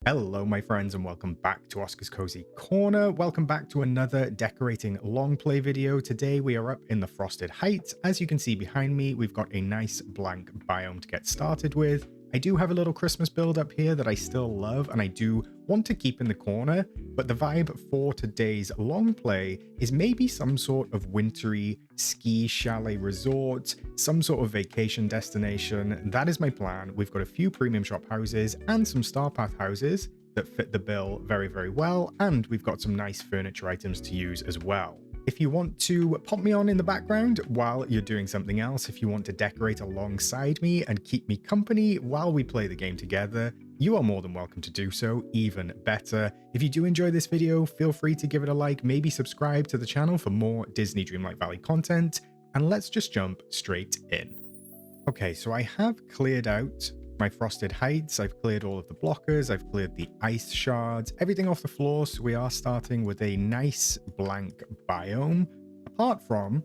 Hello, my friends, and welcome back to Oscar's Cozy Corner. Welcome back to another decorating long play video. Today we are up in the Frosted Heights. As you can see behind me, we've got a nice blank biome to get started with. I do have a little Christmas build up here that I still love and I do want to keep in the corner, but the vibe for today's long play is maybe some sort of wintry ski chalet resort, some sort of vacation destination. That is my plan. We've got a few premium shop houses and some Star Path houses that fit the bill very, very well, and we've got some nice furniture items to use as well. If you want to pop me on in the background while you're doing something else, if you want to decorate alongside me and keep me company while we play the game together, you are more than welcome to do so. Even better, if you do enjoy this video, feel free to give it a like, maybe subscribe to the channel for more Disney Dreamlight Valley content, and let's just jump straight in. Okay, so I have cleared out my Frosted Heights, I've cleared all of the blockers, I've cleared the ice shards, everything off the floor, so we are starting with a nice blank biome, apart from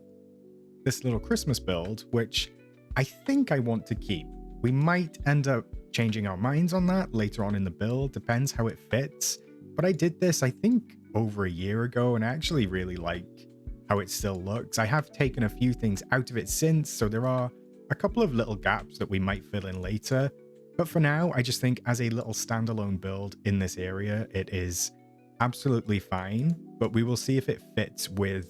this little Christmas build, which I think I want to keep. We might end up changing our minds on that later on in the build, depends how it fits, but I did this, I think, over a year ago, and I actually really like how it still looks. I have taken a few things out of it since, so there are a couple of little gaps that we might fill in later. But for now, I just think as a little standalone build in this area, it is absolutely fine, but we will see if it fits with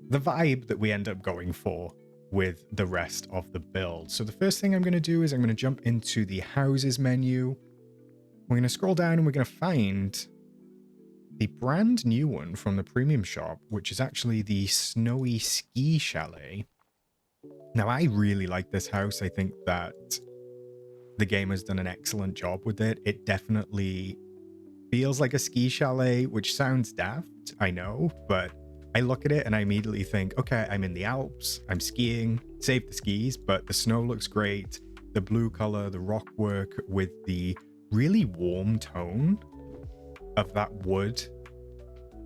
the vibe that we end up going for with the rest of the build. So the first thing I'm going to do is I'm going to jump into the houses menu. We're going to scroll down and we're going to find the brand new one from the premium shop, which is actually the Snowy Ski Chalet. Now, I really like this house. I think that the game has done an excellent job with it. It definitely feels like a ski chalet, which sounds daft, I know, but I look at it and I immediately think, okay, I'm in the Alps, I'm skiing, save the skis, but the snow looks great. The blue color, the rock work with the really warm tone of that wood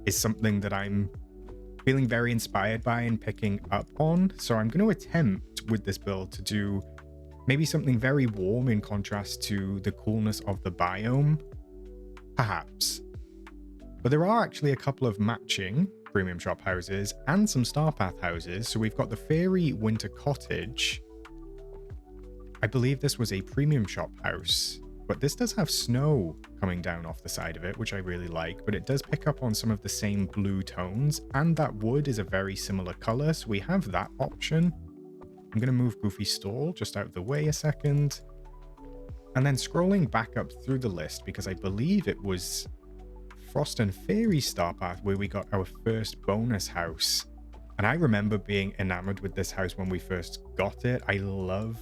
is something that I'm feeling very inspired by and picking up on. So I'm going to attempt with this build to do maybe something very warm in contrast to the coolness of the biome, perhaps. But there are actually a couple of matching premium shop houses and some Star Path houses. So we've got the Fairy Winter Cottage. I believe this was a premium shop house, but this does have snow coming down off the side of it, which I really like, but it does pick up on some of the same blue tones, and that wood is a very similar color, so we have that option. I'm going to move Goofy Stall just out of the way a second. And then scrolling back up through the list, because I believe it was Frost and Fairy Star Path where we got our first bonus house. And I remember being enamored with this house when we first got it. I love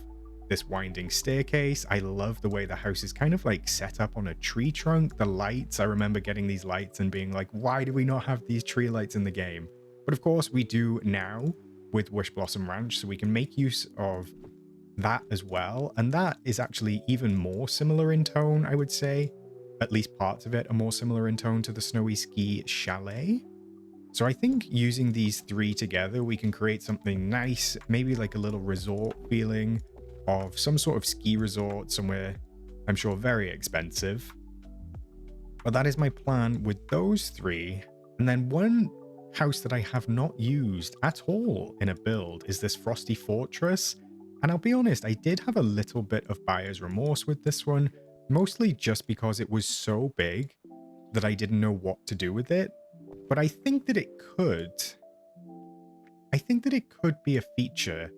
this winding staircase. I love the way the house is kind of like set up on a tree trunk. The lights, I remember getting these lights and being like, why do we not have these tree lights in the game? But of course we do now with Wish Blossom Ranch, so we can make use of that as well. And that is actually even more similar in tone, I would say. At least parts of it are more similar in tone to the Snowy Ski Chalet. So I think using these three together, we can create something nice, maybe like a little resort feeling of some sort of ski resort somewhere, I'm sure very expensive. But that is my plan with those three. And then one house that I have not used at all in a build is this Frosty Fortress. And I'll be honest, I did have a little bit of buyer's remorse with this one, mostly just because it was so big that I didn't know what to do with it. But I think that it could be a feature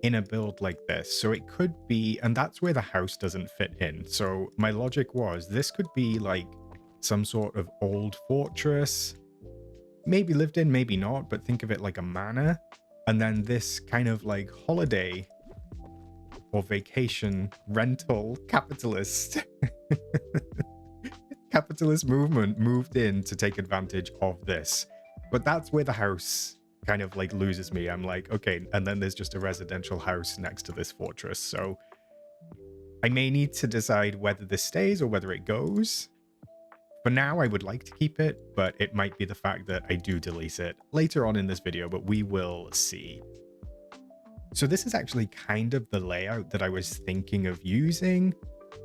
in a build like this. So it could be, and that's where the house doesn't fit in. So my logic was this could be like some sort of old fortress, maybe lived in, maybe not, but think of it like a manor. And then this kind of like holiday or vacation rental capitalist movement moved in to take advantage of this. But that's where the house kind of like loses me. I'm like, okay, and then there's just a residential house next to this fortress. So I may need to decide whether this stays or whether it goes. For now, I would like to keep it, but it might be the fact that I do delete it later on in this video, but we will see. So this is actually kind of the layout that I was thinking of using.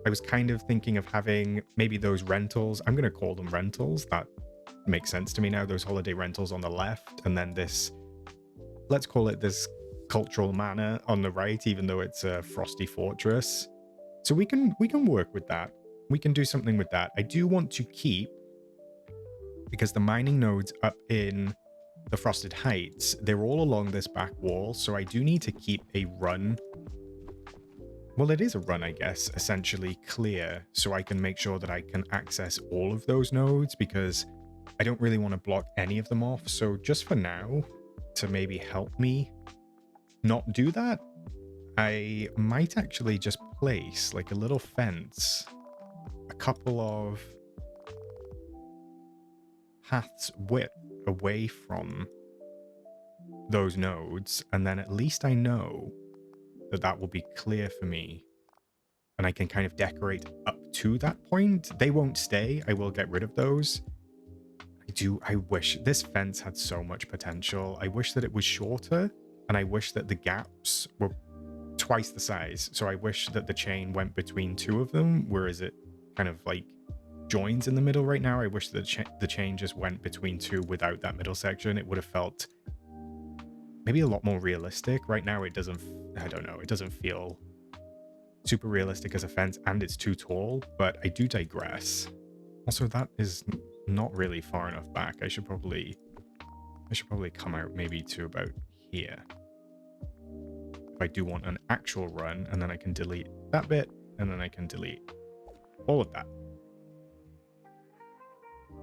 I was kind of thinking of having maybe those rentals. I'm going to call them rentals. That makes sense to me now. Those holiday rentals on the left, and then this, let's call it this cultural manor on the right, even though it's a frosty fortress. So we can work with that. We can do something with that. I do want to keep, because the mining nodes up in the Frosted Heights, they're all along this back wall. So I do need to keep a run. Well, it is a run, I guess, essentially clear, so I can make sure that I can access all of those nodes, because I don't really want to block any of them off. So just for now, to maybe help me not do that, I might actually just place like a little fence, a couple of paths width away from those nodes, and then at least I know that that will be clear for me, and I can kind of decorate up to that point. They won't stay. I will get rid of those. I wish this fence had so much potential. I wish that it was shorter, and I wish that the gaps were twice the size. So I wish that the chain went between two of them, whereas it kind of like joins in the middle right now. I wish that the chain just went between two without that middle section. It would have felt maybe a lot more realistic. Right now it doesn't, I don't know, it doesn't feel super realistic as a fence, and it's too tall, but I do digress. Also, that is not really far enough back. I should probably come out maybe to about here. If I do want an actual run, and then I can delete that bit, and then I can delete all of that.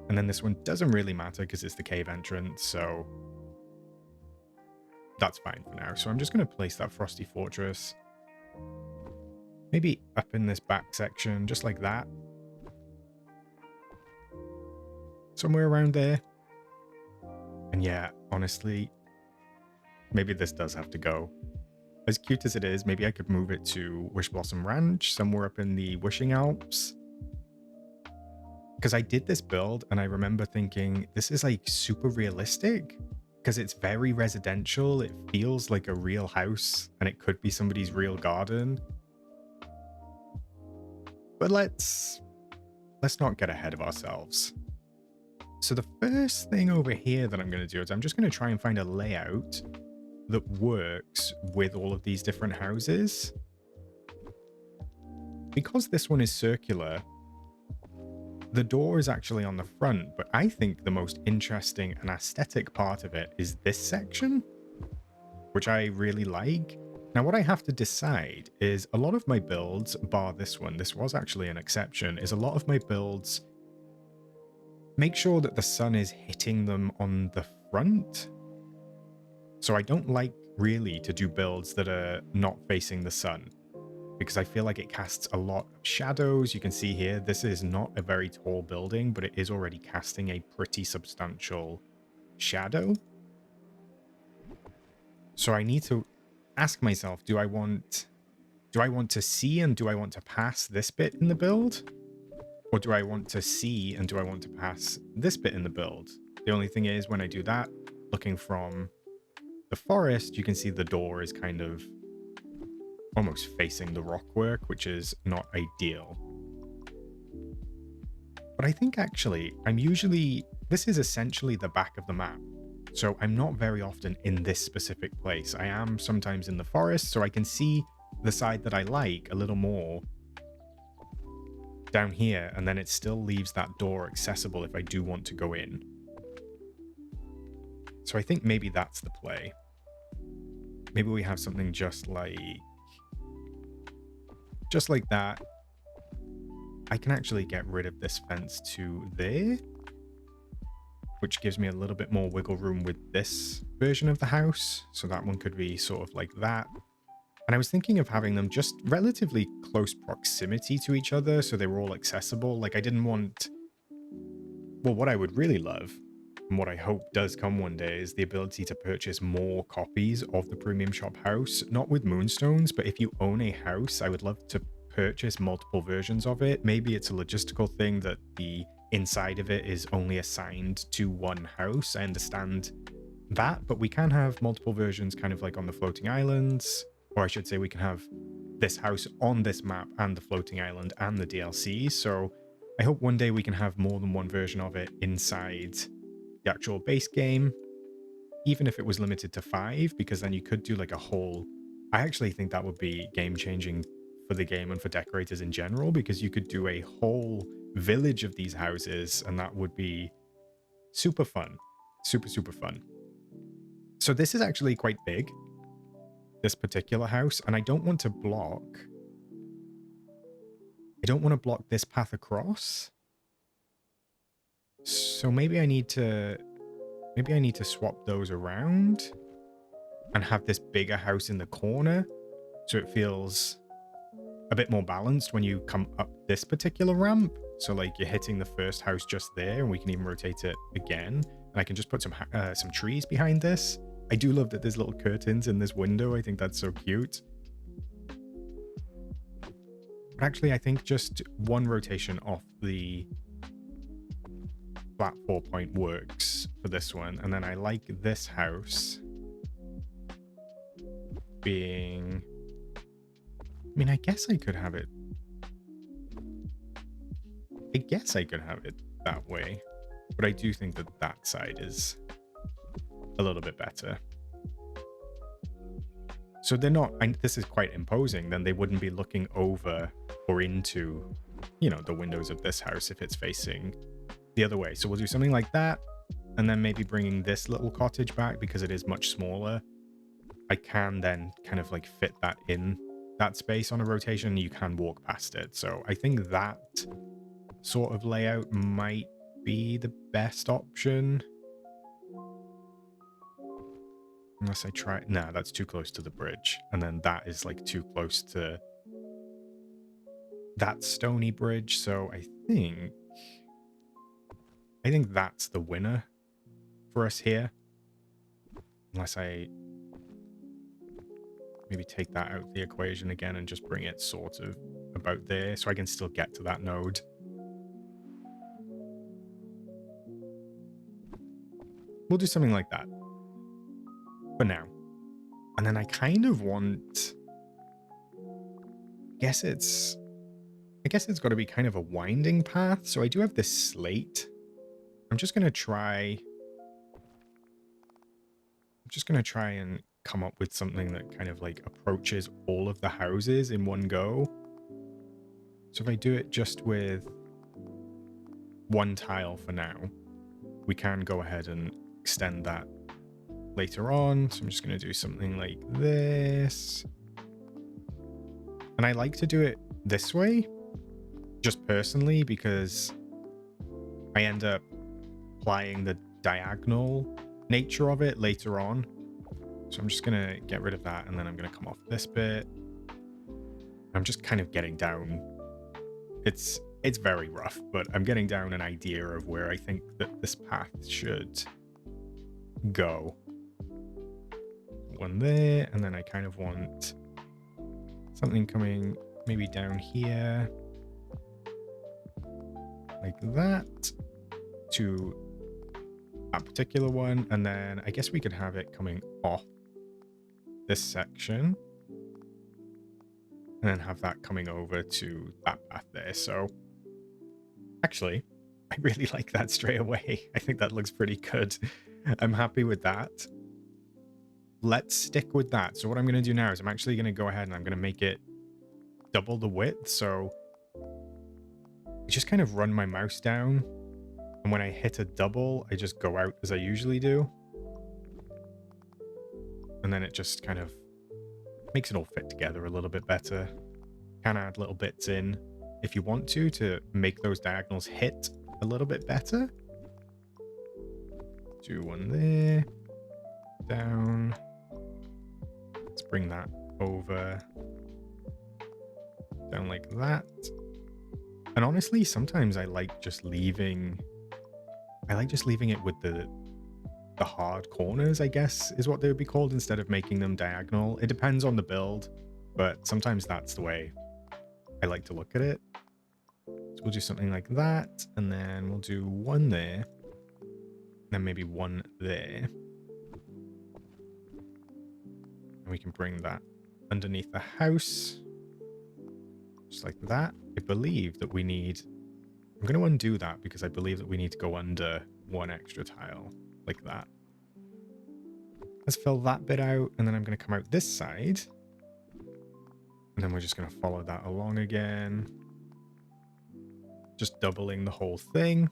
And then this one doesn't really matter because it's the cave entrance, so that's fine for now. So I'm just going to place that Frosty Fortress maybe up in this back section, just like that. Somewhere around there. And yeah, honestly, maybe this does have to go. As cute as it is, maybe I could move it to Wish Blossom Ranch, somewhere up in the Wishing Alps. Because I did this build and I remember thinking, this is like super realistic. Because it's very residential. It feels like a real house, and it could be somebody's real garden. But let's not get ahead of ourselves. So the first thing over here that I'm going to do is I'm just going to try and find a layout that works with all of these different houses. Because this one is circular, the door is actually on the front, but I think the most interesting and aesthetic part of it is this section, which I really like. Now, what I have to decide is a lot of my builds, bar this one, this was actually an exception, is a lot of my builds make sure that the sun is hitting them on the front. So I don't like really to do builds that are not facing the sun, because I feel like it casts a lot of shadows. You can see here, this is not a very tall building, but it is already casting a pretty substantial shadow. So I need to ask myself, do I want to see and do I want to pass this bit in the build? Or do I want to see and do I want to pass this bit in the build? The only thing is, when I do that, looking from the forest, you can see the door is kind of almost facing the rockwork, which is not ideal. But I think actually, this is essentially the back of the map. So I'm not very often in this specific place. I am sometimes in the forest, so I can see the side that I like a little more down here, and then it still leaves that door accessible if I do want to go in. So I think maybe that's the play. Maybe we have something just like that. I can actually get rid of this fence to there, which gives me a little bit more wiggle room with this version of the house. So that one could be sort of like that. And I was thinking of having them just relatively close proximity to each other, so they were all accessible. Like, I didn't want... Well, what I would really love, and what I hope does come one day, is the ability to purchase more copies of the Premium Shop house. Not with moonstones, but if you own a house, I would love to purchase multiple versions of it. Maybe it's a logistical thing that the inside of it is only assigned to one house. I understand that, but we can have multiple versions kind of like on the floating islands. Or I should say we can have this house on this map and the floating island and the DLC. So I hope one day we can have more than one version of it inside the actual base game, even if it was limited to 5, because then you could do like a whole... I actually think that would be game-changing for the game and for decorators in general, because you could do a whole village of these houses, and that would be super fun. Super fun. So this is actually quite big, this particular house, and I don't want to block... I don't want to block this path across. So maybe I need to... Maybe I need to swap those around and have this bigger house in the corner so it feels a bit more balanced when you come up this particular ramp. So like you're hitting the first house just there, and we can even rotate it again. And I can just put some trees behind this. I do love that there's little curtains in this window. I think that's so cute. But actually, I think just one rotation off the flat 4-point works for this one. And then I like this house being... I mean, I guess I could have it... I guess I could have it that way. But I do think that that side is a little bit better. So they're not... this is quite imposing. Then they wouldn't be looking over or into, you know, the windows of this house if it's facing the other way. So we'll do something like that, and then maybe bringing this little cottage back because it is much smaller. I can then kind of like fit that in that space on a rotation. You can walk past it. So I think that sort of layout might be the best option. Unless I try... Nah, that's too close to the bridge. And then that is like too close to that stony bridge. So I think that's the winner for us here. Unless I maybe take that out of the equation again and just bring it sort of about there so I can still get to that node. We'll do something like that for now. And then I kind of want... I guess it's got to be kind of a winding path. So I do have this slate. I'm just going to try and come up with something that kind of like approaches all of the houses in one go. So if I do it just with one tile for now, we can go ahead and extend that later on. So I'm just going to do something like this. And I like to do it this way, just personally, because I end up applying the diagonal nature of it later on. So I'm just going to get rid of that, and then I'm going to come off this bit. I'm just kind of getting down. It's very rough, but I'm getting down an idea of where I think that this path should go. One there, and then I kind of want something coming maybe down here like that to that particular one, and then I guess we could have it coming off this section and then have that coming over to that path there. So actually, I really like that straight away. I think that looks pretty good. I'm happy with that. Let's stick with that. So what I'm going to do now is I'm actually going to go ahead and I'm going to make it double the width. So I just kind of run my mouse down, and when I hit a double, I just go out as I usually do. And then it just kind of makes it all fit together a little bit better. Can add little bits in if you want to make those diagonals hit a little bit better. Do one there, down. Let's bring that over, down like that. And honestly, sometimes I like just leaving it with the hard corners, I guess is what they would be called, instead of making them diagonal. It depends on the build, but sometimes that's the way I like to look at it. So we'll do something like that, and then we'll do one there, then maybe one there. And we can bring that underneath the house. just like that. I believe that we need, I'm going to undo that because I believe that we need to go under one extra tile like that. Let's fill that bit out, and then I'm going to come out this side, and then we're just going to follow that along again, just doubling the whole thing.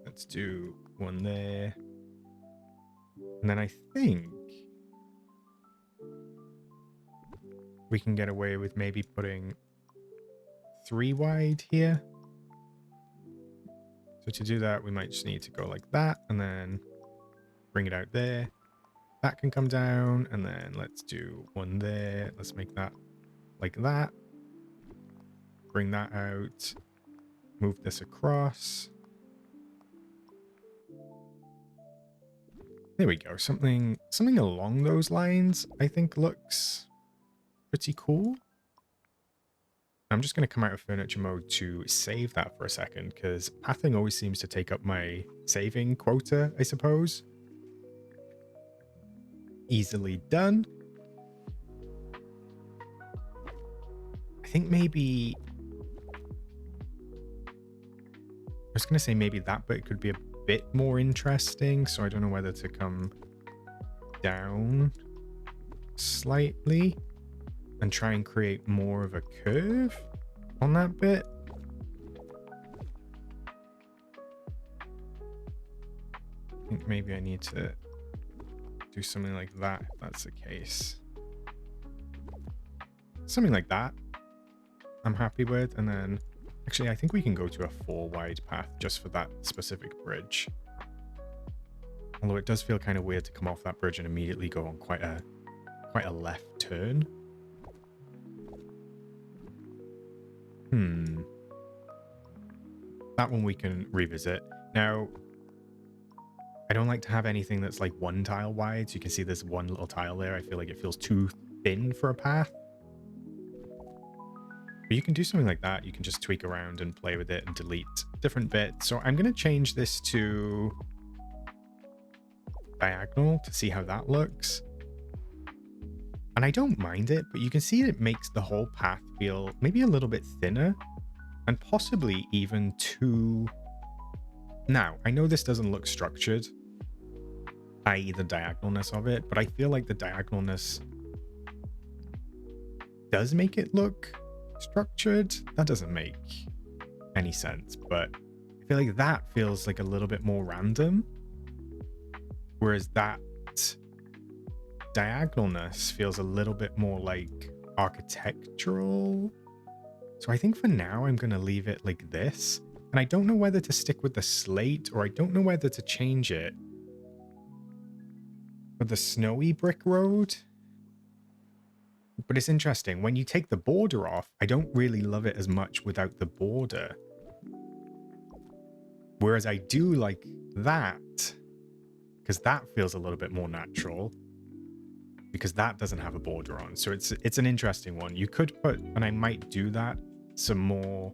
Let's do one there, and then I think we can get away with maybe putting 3 wide here. So to do that, we might just need to go like that, and then bring it out there. That can come down, and then let's do one there. Let's make that like that. Bring that out. Move this across. There we go. Something along those lines, I think looks pretty cool. I'm just going to come out of furniture mode to save that for a second, because pathing always seems to take up my saving quota, I suppose. Easily done. I think maybe, I was going to say maybe that bit could be a bit more interesting, so I don't know whether to come down slightly and try and create more of a curve on that bit. I think maybe I need to do something like that if that's the case. Something like that I'm happy with. And then actually I think we can go to a 4 wide path just for that specific bridge. Although it does feel kind of weird to come off that bridge and immediately go on quite a left turn. That one we can revisit. Now, I don't like to have anything that's like 1 tile wide. So you can see there's one little tile there. I feel like it feels too thin for a path. But you can do something like that. You can just tweak around and play with it and delete different bits. So I'm going to change this to diagonal to see how that looks. And I don't mind it, but you can see it makes the whole path feel maybe a little bit thinner and possibly even too... Now, I know this doesn't look structured, i.e. the diagonalness of it, but I feel like the diagonalness does make it look structured. That doesn't make any sense, but I feel like that feels like a little bit more random, whereas that diagonalness feels a little bit more like architectural. So I think for now I'm going to leave it like this, and I don't know whether to stick with the slate or I don't know whether to change it for the snowy brick road. But it's interesting, when you take the border off, I don't really love it as much without the border, whereas I do like that because that feels a little bit more natural, because that doesn't have a border on. So it's an interesting one. You could put, and I might do that, some more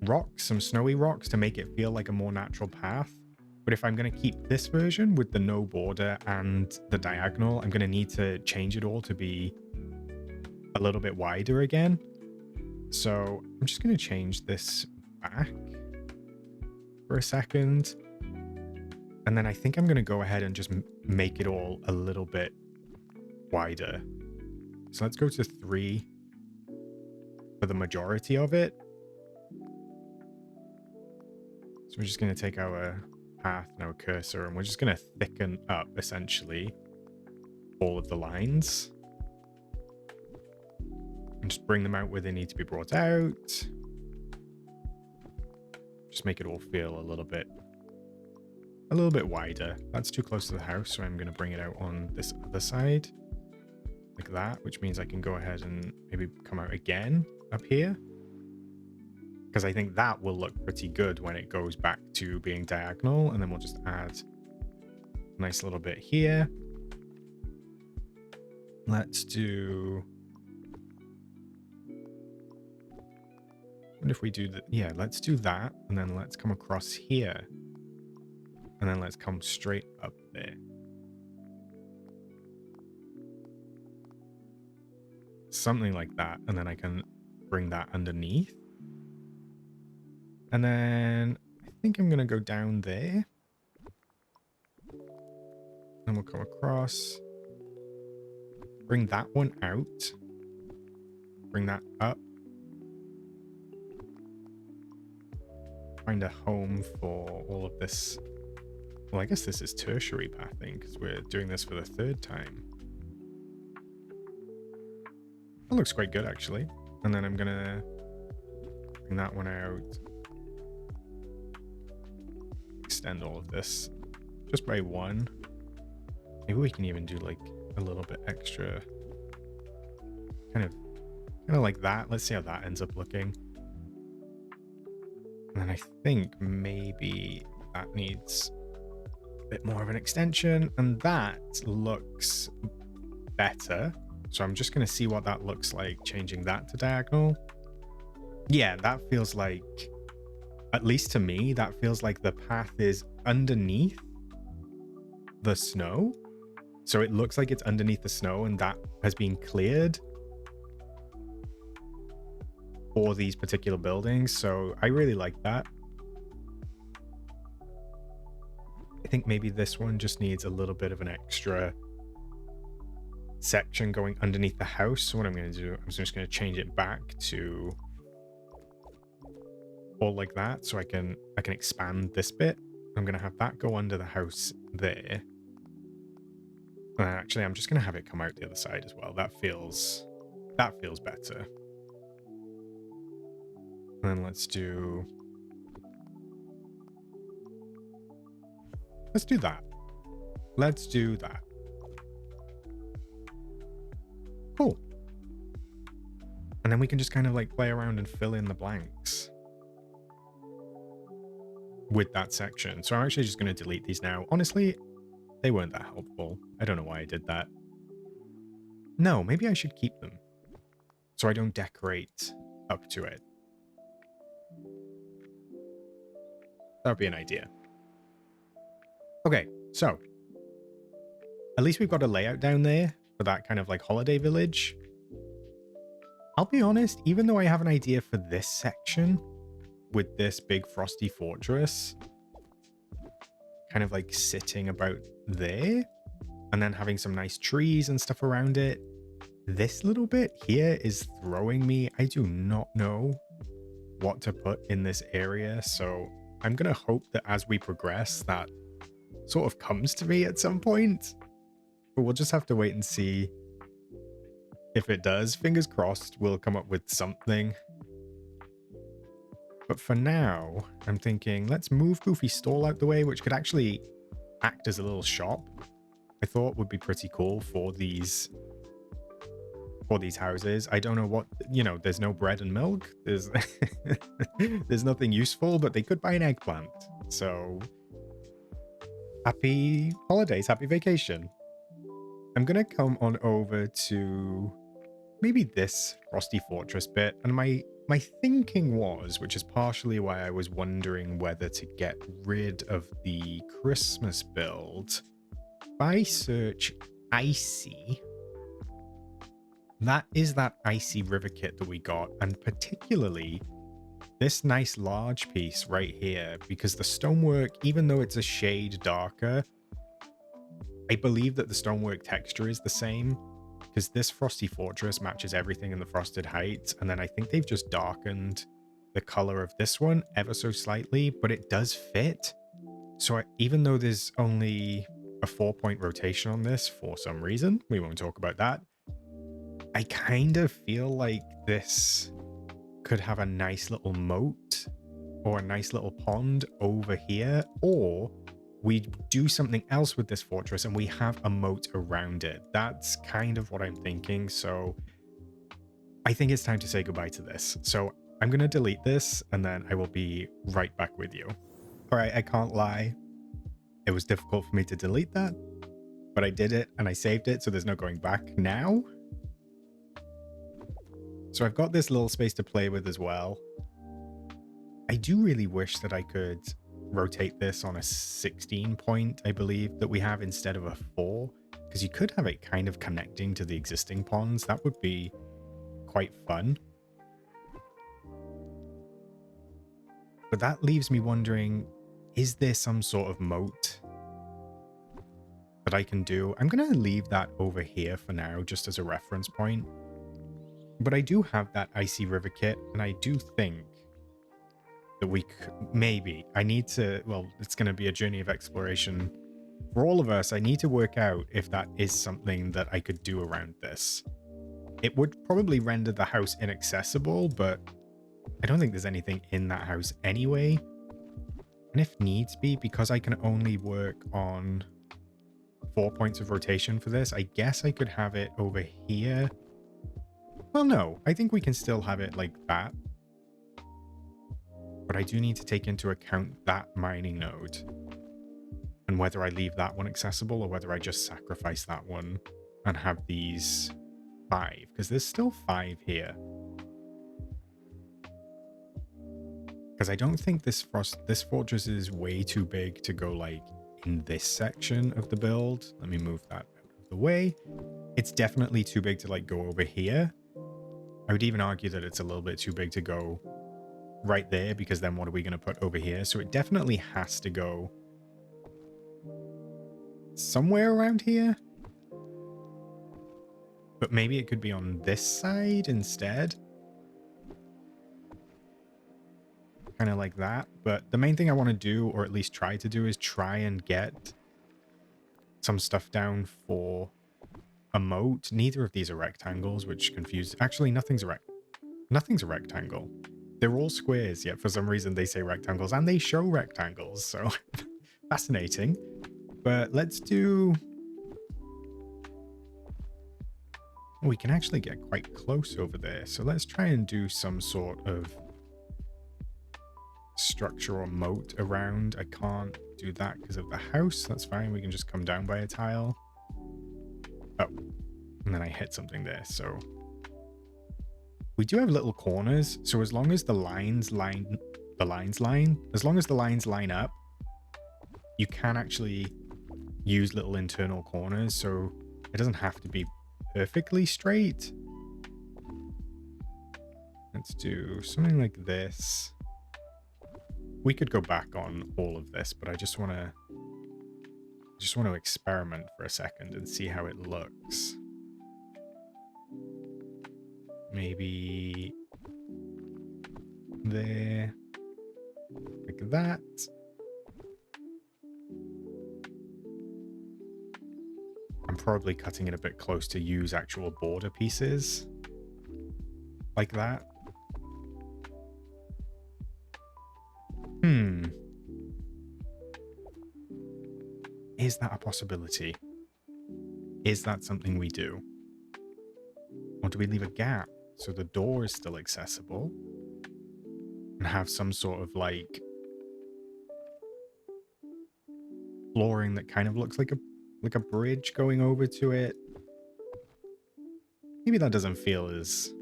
rocks, some snowy rocks to make it feel like a more natural path. But if I'm going to keep this version with the no border and the diagonal, I'm going to need to change it all to be a little bit wider again. So I'm just going to change this back for a second. And then I think I'm going to go ahead and just make it all a little bit wider. So let's go to 3 for the majority of it. So we're just going to take our path and our cursor, and we're just going to thicken up essentially all of the lines and just bring them out where they need to be brought out. Just make it all feel a little bit wider. That's too close to the house, so I'm going to bring it out on this other side like that, which means I can go ahead and maybe come out again up here, because I think that will look pretty good when it goes back to being diagonal. And then we'll just add a nice little bit here. Let's do... What if we do that? Yeah, let's do that. And then let's come across here. And then let's come straight up there. something like that. And then I can bring that underneath. And then I think I'm going to go down there. And we'll come across. Bring that one out. Bring that up. Find a home for all of this. Well, I guess this is tertiary pathing because we're doing this for the third time. That looks quite good, actually. And then I'm going to bring that one out. Extend all of this just by one. Maybe we can even do like a little bit extra. Kind of like that. Let's see how that ends up looking. And then I think maybe that needs a bit more of an extension, and that looks better. So I'm just going to see what that looks like, changing that to diagonal. Yeah, that feels like, at least to me, that feels like the path is underneath the snow. So it looks like it's underneath the snow and that has been cleared for these particular buildings. So I really like that. I think maybe this one just needs a little bit of an extra section going underneath the house. So what I'm going to do, I'm just going to change it back to all like that. So I can expand this bit. I'm going to have that go under the house there. And actually, I'm just going to have it come out the other side as well. That feels better. And then let's do that. Let's do that. Cool. And then we can just kind of like play around and fill in the blanks with that section. So I'm actually just going to delete these now. Honestly, they weren't that helpful. I don't know why I did that. No, maybe I should keep them so I don't decorate up to it. That would be an idea. Okay, so at least we've got a layout down there for that kind of like holiday village. I'll be honest, even though I have an idea for this section with this big frosty fortress kind of like sitting about there and then having some nice trees and stuff around it, this little bit here is throwing me. I do not know what to put in this area, so I'm gonna hope that as we progress that sort of comes to me at some point, but we'll just have to wait and see if it does. Fingers crossed we'll come up with something. But for now, I'm thinking let's move Goofy's stall out the way, which could actually act as a little shop. I thought would be pretty cool for these houses. I don't know what, you know, there's no bread and milk. There's there's nothing useful, but they could buy an eggplant. So happy holidays, happy vacation. I'm gonna come on over to maybe this Frosty Fortress bit, and my thinking was, which is partially why I was wondering whether to get rid of the Christmas build. If I search Icy, that is that Icy River kit that we got, and particularly this nice large piece right here, because the stonework, even though it's a shade darker, I believe that the stonework texture is the same, because this Frosty Fortress matches everything in the Frosted Heights, and then I think they've just darkened the color of this one ever so slightly, but it does fit. So even though there's only a 4-point rotation on this for some reason, we won't talk about that, I kind of feel like this could have a nice little moat or a nice little pond over here, or we do something else with this fortress and we have a moat around it. That's kind of what I'm thinking. So I think it's time to say goodbye to this. So I'm going to delete this and then I will be right back with you. All right, I can't lie. It was difficult for me to delete that, but I did it and I saved it, so there's no going back now. So I've got this little space to play with as well. I do really wish that I could rotate this on a 16 point, I believe, that we have instead of a 4, because you could have it kind of connecting to the existing ponds. That would be quite fun. But that leaves me wondering, is there some sort of moat that I can do? I'm going to leave that over here for now, just as a reference point. But I do have that icy river kit, and I do think that we could, maybe, I need to, well, it's going to be a journey of exploration. For all of us, I need to work out if that is something that I could do around this. It would probably render the house inaccessible, but I don't think there's anything in that house anyway. And if needs be, because I can only work on 4 points of rotation for this, I guess I could have it over here. Well, no, I think we can still have it like that. But I do need to take into account that mining node and whether I leave that one accessible or whether I just sacrifice that one and have these 5, because there's still 5 here. Because I don't think this fortress is way too big to go like in this section of the build. Let me move that out of the way. It's definitely too big to like go over here. I would even argue that it's a little bit too big to go right there, because then what are we going to put over here? So it definitely has to go somewhere around here. But maybe it could be on this side instead. Kind of like that. But the main thing I want to do, or at least try to do, is try and get some stuff down for a moat. Neither of these are rectangles, which confuse. Actually, nothing's a rectangle. They're all squares, yet for some reason they say rectangles, and they show rectangles. So fascinating. But let's do. We can actually get quite close over there. So let's try and do some sort of structure or moat around. I can't do that because of the house. That's fine. We can just come down by a tile. Oh, and then I hit something there. So we do have little corners. So as long as the lines line up, you can actually use little internal corners. So it doesn't have to be perfectly straight. Let's do something like this. We could go back on all of this, but I just want to experiment for a second and see how it looks. Maybe there, like that. I'm probably cutting it a bit close to use actual border pieces like that. Is that a possibility? Is that something we do? Or do we leave a gap so the door is still accessible and have some sort of like flooring that kind of looks like a bridge going over to it? Maybe that doesn't feel as...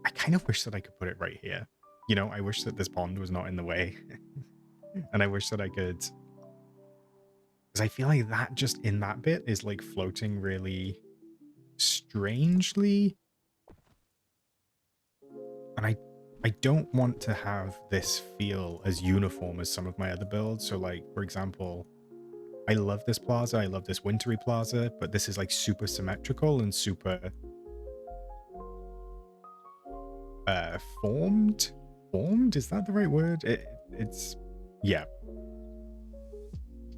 I kind of wish that I could put it right here. You know, I wish that this pond was not in the way. And I wish that I could... Because I feel like that just in that bit is like floating really strangely. And I don't want to have this feel as uniform as some of my other builds. So like, for example, I love this plaza. I love this wintry plaza, but this is like super symmetrical and super formed. Formed? Is that the right word? It's, yeah.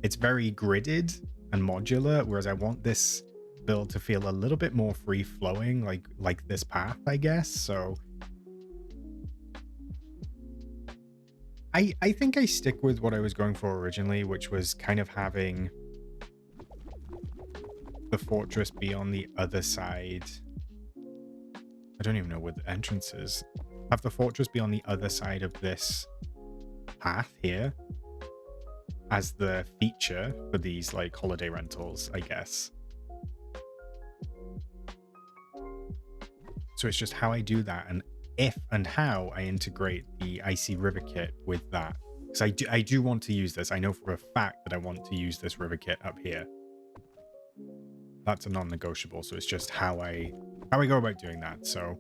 It's very gridded and modular, whereas I want this build to feel a little bit more free flowing, like this path, I guess. So I think I stick with what I was going for originally, which was kind of having the fortress be on the other side. I don't even know where the entrance is. Have the fortress be on the other side of this path here as the feature for these like holiday rentals, I guess. So it's just how I do that, and if and how I integrate the icy river kit with that. Because I do want to use this. I know for a fact that I want to use this river kit up here. That's a non-negotiable. So it's just how I how we go about doing that. So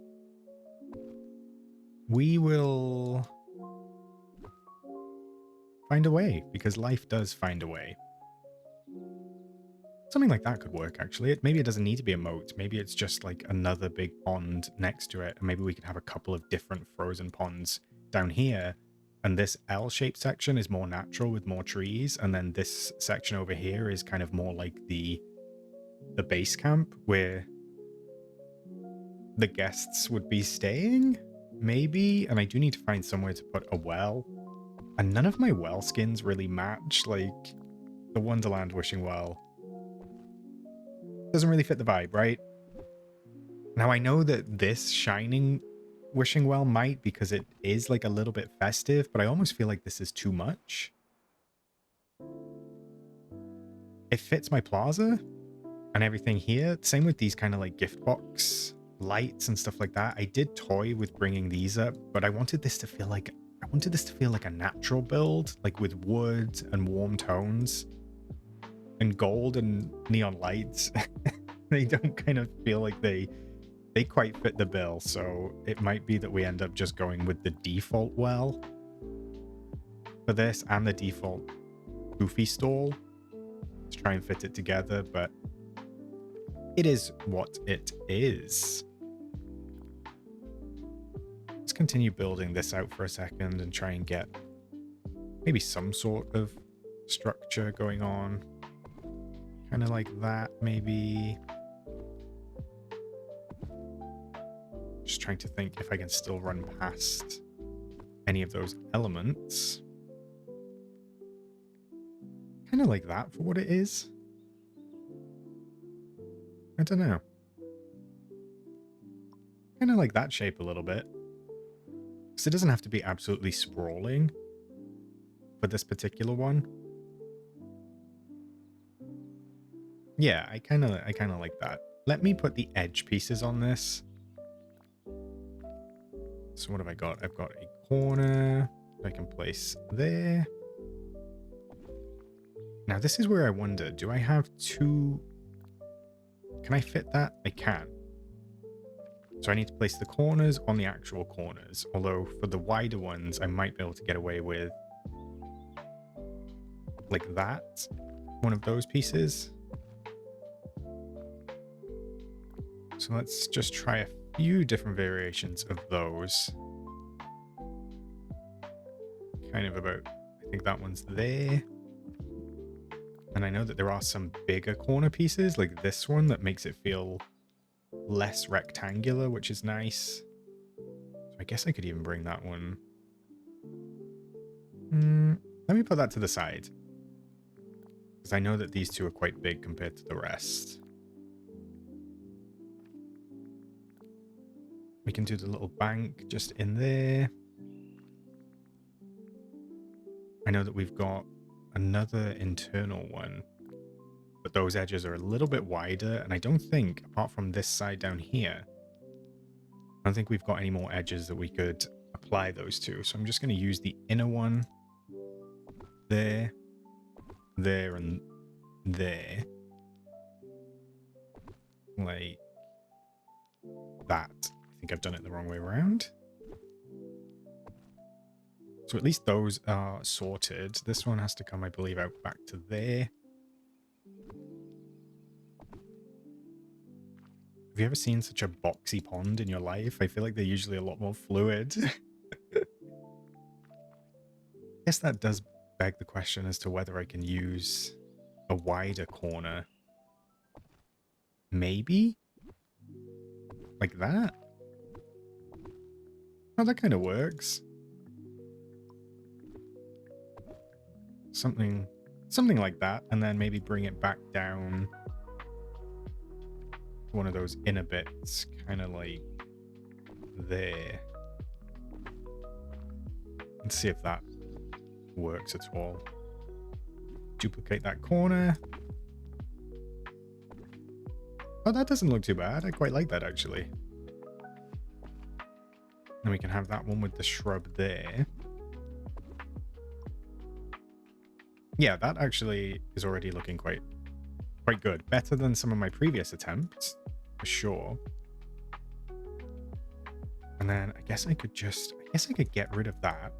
we will find a way, because life does find a way. Something like that could work, actually. Maybe it doesn't need to be a moat. Maybe it's just like another big pond next to it. And maybe we could have a couple of different frozen ponds down here. And this L-shaped section is more natural with more trees. And then this section over here is kind of more like the base camp where the guests would be staying, maybe. And I do need to find somewhere to put a well. And none of my well skins really match. Like the Wonderland wishing well doesn't really fit the vibe, right? Now I know that this shining wishing well might, because it is like a little bit festive, but I almost feel like this is too much. It fits my plaza and everything here. Same with these kind of like gift box lights and stuff like that. I did toy with bringing these up, but I wanted this to feel like a natural build, like with wood and warm tones and gold and neon lights. They don't kind of feel like they quite fit the bill, so it might be that we end up just going with the default well for this and the default goofy stall to try and fit it together, but it is what it is. Let's continue building this out for a second and try and get maybe some sort of structure going on. Kind of like that, maybe. Just trying to think if I can still run past any of those elements. Kind of like that for what it is. I don't know. Kind of like that shape a little bit. Because it doesn't have to be absolutely sprawling for this particular one. Yeah, I kind of like that. Let me put the edge pieces on this. So what have I got? I've got a corner I can place there. Now this is where I wonder, do I have two? Can I fit that? I can. So I need to place the corners on the actual corners. Although for the wider ones, I might be able to get away with like that. One of those pieces. So let's just try a few different variations of those. Kind of about, I think that one's there. And I know that there are some bigger corner pieces like this one that makes it feel less rectangular, which is nice. So I guess I could even bring that one. Let me put that to the side, because I know that these two are quite big compared to the rest. We can do the little bank just in there. I know that we've got another internal one, but those edges are a little bit wider, and I don't think, apart from this side down here, I don't think we've got any more edges that we could apply those to. So I'm just going to use the inner one there, there, and there. Like that. I think I've done it the wrong way around. So at least those are sorted. This one has to come, I believe, out back to there. Have you ever seen such a boxy pond in your life? I feel like they're usually a lot more fluid. I guess that does beg the question as to whether I can use a wider corner. Maybe? Like that? Oh, that kind of works. Something like that, and then maybe bring it back down to one of those inner bits, kind of like there. Let's see if that works at all. Duplicate that corner. Oh, that doesn't look too bad. I quite like that, actually. And we can have that one with the shrub there. Yeah, that actually is already looking quite good. Better than some of my previous attempts, for sure. And then I guess I could get rid of that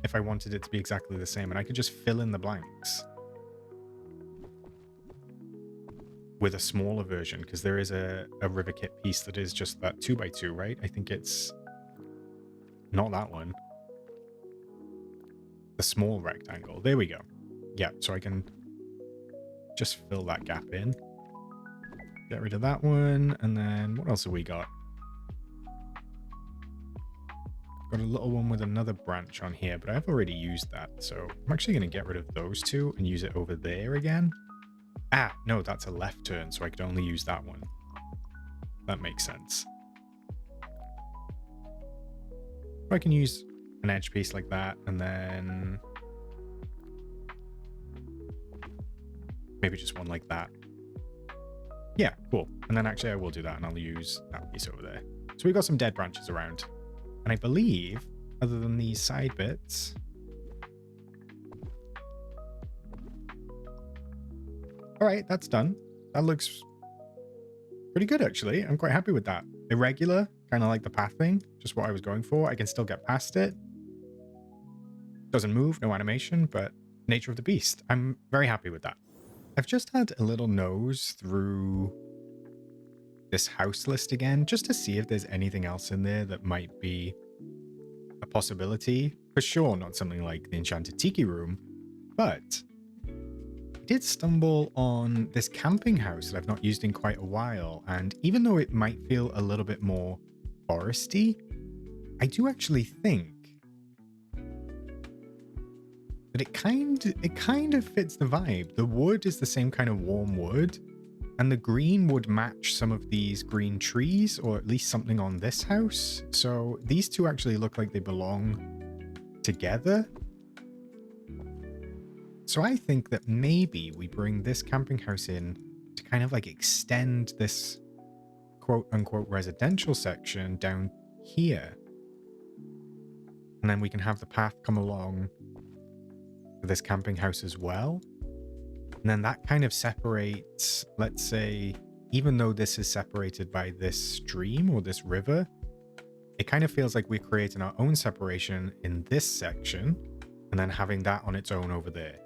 if I wanted it to be exactly the same. And I could just fill in the blanks with a smaller version, because there is a river kit piece that is just that 2x2, right? I think it's not that one. The small rectangle. There we go. Yeah, so I can just fill that gap in. Get rid of that one. And then what else have we got? Got a little one with another branch on here, but I've already used that. So I'm actually going to get rid of those two and use it over there again. Ah, no, that's a left turn, so I could only use that one. That makes sense. I can use an edge piece like that, and then maybe just one like that. Yeah, cool. And then actually I will do that, and I'll use that piece over there. So we've got some dead branches around. And I believe, other than these side bits... All right, that's done. That looks pretty good, actually. I'm quite happy with that. Irregular, kind of like the path thing, just what I was going for. I can still get past it. Doesn't move, no animation, but nature of the beast. I'm very happy with that. I've just had a little nose through this house list again, just to see if there's anything else in there that might be a possibility. For sure, not something like the Enchanted Tiki Room, but I did stumble on this camping house that I've not used in quite a while, and even though it might feel a little bit more foresty, I do actually think that it kind of fits the vibe. The wood is the same kind of warm wood, and the green would match some of these green trees, or at least something on this house. So these two actually look like they belong together. So I think that maybe we bring this camping house in to kind of like extend this quote unquote residential section down here. And then we can have the path come along for this camping house as well. And then that kind of separates, let's say, even though this is separated by this stream or this river, it kind of feels like we're creating our own separation in this section and then having that on its own over there.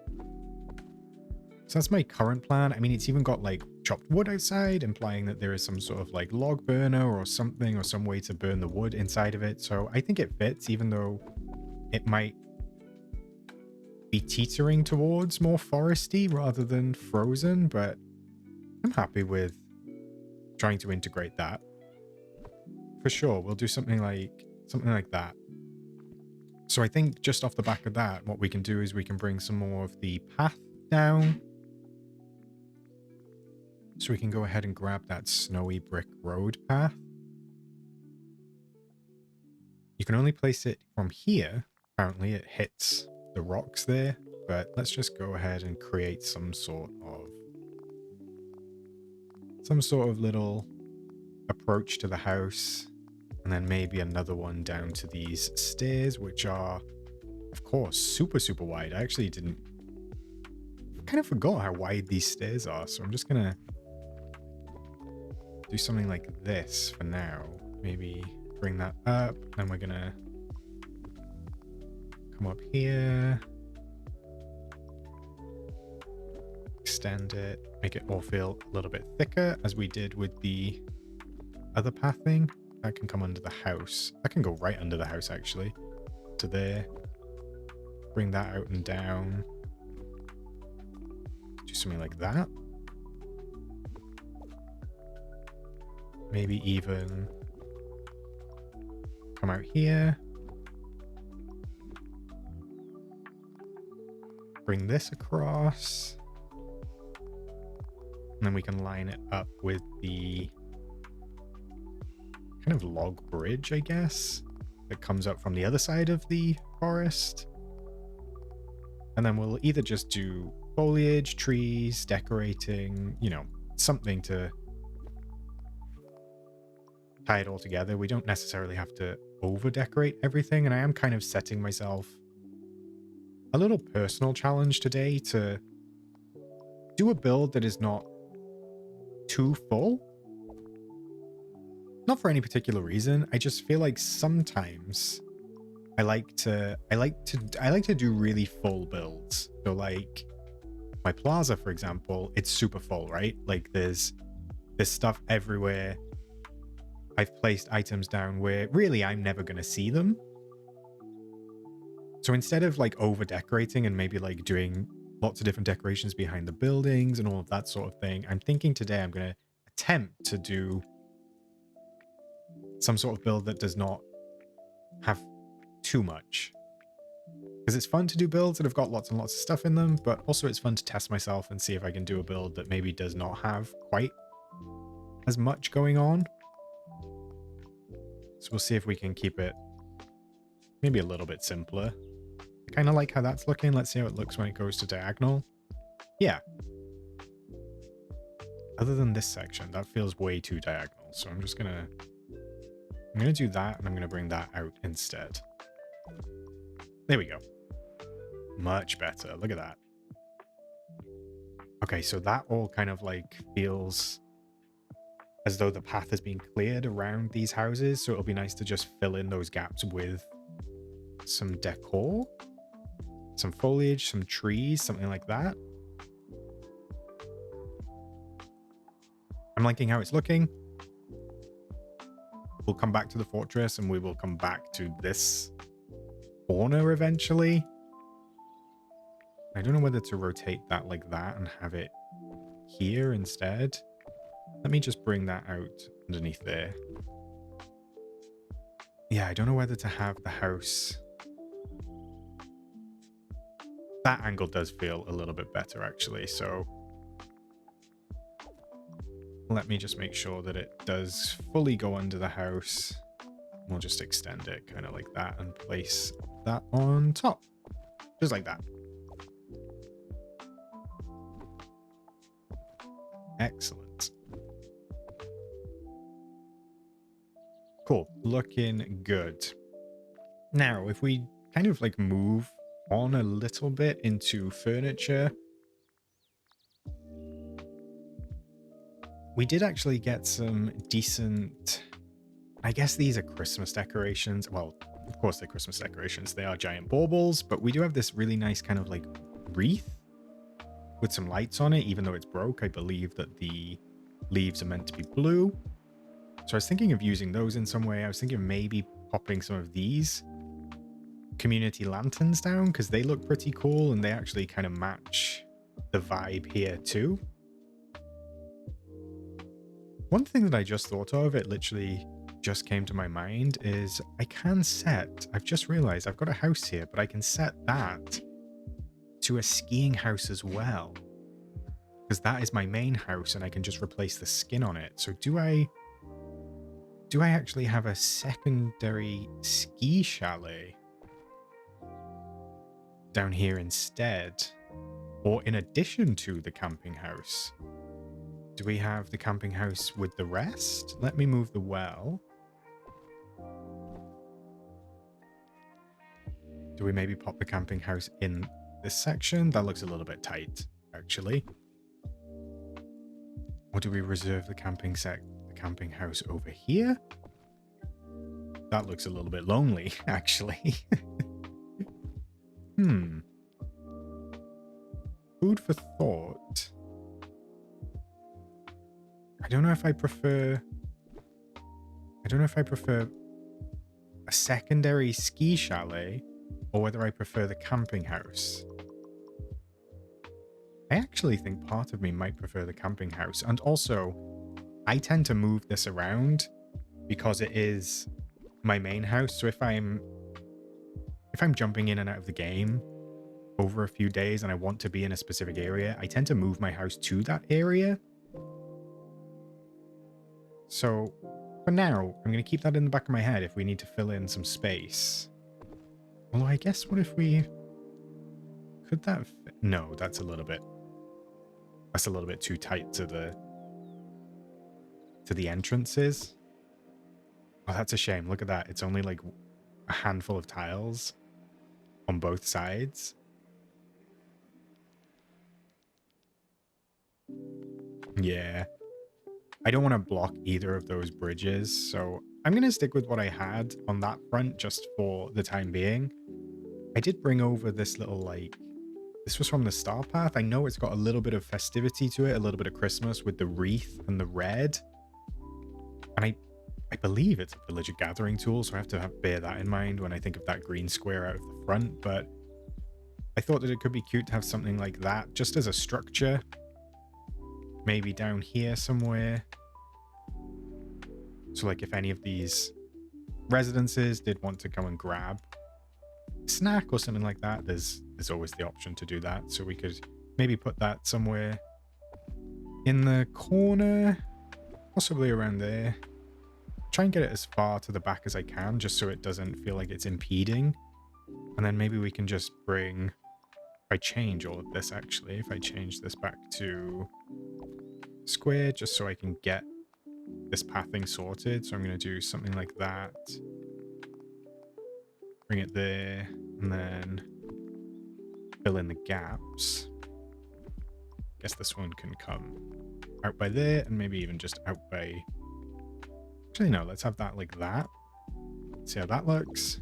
So that's my current plan. I mean, it's even got like chopped wood outside, implying that there is some sort of like log burner or something, or some way to burn the wood inside of it. So I think it fits, even though it might be teetering towards more foresty rather than frozen, but I'm happy with trying to integrate that. For sure, we'll do something like that. So I think just off the back of that, what we can do is we can bring some more of the path down. So we can go ahead and grab that snowy brick road path. You can only place it from here. Apparently it hits the rocks there, but let's just go ahead and create some sort of little approach to the house, and then maybe another one down to these stairs, which are of course super wide. I actually kind of forgot how wide these stairs are, so I'm just gonna do something like this for now. Maybe bring that up, then we're gonna come up here, extend it, make it all feel a little bit thicker, as we did with the other pathing. That can come under the house. That can go right under the house, actually, to there. Bring that out and down. Do something like that. Maybe even come out here. Bring this across. And then we can line it up with the kind of log bridge, I guess, that comes up from the other side of the forest. And then we'll either just do foliage, trees, decorating, you know, something to tie it all together. We don't necessarily have to over decorate everything. And I am kind of setting myself a little personal challenge today to do a build that is not too full. Not for any particular reason. I just feel like sometimes I like to do really full builds. So like my plaza, for example, it's super full, right? Like there's stuff everywhere. I've placed items down where really I'm never going to see them. So instead of like over decorating and maybe like doing lots of different decorations behind the buildings and all of that sort of thing, I'm thinking today I'm going to attempt to do some sort of build that does not have too much. Because it's fun to do builds that have got lots and lots of stuff in them, but also it's fun to test myself and see if I can do a build that maybe does not have quite as much going on. So we'll see if we can keep it maybe a little bit simpler. I kind of like how that's looking. Let's see how it looks when it goes to diagonal. Yeah. Other than this section, that feels way too diagonal. So I'm just gonna do that, and I'm gonna bring that out instead. There we go. Much better. Look at that. Okay, so that all kind of like feels as though the path has been cleared around these houses. So it'll be nice to just fill in those gaps with some decor, some foliage, some trees, something like that. I'm liking how it's looking. We'll come back to the fortress and we will come back to this corner eventually. I don't know whether to rotate that like that and have it here instead. Let me just bring that out underneath there. Yeah, I don't know whether to have the house. That angle does feel a little bit better actually, so let me just make sure that it does fully go under the house. We'll just extend it kind of like that and place that on top. Just like that. Excellent. Cool. Looking good. Now, if we kind of like move on a little bit into furniture, we did actually get some decent, I guess these are Christmas decorations. Well, of course they're Christmas decorations. They are giant baubles, but we do have this really nice kind of like wreath with some lights on it, even though it's broke. I believe that the leaves are meant to be blue. So I was thinking of using those in some way. I was thinking of maybe popping some of these community lanterns down because they look pretty cool and they actually kind of match the vibe here too. One thing that I just thought of, it literally just came to my mind, is I can set, I've just realized I've got a house here, but I can set that to a skiing house as well, because that is my main house and I can just replace the skin on it. So do I actually have a secondary ski chalet down here instead, or in addition to the camping house? Do we have the camping house with the rest? Let me move the well. Do we maybe pop the camping house in this section? That looks a little bit tight, actually. Or do we reserve the camping house over here? That looks a little bit lonely, actually. Food for thought. I don't know if I prefer a secondary ski chalet or whether I prefer the camping house. I actually think part of me might prefer the camping house. And also, I tend to move this around because it is my main house. So if I'm jumping in and out of the game over a few days and I want to be in a specific area, I tend to move my house to that area. So for now, I'm going to keep that in the back of my head if we need to fill in some space. Although I guess what if we... Could that fit? No, that's a little bit too tight to the entrances. Oh, that's a shame. Look at that. It's only like a handful of tiles on both sides. Yeah. I don't want to block either of those bridges, so I'm going to stick with what I had on that front just for the time being. I did bring over this little, like, this was from the Star Path. I know it's got a little bit of festivity to it, a little bit of Christmas with the wreath and the red. And I believe it's a villager gathering tool, so I have to bear that in mind when I think of that green square out of the front. But I thought that it could be cute to have something like that just as a structure. Maybe down here somewhere. So like if any of these residences did want to come and grab a snack or something like that, there's always the option to do that. So we could maybe put that somewhere in the corner, possibly around there. Try and get it as far to the back as I can, just so it doesn't feel like it's impeding. And then maybe we can just bring, if I change all of this actually, if I change this back to square, just so I can get this pathing sorted. So I'm going to do something like that. Bring it there, and then fill in the gaps. Guess this one can come out by there, and maybe even just out by... Actually, no, let's have that like that. See how that looks.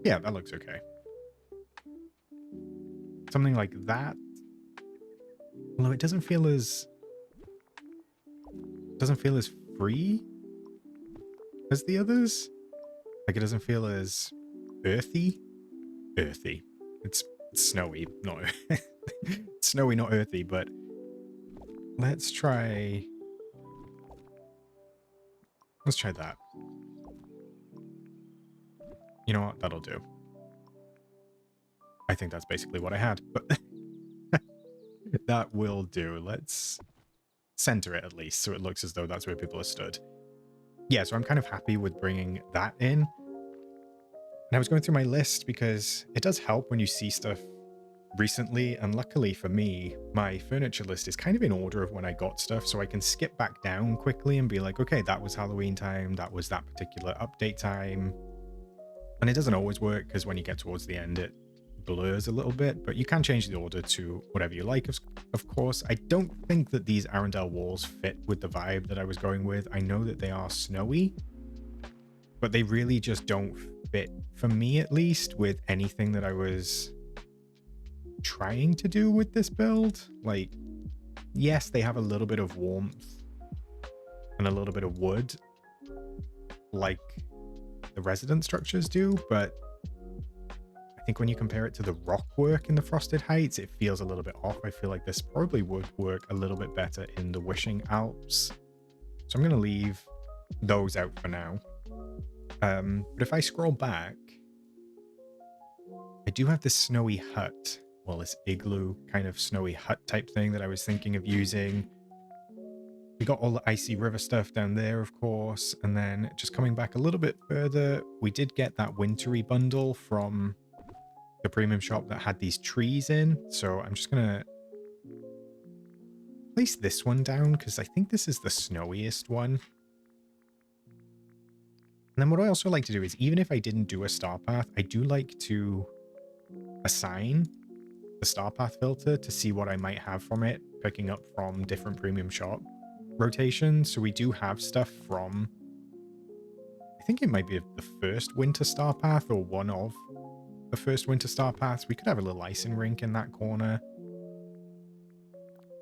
Yeah, that looks okay. Something like that. Although it doesn't feel as free as the others. Like it doesn't feel as earthy. It's snowy, not snowy, not earthy. But let's try that. You know what? That'll do. I think that's basically what I had, but that will do. Let's center it at least so it looks as though that's where people are stood. Yeah, so I'm kind of happy with bringing that in. And I was going through my list because it does help when you see stuff recently, and luckily for me, my furniture list is kind of in order of when I got stuff, so I can skip back down quickly and be like, okay, that was Halloween time, that was that particular update time. And it doesn't always work because when you get towards the end, it blurs a little bit, but you can change the order to whatever you like, of course. I don't think that these Arendelle walls fit with the vibe that I was going with. I know that they are snowy, but they really just don't fit, for me at least, with anything that I was trying to do with this build. Like, yes, they have a little bit of warmth and a little bit of wood, like the resident structures do, but I think when you compare it to the rock work in the Frosted Heights, it feels a little bit off. I feel like this probably would work a little bit better in the Wishing Alps. So I'm going to leave those out for now. But if I scroll back, I do have this snowy hut. Well, this igloo kind of snowy hut type thing that I was thinking of using. We got all the Icy River stuff down there, of course. And then just coming back a little bit further, we did get that wintry bundle from the premium shop that had these trees in. So I'm just going to place this one down because I think this is the snowiest one. And then what I also like to do is, even if I didn't do a star path, I do like to assign the star path filter to see what I might have from it, picking up from different premium shop rotations. So we do have stuff from, I think it might be the first winter star path or one of the first winter star paths. We could have a little icing rink in that corner.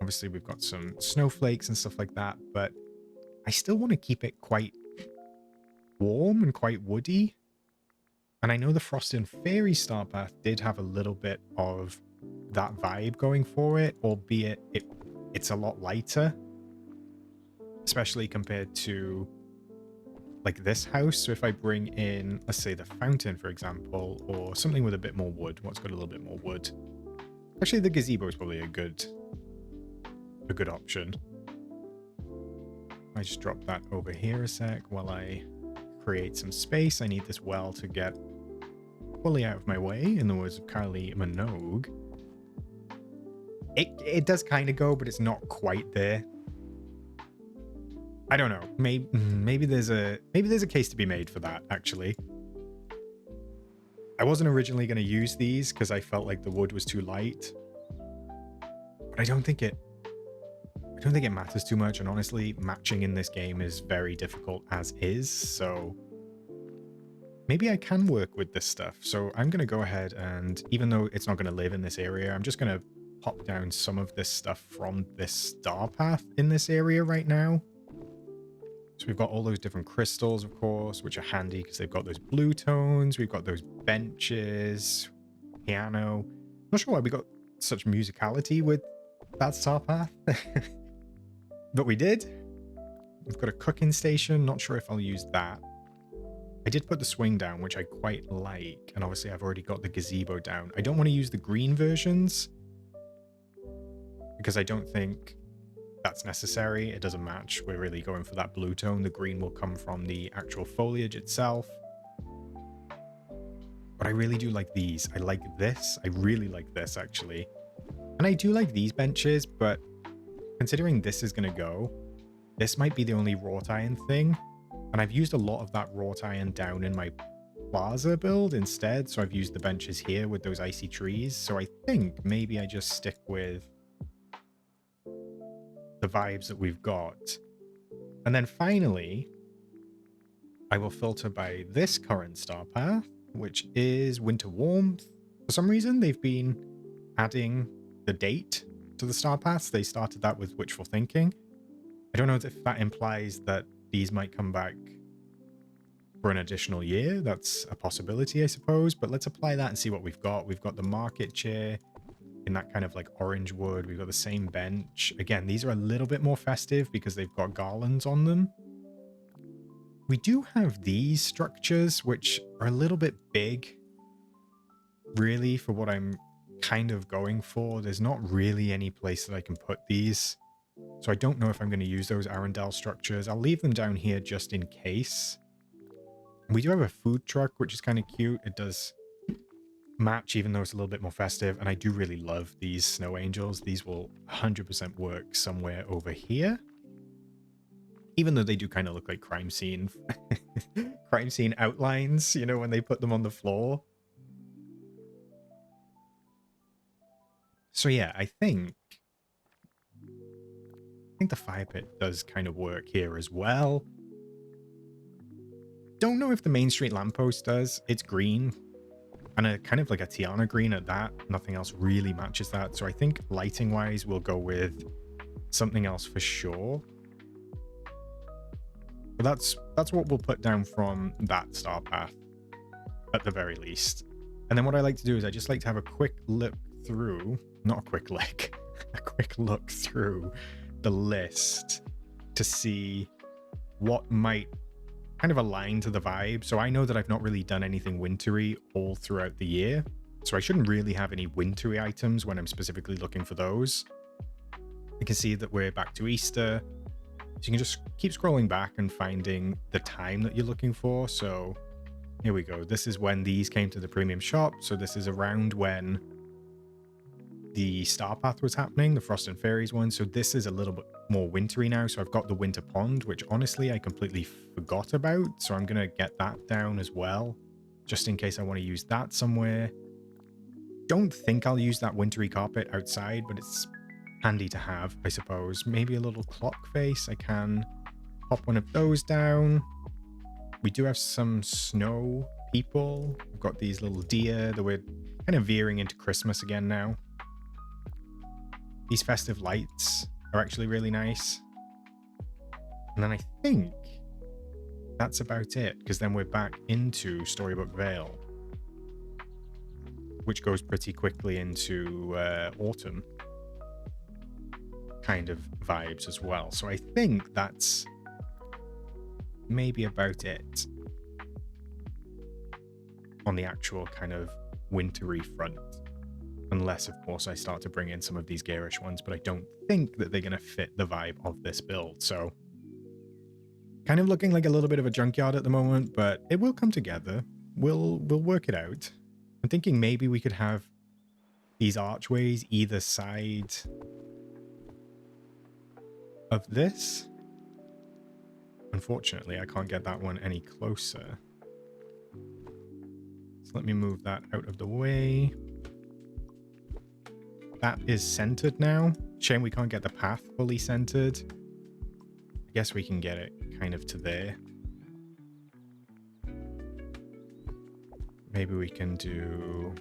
Obviously we've got some snowflakes and stuff like that, but I still want to keep it quite warm and quite woody. And I know the Frost and Fairy star path did have a little bit of that vibe going for it, albeit it's a lot lighter, especially compared to like this house. So if I bring in, let's say, the fountain, for example, or something with a bit more wood, what's got a little bit more wood? Actually, the gazebo is probably a good option. I just drop that over here a sec while I create some space. I need this well to get fully out of my way, in the words of Kylie Minogue. It does kind of go, but it's not quite there. I don't know. Maybe there's a case to be made for that, actually. I wasn't originally going to use these because I felt like the wood was too light. But I don't think it I don't think it matters too much, and honestly, matching in this game is very difficult as is, so maybe I can work with this stuff. So I'm going to go ahead and, even though it's not going to live in this area, I'm just going to pop down some of this stuff from this star path in this area right now. So we've got all those different crystals, of course, which are handy because they've got those blue tones. We've got those benches, piano. Not sure why we got such musicality with that star path, but we did. We've got a cooking station. Not sure if I'll use that. I did put the swing down, which I quite like. And obviously I've already got the gazebo down. I don't want to use the green versions because I don't think that's necessary. It doesn't match. We're really going for that blue tone. The green will come from the actual foliage itself. But I really do like these. I like this. I really like this, actually. And I do like these benches, but considering this is going to go, this might be the only wrought iron thing. And I've used a lot of that wrought iron down in my plaza build instead. So I've used the benches here with those icy trees. So I think maybe I just stick with the vibes that we've got. And then finally, I will filter by this current star path, which is winter warmth. For some reason, they've been adding the date to the star paths. They started that with wishful thinking. I don't know if that implies that these might come back for an additional year. That's a possibility, I suppose. But let's apply that and see what we've got. We've got the market chair in that kind of like orange wood. We've got the same bench. Again, these are a little bit more festive because they've got garlands on them. We do have these structures, which are a little bit big, really, for what I'm kind of going for. There's not really any place that I can put these. So I don't know if I'm going to use those Arundel structures. I'll leave them down here just in case. We do have a food truck, which is kind of cute. It does match, even though it's a little bit more festive. And I do really love these snow angels. These will 100% work somewhere over here. Even though they do kind of look like crime scene crime scene outlines, you know, when they put them on the floor. So yeah, I think the fire pit does kind of work here as well. Don't know if the Main Street lamppost does. It's green. And a kind of like a Tiana green at that. Nothing else really matches that. So I think lighting wise, we'll go with something else for sure. But that's what we'll put down from that star path at the very least. And then what I like to do is I just like to have a quick look through, not a quick lick, a quick look through the list to see what might kind of align to the vibe. So I know that I've not really done anything wintry all throughout the year. So I shouldn't really have any wintry items when I'm specifically looking for those. You can see that we're back to Easter. So you can just keep scrolling back and finding the time that you're looking for. So here we go. This is when these came to the premium shop. So this is around when the Star Path was happening, the Frost and Fairies one. So this is a little bit more wintry now. So I've got the Winter Pond, which honestly I completely forgot about. So I'm going to get that down as well, just in case I want to use that somewhere. Don't think I'll use that wintry carpet outside, but it's handy to have, I suppose. Maybe a little clock face. I can pop one of those down. We do have some snow people. We've got these little deer that we're kind of veering into Christmas again now. These festive lights are actually really nice. And then I think that's about it, because then we're back into Storybook Vale, which goes pretty quickly into autumn kind of vibes as well. So I think that's maybe about it on the actual kind of wintry front. Unless, of course, I start to bring in some of these garish ones, but I don't think that they're going to fit the vibe of this build. So kind of looking like a little bit of a junkyard at the moment, but it will come together. We'll work it out. I'm thinking maybe we could have these archways either side of this. Unfortunately, I can't get that one any closer. So let me move that out of the way. That is centered now. Shame we can't get the path fully centered. I guess we can get it kind of to there. Maybe we can do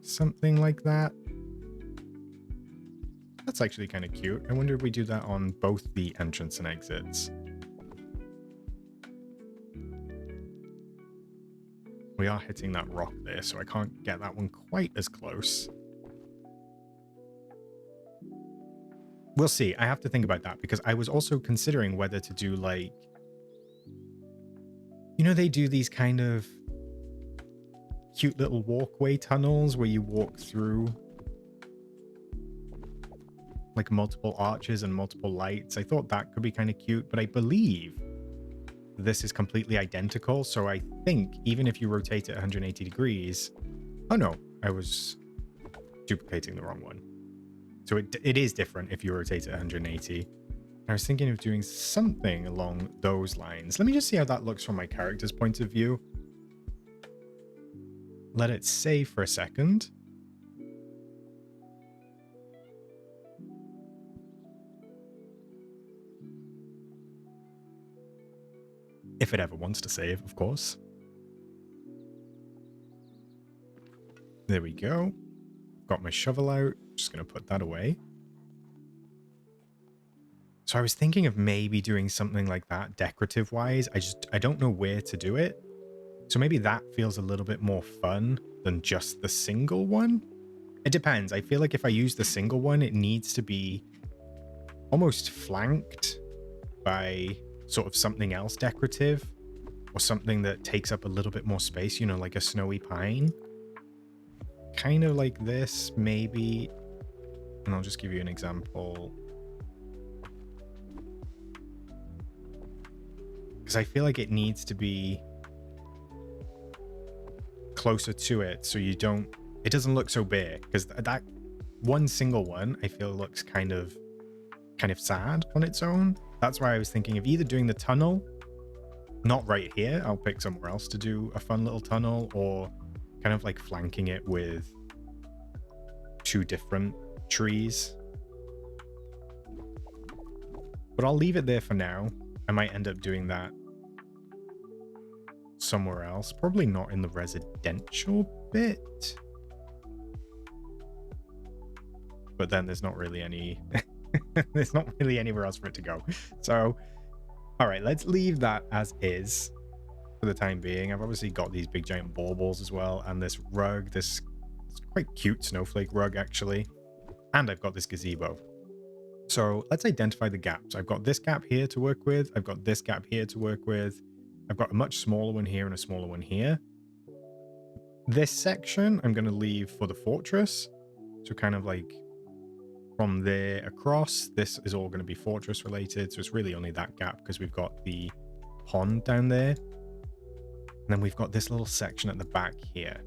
something like that. That's actually kind of cute. I wonder if we do that on both the entrance and exits. We are hitting that rock there, so I can't get that one quite as close. We'll see. I have to think about that because I was also considering whether to do like, you know, they do these kind of cute little walkway tunnels where you walk through like multiple arches and multiple lights. I thought that could be kind of cute, but I believe this is completely identical. So I think even if you rotate it 180 degrees, oh no, I was duplicating the wrong one. So it is different if you rotate it 180. I was thinking of doing something along those lines. Let me just see how that looks from my character's point of view. Let it save for a second. If it ever wants to save, of course. There we go. Got my shovel out. Just going to put that away. So I was thinking of maybe doing something like that decorative wise. I don't know where to do it. So maybe that feels a little bit more fun than just the single one. It depends. I feel like if I use the single one, it needs to be almost flanked by sort of something else decorative or something that takes up a little bit more space, you know, like a snowy pine. Kind of like this, maybe. And I'll just give you an example. Because I feel like it needs to be closer to it so you don't, it doesn't look so big. Because that one single one, I feel looks kind of sad on its own. That's why I was thinking of either doing the tunnel, not right here, I'll pick somewhere else to do a fun little tunnel, or kind of like flanking it with two different trees. But I'll leave it there for now. I might end up doing that somewhere else. Probably not in the residential bit. But then there's not really any... there's not really anywhere else for it to go. So, all right, let's leave that as is for the time being. I've obviously got these big giant baubles as well, and this rug, this quite cute snowflake rug actually. And I've got this gazebo. So let's identify the gaps. I've got this gap here to work with. I've got this gap here to work with. I've got a much smaller one here and a smaller one here. This section I'm going to leave for the fortress. So kind of like from there across, this is all going to be fortress related. So it's really only that gap because we've got the pond down there. And then we've got this little section at the back here.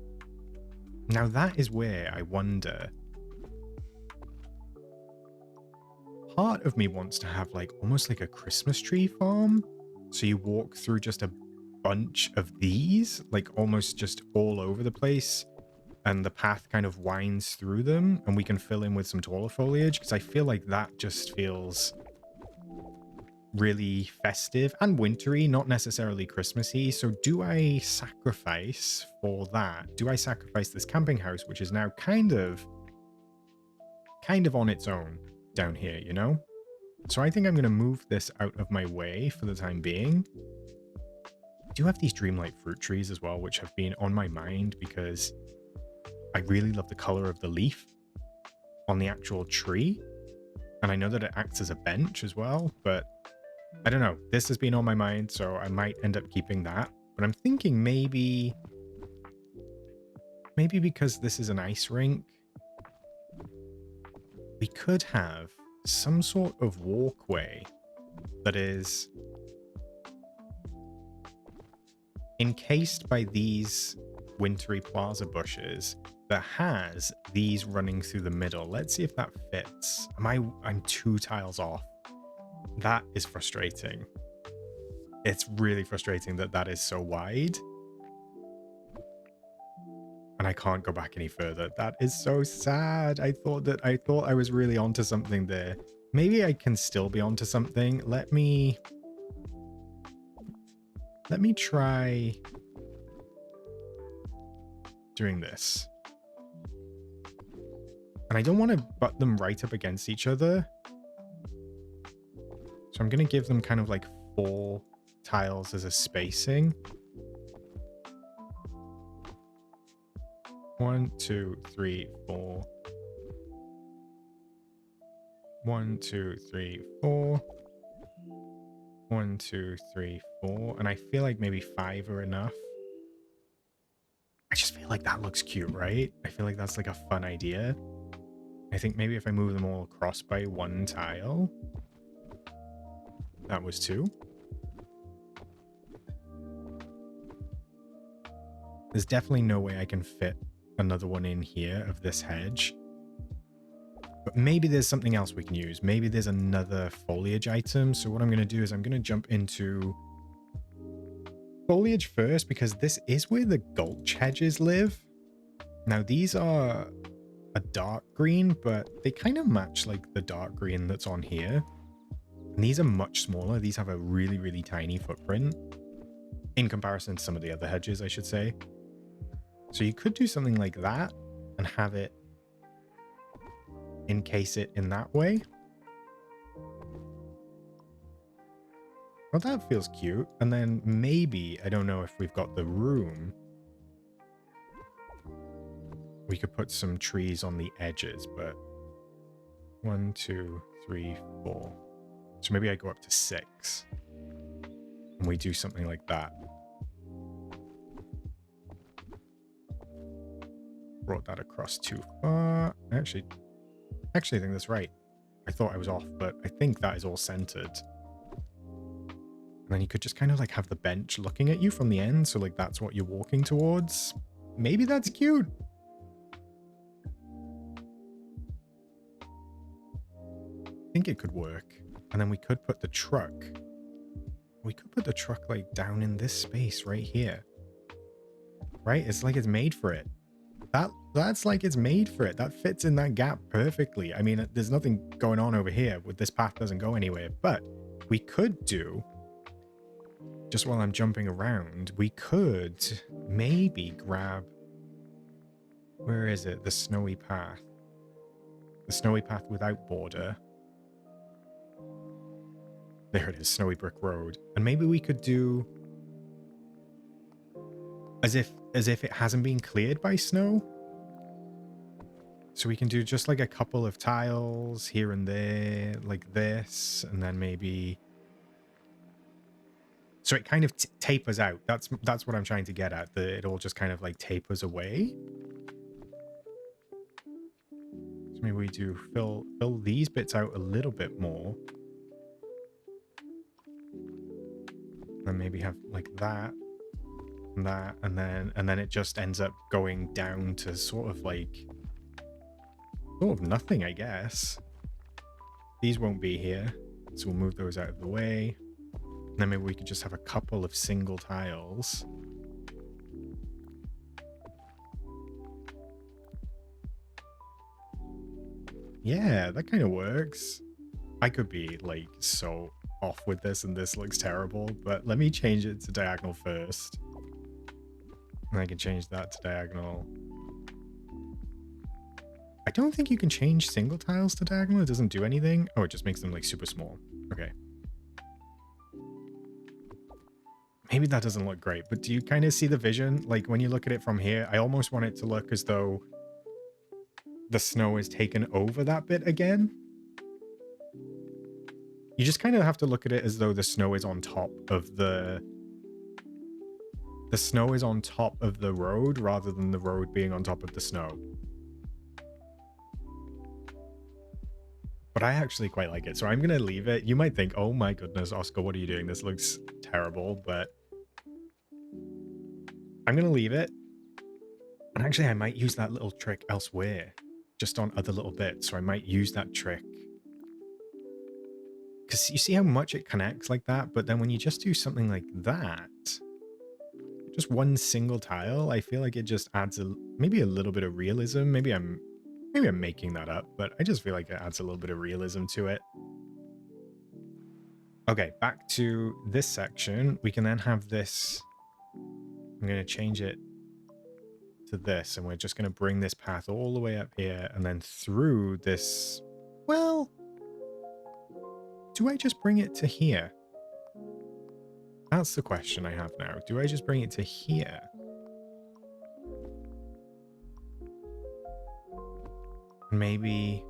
Now that is where I wonder... Part of me wants to have like almost like a Christmas tree farm. So you walk through just a bunch of these, like almost just all over the place. And the path kind of winds through them and we can fill in with some taller foliage, because I feel like that just feels really festive and wintry, not necessarily Christmassy. So do I sacrifice for that? Do I sacrifice this camping house, which is now kind of on its own down here, you know? So I think I'm going to move this out of my way for the time being. I do have these Dreamlight fruit trees as well, which have been on my mind because I really love the color of the leaf on the actual tree. And I know that it acts as a bench as well, but I don't know. This has been on my mind, so I might end up keeping that. But I'm thinking maybe because this is an ice rink, we could have some sort of walkway that is encased by these wintry plaza bushes that has these running through the middle. Let's see if that fits. I'm 2 tiles off. That is frustrating. It's really frustrating that that is so wide. And I can't go back any further. That is so sad. I thought I was really onto something there. Maybe I can still be onto something. Let me try doing this. And I don't want to butt them right up against each other. So I'm going to give them kind of like 4 tiles as a spacing. 1, 2, 3, 4. 1, 2, 3, 4. 1, 2, 3, 4. And I feel like maybe 5 are enough. I just feel like that looks cute, right? I feel like that's like a fun idea. I think maybe if I move them all across by 1 tile. That was 2. There's definitely no way I can fit another one in here of this hedge. But maybe there's something else we can use. Maybe there's another foliage item. So what I'm going to do is I'm going to jump into foliage first, because this is where the gulch hedges live. Now these are a dark green, but they kind of match like the dark green that's on here. And these are much smaller. These have a really, really tiny footprint in comparison to some of the other hedges, I should say. So you could do something like that and have it encase it in that way. Well, that feels cute. And then maybe, I don't know if we've got the room, we could put some trees on the edges, but 1, 2, 3, 4. So maybe I go up to 6 and we do something like that. Brought that across too far. Actually, I think that's right. I thought I was off, but I think that is all centered. And then you could just kind of like have the bench looking at you from the end. So like that's what you're walking towards. Maybe that's cute. I think it could work. And then we could put the truck. We could put the truck like down in this space right here. Right? It's like it's made for it. That's like it's made for it. That fits in that gap perfectly. I mean, there's nothing going on over here. With this path doesn't go anywhere. But we could do, just while I'm jumping around, we could maybe grab, where is it? The snowy path. The snowy path without border. There it is, snowy brick road. And maybe we could do as if it hasn't been cleared by snow. So we can do just like a couple of tiles here and there, like this, and then maybe, so it kind of tapers out. That's what I'm trying to get at. It all just kind of like tapers away. So maybe we do fill these bits out a little bit more. And maybe have like that and that, and then it just ends up going down to sort of nothing, I guess. These won't be here, so we'll move those out of the way. And then maybe we could just have a couple of single tiles. Yeah, that kind of works. I could be like so off with this and this looks terrible, but let me change it to diagonal first. And I can change that to diagonal. I don't think you can change single tiles to diagonal. It doesn't do anything. Oh, it just makes them like super small. Okay. Maybe that doesn't look great, but do you kind of see the vision? Like when you look at it from here, I almost want it to look as though the snow is taken over that bit again. You just kind of have to look at it as though the snow is on top of the snow is on top of the road rather than the road being on top of the snow. But I actually quite like it, so I'm going to leave it. You might think, oh my goodness, Oscar, what are you doing? This looks terrible, but I'm going to leave it. And actually, I might use that little trick elsewhere, just on other little bits. So I might use that trick. Because you see how much it connects like that? But then when you just do something like that, just one single tile, I feel like it just adds maybe a little bit of realism. Maybe I'm making that up, but I just feel like it adds a little bit of realism to it. Okay, back to this section. We can then have this. I'm going to change it to this, and we're just going to bring this path all the way up here and then through this. Well, do I just bring it to here? That's the question I have now. Do I just bring it to here? Maybe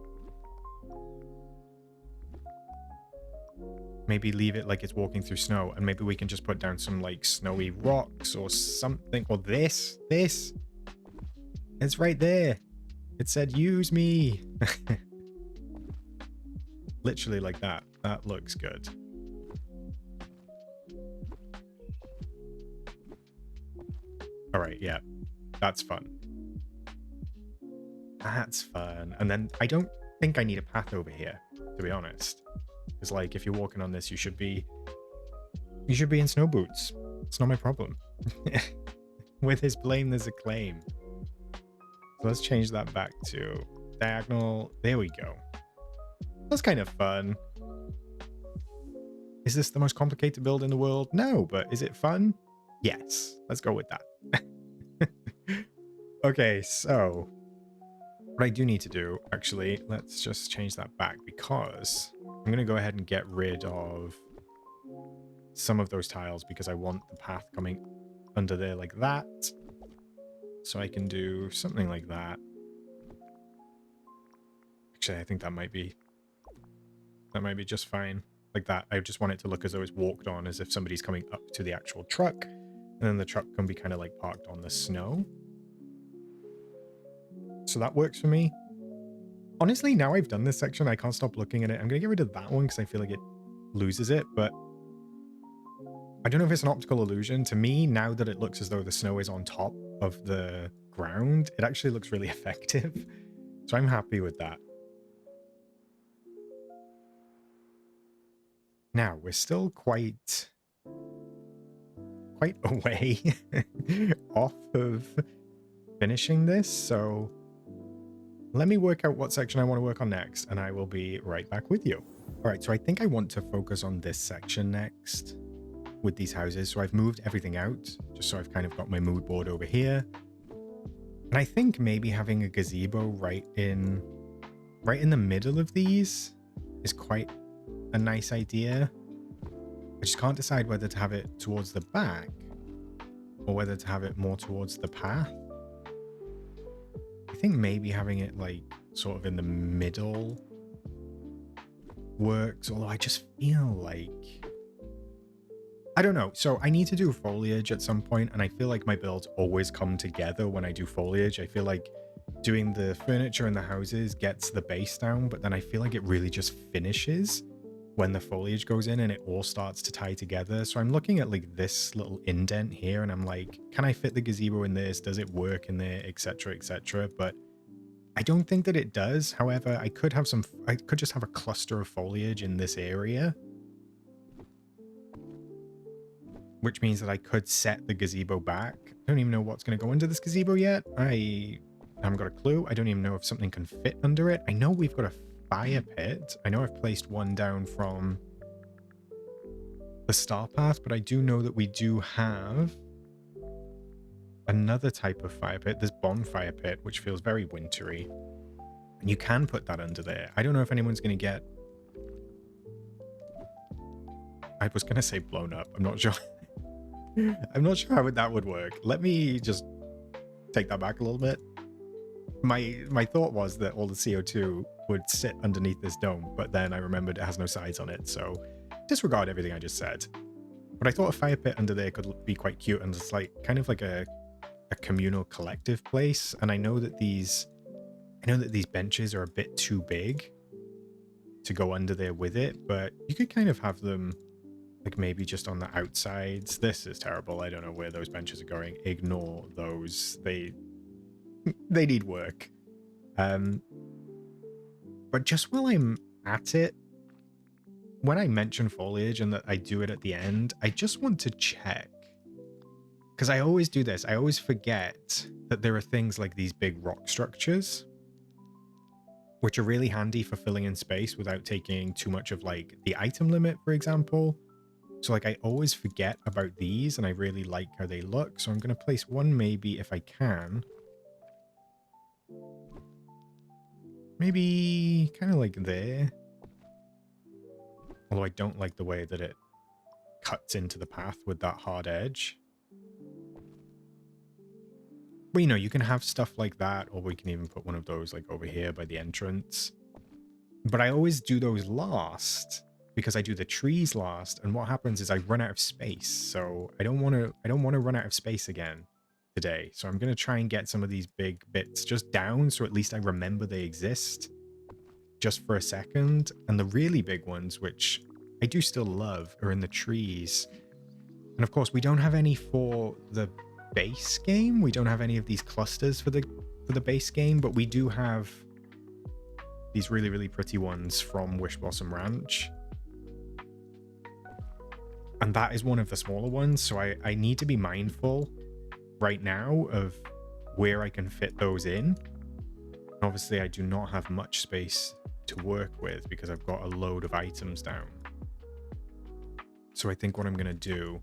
leave it like it's walking through snow, and maybe we can just put down some like snowy rocks or something. Or this. It's right there. It said use me. Literally like that. That looks good. All right, yeah. That's fun. That's fun. And then I don't think I need a path over here, to be honest. Because like if you're walking on this, you should be in snow boots. It's not my problem. With his blame, there's a claim. So let's change that back to diagonal. There we go. That's kind of fun. Is this the most complicated build in the world? No, but is it fun? Yes. Let's go with that. Okay, so what I do need to do, actually, let's just change that back because I'm going to go ahead and get rid of some of those tiles because I want the path coming under there like that. So I can do something like that. Actually, I think that might be just fine. Like that. I just want it to look as though it's walked on, as if somebody's coming up to the actual truck. And then the truck can be kind of like parked on the snow. So that works for me. Honestly, now I've done this section, I can't stop looking at it. I'm going to get rid of that one because I feel like it loses it. But I don't know if it's an optical illusion. To me, now that it looks as though the snow is on top of the ground, it actually looks really effective. So I'm happy with that. Now, we're still quite away off of finishing this, so let me work out what section I want to work on next, and I will be right back with you. All right, so I think I want to focus on this section next with these houses. So I've moved everything out, just so I've kind of got my mood board over here. And I think maybe having a gazebo right in the middle of these is quite a nice idea. I just can't decide whether to have it towards the back or whether to have it more towards the path. I think maybe having it like sort of in the middle works, although I just feel like, I don't know. So I need to do foliage at some point, and I feel like my builds always come together when I do foliage. I feel like doing the furniture and the houses gets the base down, but then I feel like it really just finishes when the foliage goes in and it all starts to tie together. So I'm looking at like this little indent here and I'm like, can I fit the gazebo in this? Does it work in there, etc., etc.? But I don't think that it does. However, I could just have a cluster of foliage in this area, which means that I could set the gazebo back. I don't even know what's going to go into this gazebo yet. I haven't got a clue. I don't even know if something can fit under it. I know we've got a fire pit. I know I've placed one down from the star path, but I do know that we do have another type of fire pit, this bonfire pit, which feels very wintry. And you can put that under there. I don't know if anyone's going to get... I was going to say blown up. I'm not sure. I'm not sure how that would work. Let me just take that back a little bit. My thought was that all the CO2 would sit underneath this dome, but then I remembered it has no sides on it, so disregard everything I just said. But I thought a fire pit under there could be quite cute, and it's like kind of like a communal collective place. And I know that these benches are a bit too big to go under there with it, but you could kind of have them like maybe just on the outsides. This is terrible. I don't know where those benches are going. Ignore those. They need work. But just while I'm at it, when I mention foliage and that I do it at the end, I just want to check, because I always do this. I always forget that there are things like these big rock structures, which are really handy for filling in space without taking too much of like the item limit, for example. So like I always forget about these, and I really like how they look. So I'm going to place one maybe if I can. Maybe kind of like there. Although I don't like the way that it cuts into the path with that hard edge. But you know, you can have stuff like that, or we can even put one of those like over here by the entrance. But I always do those last because I do the trees last, and what happens is I run out of space. So I don't want to run out of space again today. So I'm going to try and get some of these big bits just down, so at least I remember they exist just for a second. And the really big ones, which I do still love, are in the trees. And of course, we don't have any for the base game. We don't have any of these clusters for the base game, but we do have these really, really pretty ones from Wish Blossom Ranch. And that is one of the smaller ones, so I need to be mindful right now of where I can fit those in. Obviously, I do not have much space to work with because I've got a load of items down. So I think what I'm going to do...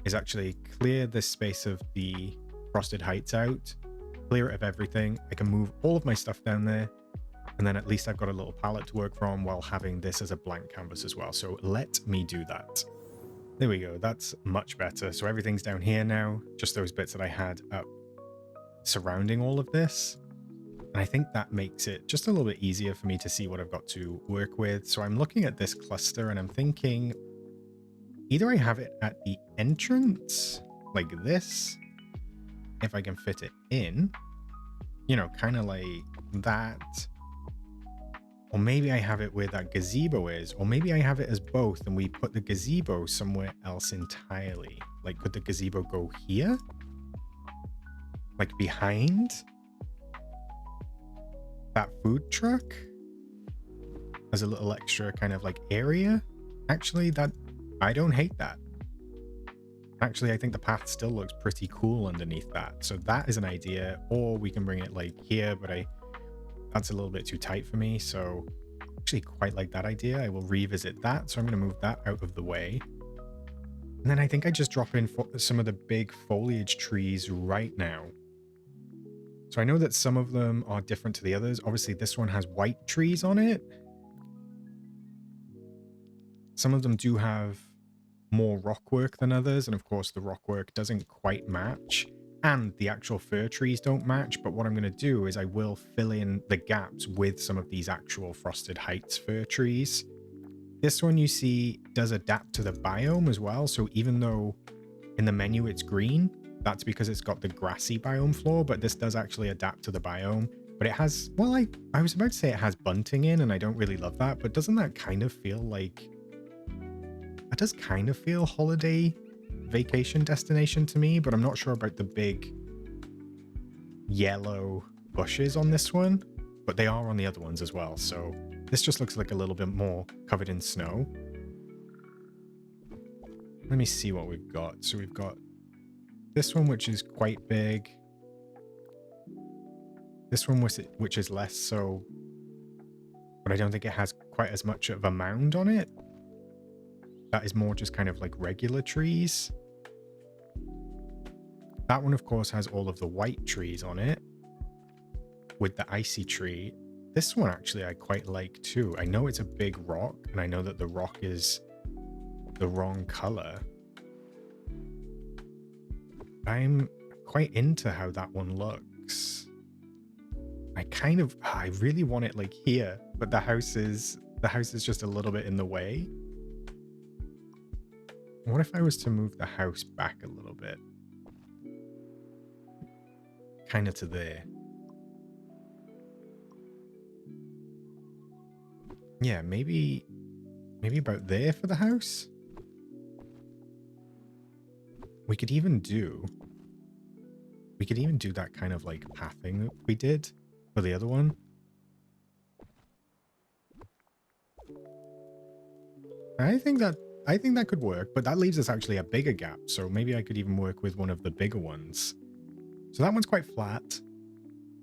is actually clear this space of the Frosted Heights out, clear it of everything. I can move all of my stuff down there, and then at least I've got a little palette to work from while having this as a blank canvas as well. So let me do that. There we go. That's much better. So everything's down here now, just those bits that I had up surrounding all of this. And I think that makes it just a little bit easier for me to see what I've got to work with. So I'm looking at this cluster and I'm thinking either I have it at the entrance like this, if I can fit it in, you know, kind of like that. Or maybe I have it where that gazebo is, or maybe I have it as both and we put the gazebo somewhere else entirely. Like, could the gazebo go here? Like behind that food truck as a little extra kind of like area? Actually, that I don't hate that. Actually, I think the path still looks pretty cool underneath that. So that is an idea. Or we can bring it like here, but that's a little bit too tight for me. So I actually quite like that idea. I will revisit that. So I'm going to move that out of the way. And then I think I just drop in some of the big foliage trees right now. So I know that some of them are different to the others. Obviously, this one has white trees on it. Some of them do have more rock work than others, and of course the rock work doesn't quite match, and the actual fir trees don't match. But what I'm going to do is I will fill in the gaps with some of these actual Frosted Heights fir trees. This one, you see, does adapt to the biome as well. So even though in the menu it's green, that's because it's got the grassy biome floor, but this does actually adapt to the biome. But it has, well, I was about to say it has bunting in, and I don't really love that, but doesn't that kind of feel like... It does kind of feel holiday vacation destination to me, but I'm not sure about the big yellow bushes on this one, but they are on the other ones as well. So this just looks like a little bit more covered in snow. Let me see what we've got. So we've got this one, which is quite big. This one, which is less so, but I don't think it has quite as much of a mound on it. That is more just kind of like regular trees. That one, of course, has all of the white trees on it with the icy tree. This one, actually, I quite like too. I know it's a big rock, and I know that the rock is the wrong color. I'm quite into how that one looks. I really want it like here, but the house is just a little bit in the way. What if I was to move the house back a little bit? Kind of to there. Yeah, maybe about there for the house? We could even do that kind of like pathing that we did for the other one. I think I think that could work, but that leaves us actually a bigger gap. So maybe I could even work with one of the bigger ones. So that one's quite flat.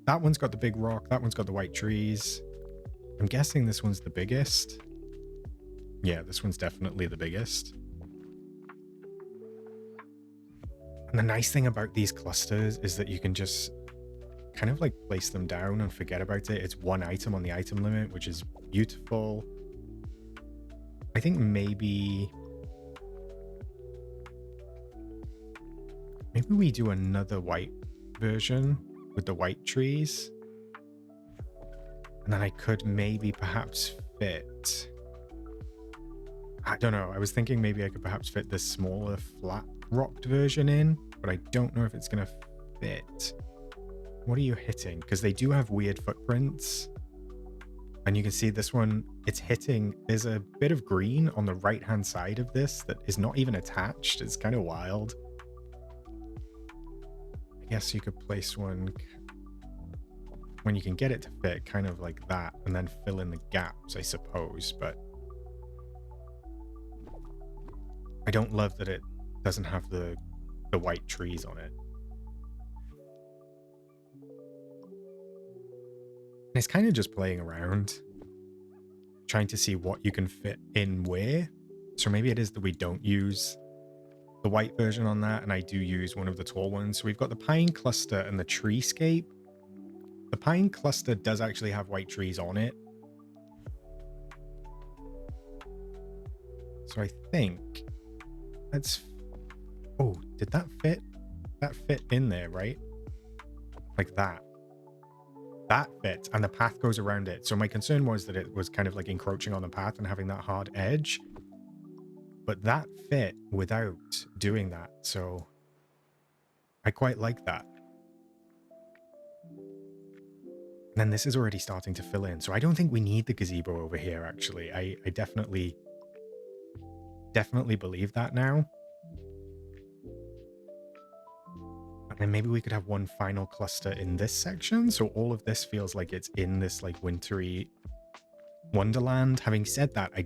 That one's got the big rock. That one's got the white trees. I'm guessing this one's the biggest. Yeah, this one's definitely the biggest. And the nice thing about these clusters is that you can just kind of like place them down and forget about it. It's one item on the item limit, which is beautiful. I think maybe we do another white version with the white trees. And then I could maybe perhaps fit, I don't know. I was thinking maybe I could perhaps fit this smaller flat rocked version in, but I don't know if it's going to fit. What are you hitting? Because they do have weird footprints. And you can see this one, it's hitting, there's a bit of green on the right-hand side of this that is not even attached. It's kind of wild. I guess you could place one when you can get it to fit kind of like that and then fill in the gaps, I suppose. But I don't love that it doesn't have the white trees on it. And it's kind of just playing around, trying to see what you can fit in where. So maybe it is that we don't use the white version on that, and I do use one of the tall ones. So we've got the pine cluster and the treescape. The pine cluster does actually have white trees on it. So I think that's... Oh, did that fit? That fit in there, right? Like that. That fits, and the path goes around it. So my concern was that it was kind of like encroaching on the path and having that hard edge. But that fit without doing that. So I quite like that. And then this is already starting to fill in. So I don't think we need the gazebo over here, actually. I definitely believe that now. And then maybe we could have one final cluster in this section. So all of this feels like it's in this like wintry wonderland. Having said that, I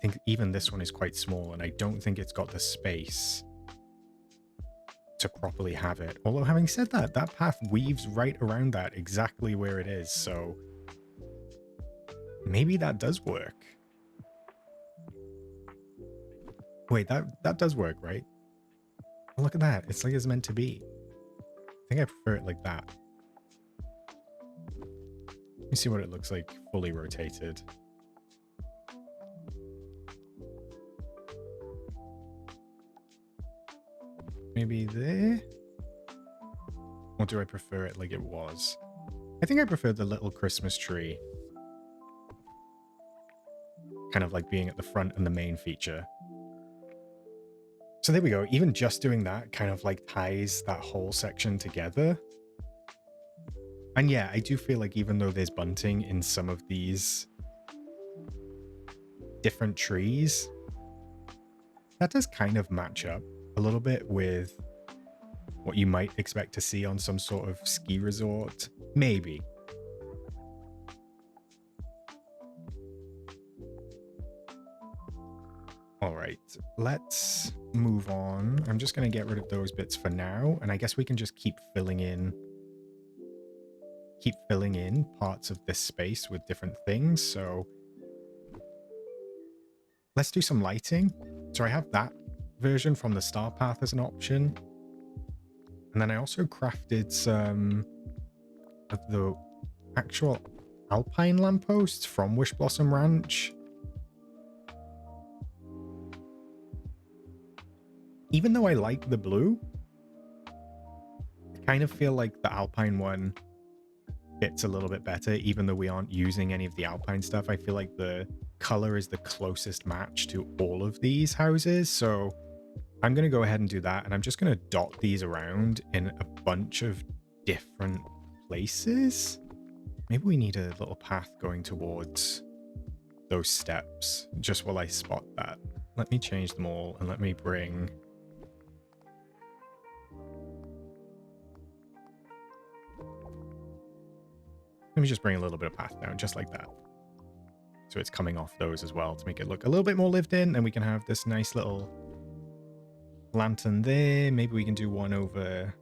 think even this one is quite small, and I don't think it's got the space to properly have it. Although having said that, that path weaves right around that exactly where it is. So maybe that does work. Wait, that does work, right? Oh, look at that. It's like it's meant to be. I think I prefer it like that. Let me see what it looks like fully rotated. Maybe there? Or do I prefer it like it was? I think I prefer the little Christmas tree. Kind of like being at the front and the main feature. So there we go. Even just doing that kind of like ties that whole section together. And yeah, I do feel like even though there's bunting in some of these different trees, that does kind of match up a little bit with what you might expect to see on some sort of ski resort. Maybe. All right, let's move on. I'm just going to get rid of those bits for now. And I guess we can just keep filling in parts of this space with different things. So let's do some lighting. So I have that version from the star path as an option. And then I also crafted some of the actual alpine lampposts from Wish Blossom Ranch. Even though I like the blue, I kind of feel like the alpine one fits a little bit better, even though we aren't using any of the alpine stuff. I feel like the color is the closest match to all of these houses. So I'm going to go ahead and do that. And I'm just going to dot these around in a bunch of different places. Maybe we need a little path going towards those steps just while I spot that. Let me change them all and let me bring... Let me just bring a little bit of path down, just like that. So it's coming off those as well to make it look a little bit more lived in. And we can have this nice little lantern there. Maybe we can do one over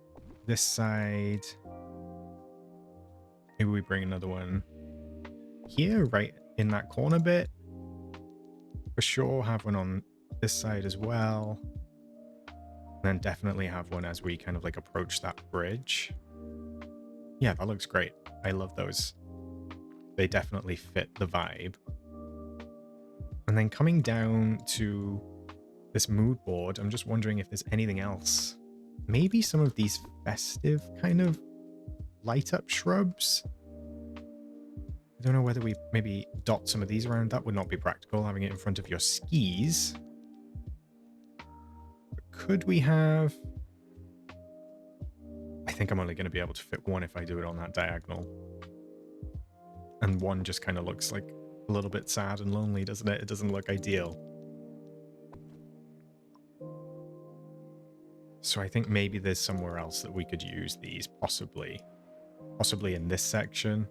this side. Maybe we bring another one here, right in that corner bit. For sure, have one on this side as well. And then definitely have one as we kind of like approach that bridge. Yeah, that looks great. I love those. They definitely fit the vibe. And then coming down to this mood board, I'm just wondering if there's anything else. Maybe some of these festive kind of light up shrubs. I don't know whether we maybe dot some of these around. That would not be practical, having it in front of your skis. But could we have... I think I'm only going to be able to fit one if I do it on that diagonal. And one just kind of looks like a little bit sad and lonely, doesn't it? It doesn't look ideal. So I think maybe there's somewhere else that we could use these, possibly. Possibly in this section.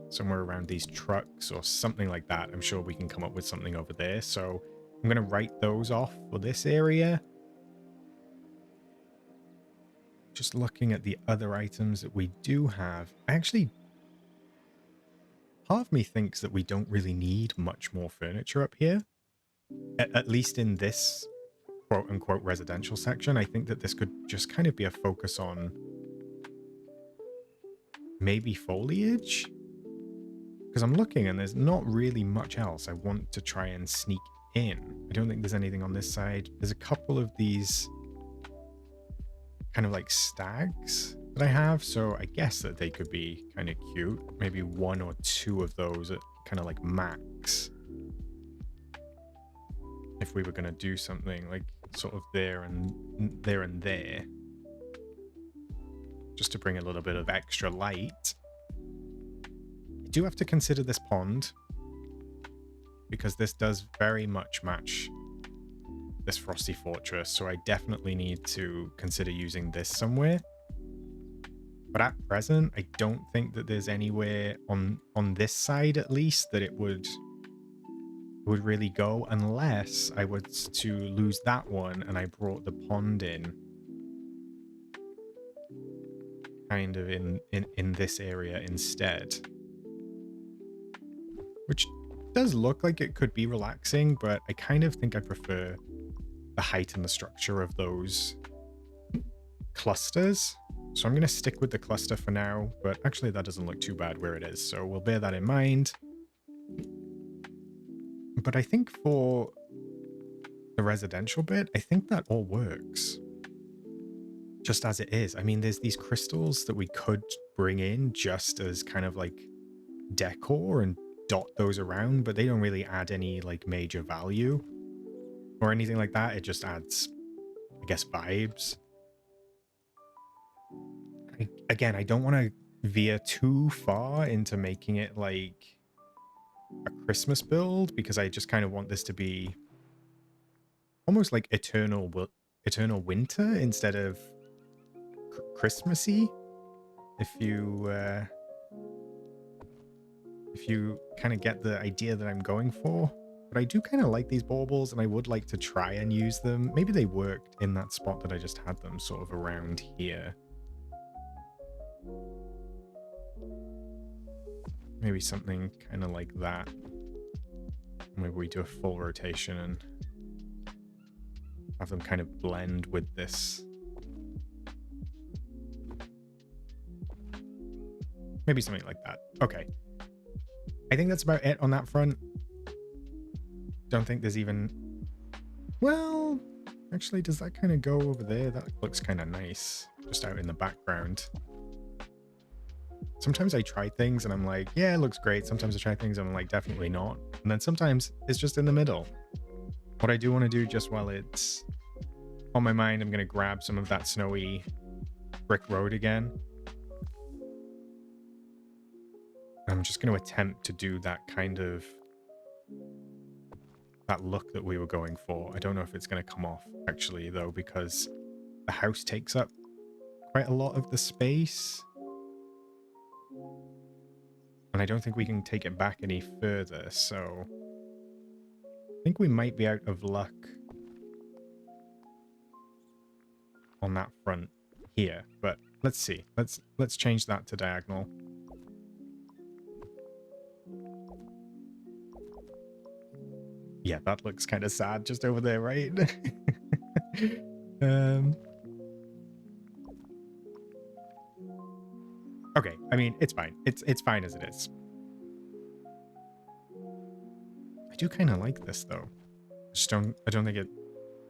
Somewhere around these trucks or something like that. I'm sure we can come up with something over there. So I'm going to write those off for this area. Just looking at the other items that we do have. Actually, part of me thinks that we don't really need much more furniture up here. At least in this quote-unquote residential section. I think that this could just kind of be a focus on maybe foliage. Because I'm looking and there's not really much else I want to try and sneak in. I don't think there's anything on this side. There's a couple of these kind of like stags that I have. So I guess that they could be kind of cute. Maybe one or two of those at kind of like max. If we were going to do something like sort of there and there. Just to bring a little bit of extra light. I do have to consider this pond, because this does very much match this frosty fortress, so I definitely need to consider using this somewhere. But at present, I don't think that there's anywhere on this side at least that it would really go, unless I was to lose that one and I brought the pond in kind of in this area instead. Which does look like it could be relaxing, but I kind of think I prefer the height and the structure of those clusters. So I'm going to stick with the cluster for now, but actually that doesn't look too bad where it is, so we'll bear that in mind. But I think for the residential bit, I think that all works. Just as it is. I mean, there's these crystals that we could bring in just as kind of like decor and dot those around, but they don't really add any like major value or anything like that. It just adds, I guess, vibes. Again, I don't want to veer too far into making it like a Christmas build, because I just kind of want this to be almost like eternal winter instead of Christmassy. If you kind of get the idea that I'm going for. But I do kind of like these baubles, and I would like to try and use them. Maybe they worked in that spot that I just had them, sort of around here. Maybe something kind of like that. Maybe we do a full rotation and have them kind of blend with this. Maybe something like that. Okay. I think that's about it on that front. Don't think there's even... Well, actually, does that kind of go over there? That looks kind of nice, just out in the background. Sometimes I try things and I'm like, yeah, it looks great. Sometimes I try things and I'm like, definitely not. And then sometimes it's just in the middle. What I do want to do, just while it's on my mind, I'm going to grab some of that snowy brick road again. I'm just going to attempt to do that kind of... that look that we were going for. I don't know if it's going to come off, actually, though, because the house takes up quite a lot of the space. And I don't think we can take it back any further, so I think we might be out of luck on that front here. But let's see. Let's change that to diagonal. Yeah, that looks kind of sad just over there, right? Okay, I mean, it's fine. It's fine as it is. I do kind of like this though. I don't think it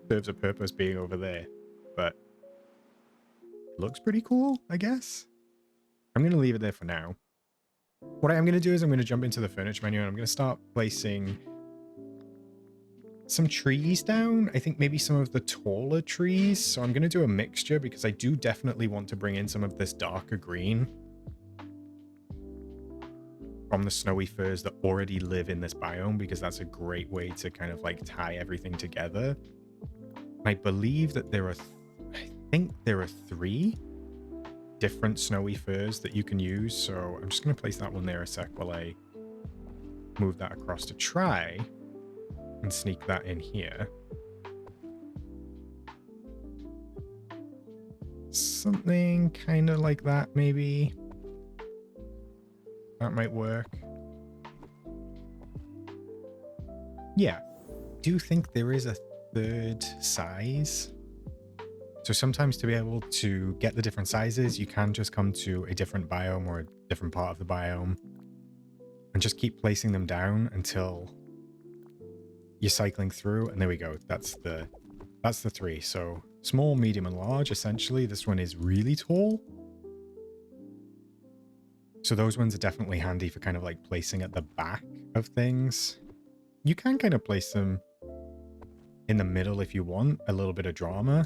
serves a purpose being over there, but it looks pretty cool, I guess. I'm going to leave it there for now. What I am going to do is I'm going to jump into the furniture menu and I'm going to start placing some trees down. I think maybe some of the taller trees. So I'm going to do a mixture because I do definitely want to bring in some of this darker green from the snowy firs that already live in this biome, because that's a great way to kind of like tie everything together. I believe that I think there are 3 different snowy firs that you can use. So I'm just going to place that one there a sec while I move that across to try and sneak that in here. Something kind of like that, maybe. That might work. Yeah. I do think there is a 3rd size. So sometimes to be able to get the different sizes, you can just come to a different biome or a different part of the biome and just keep placing them down until you're cycling through. And there we go. That's the 3. So small, medium, and large. Essentially, this one is really tall. So those ones are definitely handy for kind of like placing at the back of things. You can kind of place them in the middle if you want. A little bit of drama.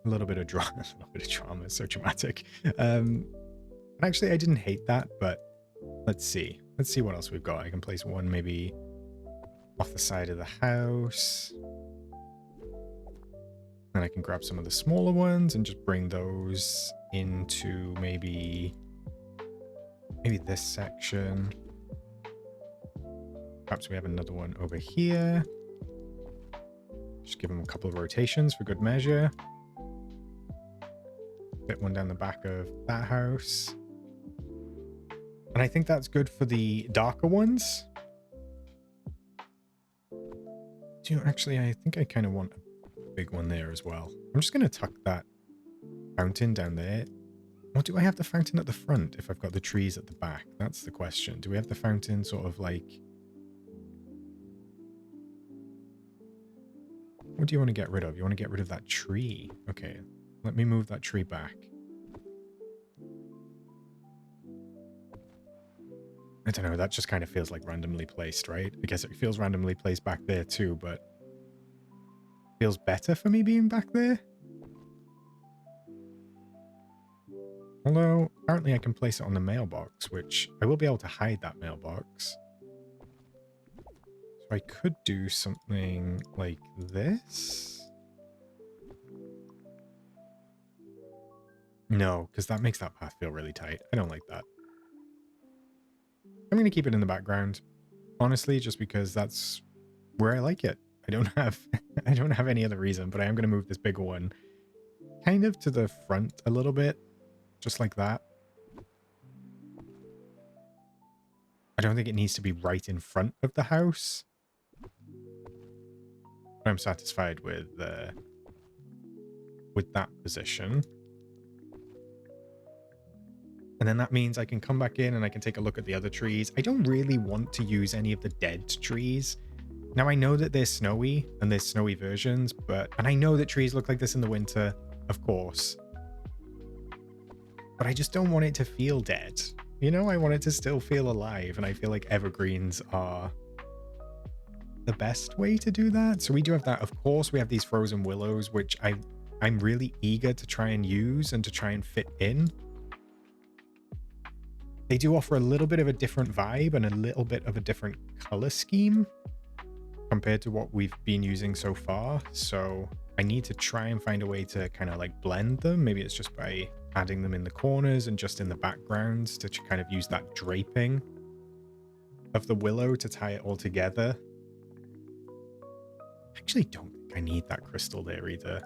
A little bit of drama. So dramatic. Actually, I didn't hate that, but let's see. Let's see what else we've got. I can place one maybe off the side of the house. And I can grab some of the smaller ones and just bring those into maybe this section. Perhaps we have another one over here. Just give them a couple of rotations for good measure. Fit one down the back of that house. And I think that's good for the darker ones. Actually, I think I kind of want a big one there as well. I'm just going to tuck that fountain down there. Or do I have the fountain at the front if I've got the trees at the back? That's the question. Do we have the fountain sort of like... What do you want to get rid of? You want to get rid of that tree. Okay, let me move that tree back. I don't know, that just kind of feels like randomly placed, right? I guess it feels randomly placed back there too, but feels better for me being back there. Although, apparently I can place it on the mailbox, which I will be able to hide that mailbox. So I could do something like this. No, because that makes that path feel really tight. I don't like that. I'm going to keep it in the background, honestly, just because that's where I like it. I don't have any other reason, but I am going to move this bigger one kind of to the front a little bit, just like that. I don't think it needs to be right in front of the house. But I'm satisfied with that position. And then that means I can come back in and I can take a look at the other trees. I don't really want to use any of the dead trees. Now, I know that they're snowy and there's snowy versions, and I know that trees look like this in the winter, of course. But I just don't want it to feel dead. You know, I want it to still feel alive, and I feel like evergreens are the best way to do that. So we do have that. Of course, we have these frozen willows, which I'm really eager to try and use and to try and fit in. They do offer a little bit of a different vibe and a little bit of a different color scheme compared to what we've been using so far. So I need to try and find a way to kind of like blend them. Maybe it's just by adding them in the corners and just in the backgrounds to kind of use that draping of the willow to tie it all together. I actually don't think I need that crystal there either.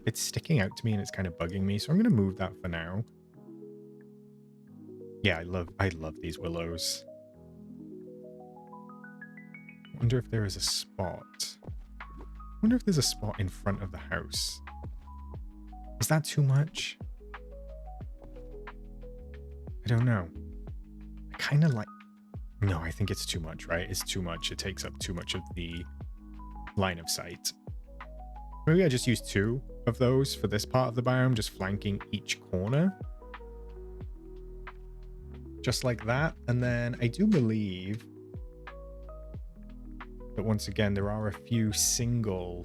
It's sticking out to me and it's kind of bugging me, so I'm going to move that for now. Yeah, I love these willows. I wonder if there is a spot. I wonder if there's a spot in front of the house. Is that too much? I don't know. I kind of like... No, I think it's too much, right? It's too much. It takes up too much of the line of sight. Maybe I just use 2 of those for this part of the biome, just flanking each corner. Just like that. And then I do believe that once again, there are a few single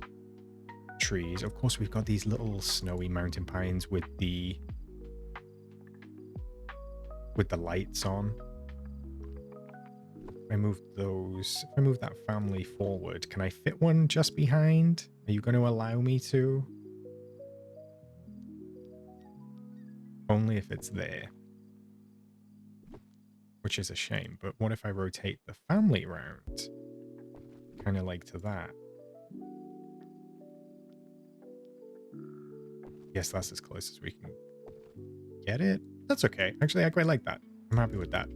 trees. Of course, we've got these little snowy mountain pines with the lights on. If I move those, if I move that family forward, can I fit one just behind? Are you going to allow me to? Only if it's there. Which is a shame, but what if I rotate the family round? Kind of like to that. Yes, that's as close as we can get it. That's okay. Actually, I quite like that. I'm happy with that.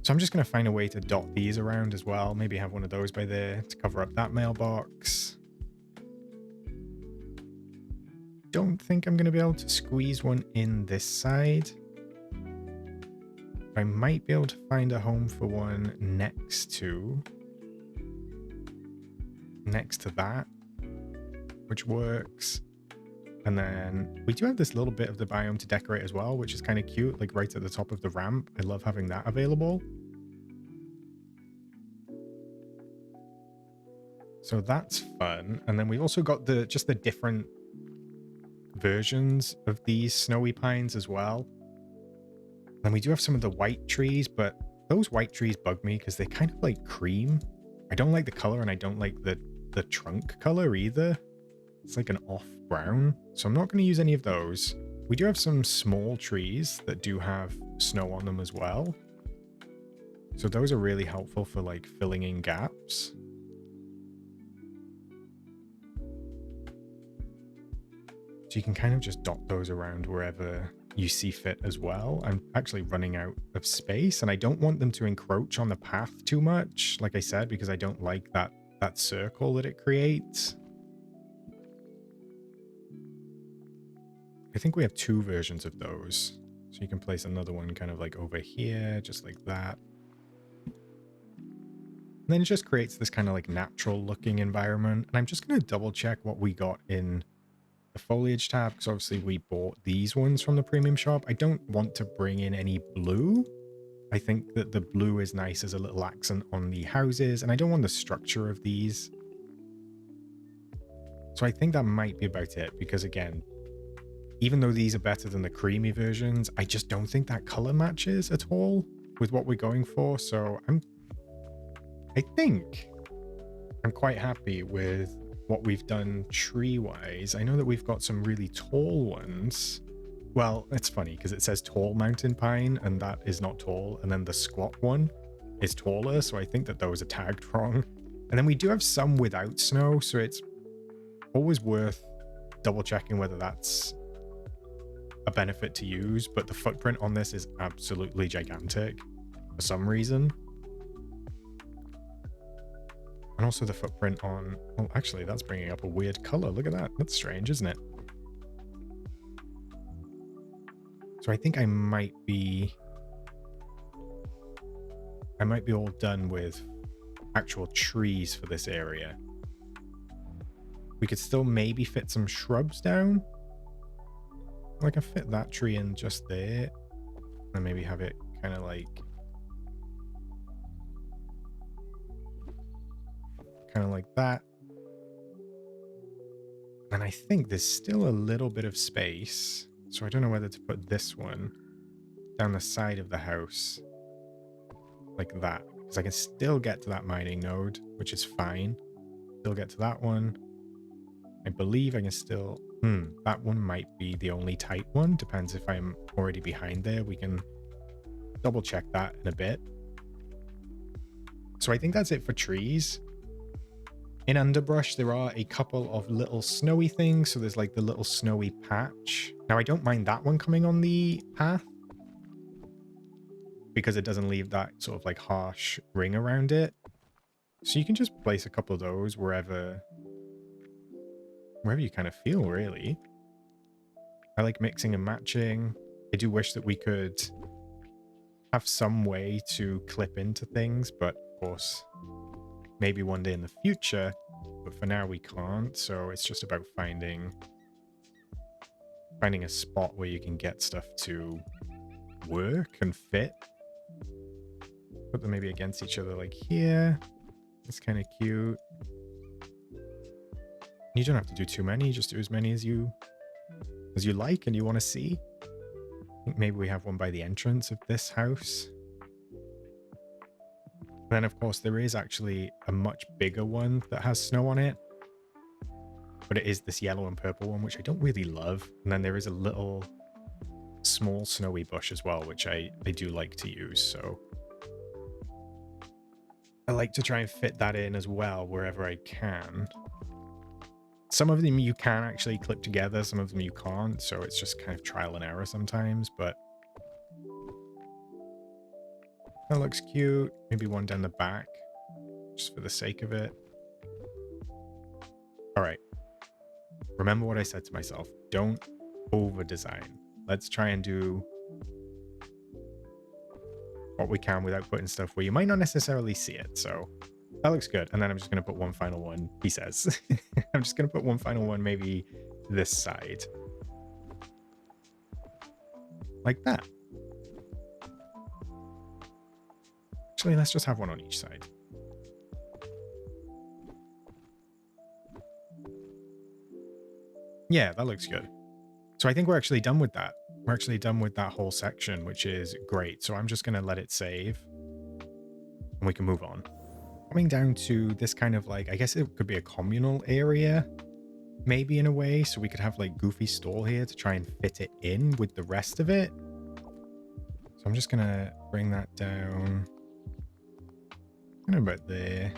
So I'm just going to find a way to dot these around as well. Maybe have one of those by there to cover up that mailbox. Don't think I'm going to be able to squeeze one in this side. I might be able to find a home for one next to that, which works. And then we do have this little bit of the biome to decorate as well, which is kind of cute, like right at the top of the ramp. I love having that available. So that's fun. And then we've also got just the different versions of these snowy pines as well. And we do have some of the white trees, but those white trees bug me because they kind of like cream. I don't like the color, and I don't like the trunk color either. It's like an off brown, so I'm not going to use any of those. We do have some small trees that do have snow on them as well. So those are really helpful for like filling in gaps. So you can kind of just dot those around wherever you see fit as well. I'm actually running out of space, and I don't want them to encroach on the path too much, like I said, because I don't like that circle that it creates. I think we have 2 versions of those. So you can place another one kind of like over here, just like that. And then it just creates this kind of like natural looking environment. And I'm just going to double check what we got in the foliage tab, because obviously we bought these ones from the premium shop. I don't want to bring in any blue. I think that the blue is nice as a little accent on the houses, and I don't want the structure of these. So I think that might be about it, because again, even though these are better than the creamy versions, I just don't think that color matches at all with what we're going for. So I think I'm quite happy with what we've done tree-wise. I know that we've got some really tall ones. Well, it's funny because it says tall mountain pine, and that is not tall. And then the squat one is taller, so I think that those are tagged wrong. And then we do have some without snow, so it's always worth double checking whether that's a benefit to use. But the footprint on this is absolutely gigantic for some reason. And also the footprint on... Oh, actually, that's bringing up a weird color. Look at that. That's strange, isn't it? So I think I might be all done with actual trees for this area. We could still maybe fit some shrubs down. I can fit that tree in just there. And maybe have it kind of like... kind of like that. And I think there's still a little bit of space. So I don't know whether to put this one down the side of the house. Like that. Because I can still get to that mining node, which is fine. Still get to that one. I believe I can still... that one might be the only tight one. Depends if I'm already behind there. We can double check that in a bit. So I think that's it for trees. In underbrush, there are a couple of little snowy things. So there's like the little snowy patch. Now, I don't mind that one coming on the path because it doesn't leave that sort of like harsh ring around it. So you can just place a couple of those wherever you kind of feel, really. I like mixing and matching. I do wish that we could have some way to clip into things, but of course, maybe one day in the future. But for now, we can't. So it's just about finding a spot where you can get stuff to work and fit. Put them maybe against each other, like here. It's kind of cute. You don't have to do too many. Just do as many as you like and you want to see. I think maybe we have one by the entrance of this house. And then, of course, there is actually a much bigger one that has snow on it. But it is this yellow and purple one, which I don't really love. And then there is a little small snowy bush as well, which I do like to use. So I like to try and fit that in as well wherever I can. Some of them you can actually clip together, some of them you can't, so it's just kind of trial and error sometimes, but that looks cute. Maybe one down the back, just for the sake of it. All right. Remember what I said to myself. Don't over-design. Let's try and do what we can without putting stuff where you might not necessarily see it, so... That looks good. And then I'm just going to put one final one, he says. I'm just going to put one final one, maybe this side. Like that. Actually, let's just have one on each side. Yeah, that looks good. So I think we're actually done with that. We're actually done with that whole section, which is great. So I'm just going to let it save. And we can move on. Coming down to this kind of like, I guess it could be a communal area, maybe in a way. So we could have like Goofy stall here to try and fit it in with the rest of it. So I'm just going to bring that down. Kind of about there.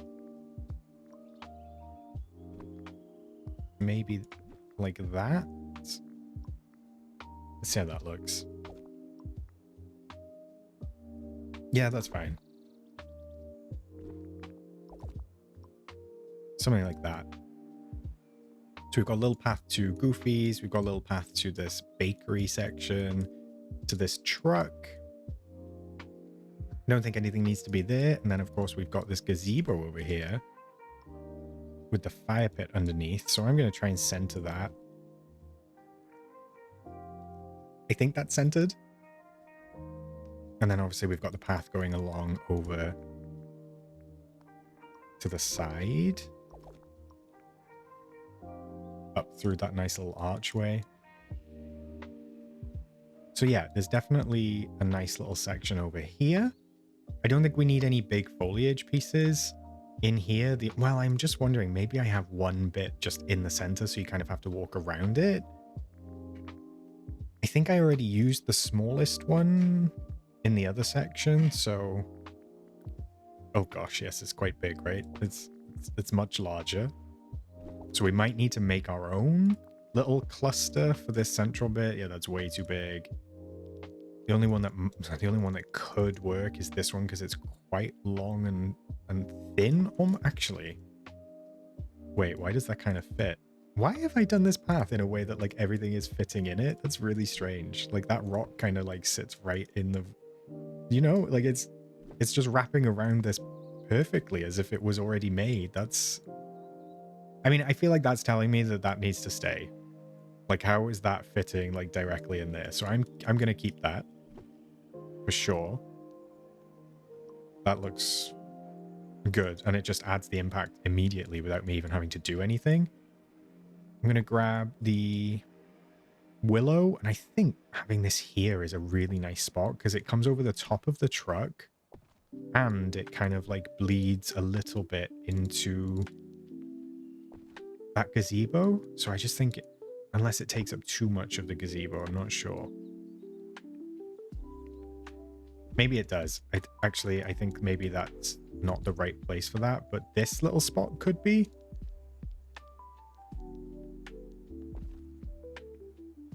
Maybe like that. Let's see how that looks. Yeah, that's fine. Something like that. So we've got a little path to Goofy's. We've got a little path to this bakery section, to this truck. I don't think anything needs to be there. And then, of course, we've got this gazebo over here with the fire pit underneath. So I'm going to try and center that. I think that's centered. And then, obviously, we've got the path going along over to the side. Up through that nice little archway. So yeah, there's definitely a nice little section over here. I don't think we need any big foliage pieces in here. Well, I'm just wondering, maybe I have one bit just in the center, so you kind of have to walk around it. I think I already used the smallest one in the other section, so... Oh gosh, yes, it's quite big, right? It's much larger. So we might need to make our own little cluster for this central bit. Yeah, that's way too big. The only one that could work is this one because it's quite long and thin. Actually, wait, why does that kind of fit? Why have I done this path in a way that like everything is fitting in it? That's really strange. Like that rock kind of like sits right in the, you know, like it's just wrapping around this perfectly as if it was already made. I mean, I feel like that's telling me that needs to stay. Like, how is that fitting like directly in there? So I'm going to keep that for sure. That looks good. And it just adds the impact immediately without me even having to do anything. I'm going to grab the willow. And I think having this here is a really nice spot because it comes over the top of the truck and it kind of like bleeds a little bit into that gazebo. So I just think, unless it takes up too much of the gazebo, I'm not sure. Maybe it does. Actually, I think maybe that's not the right place for that, but this little spot could be.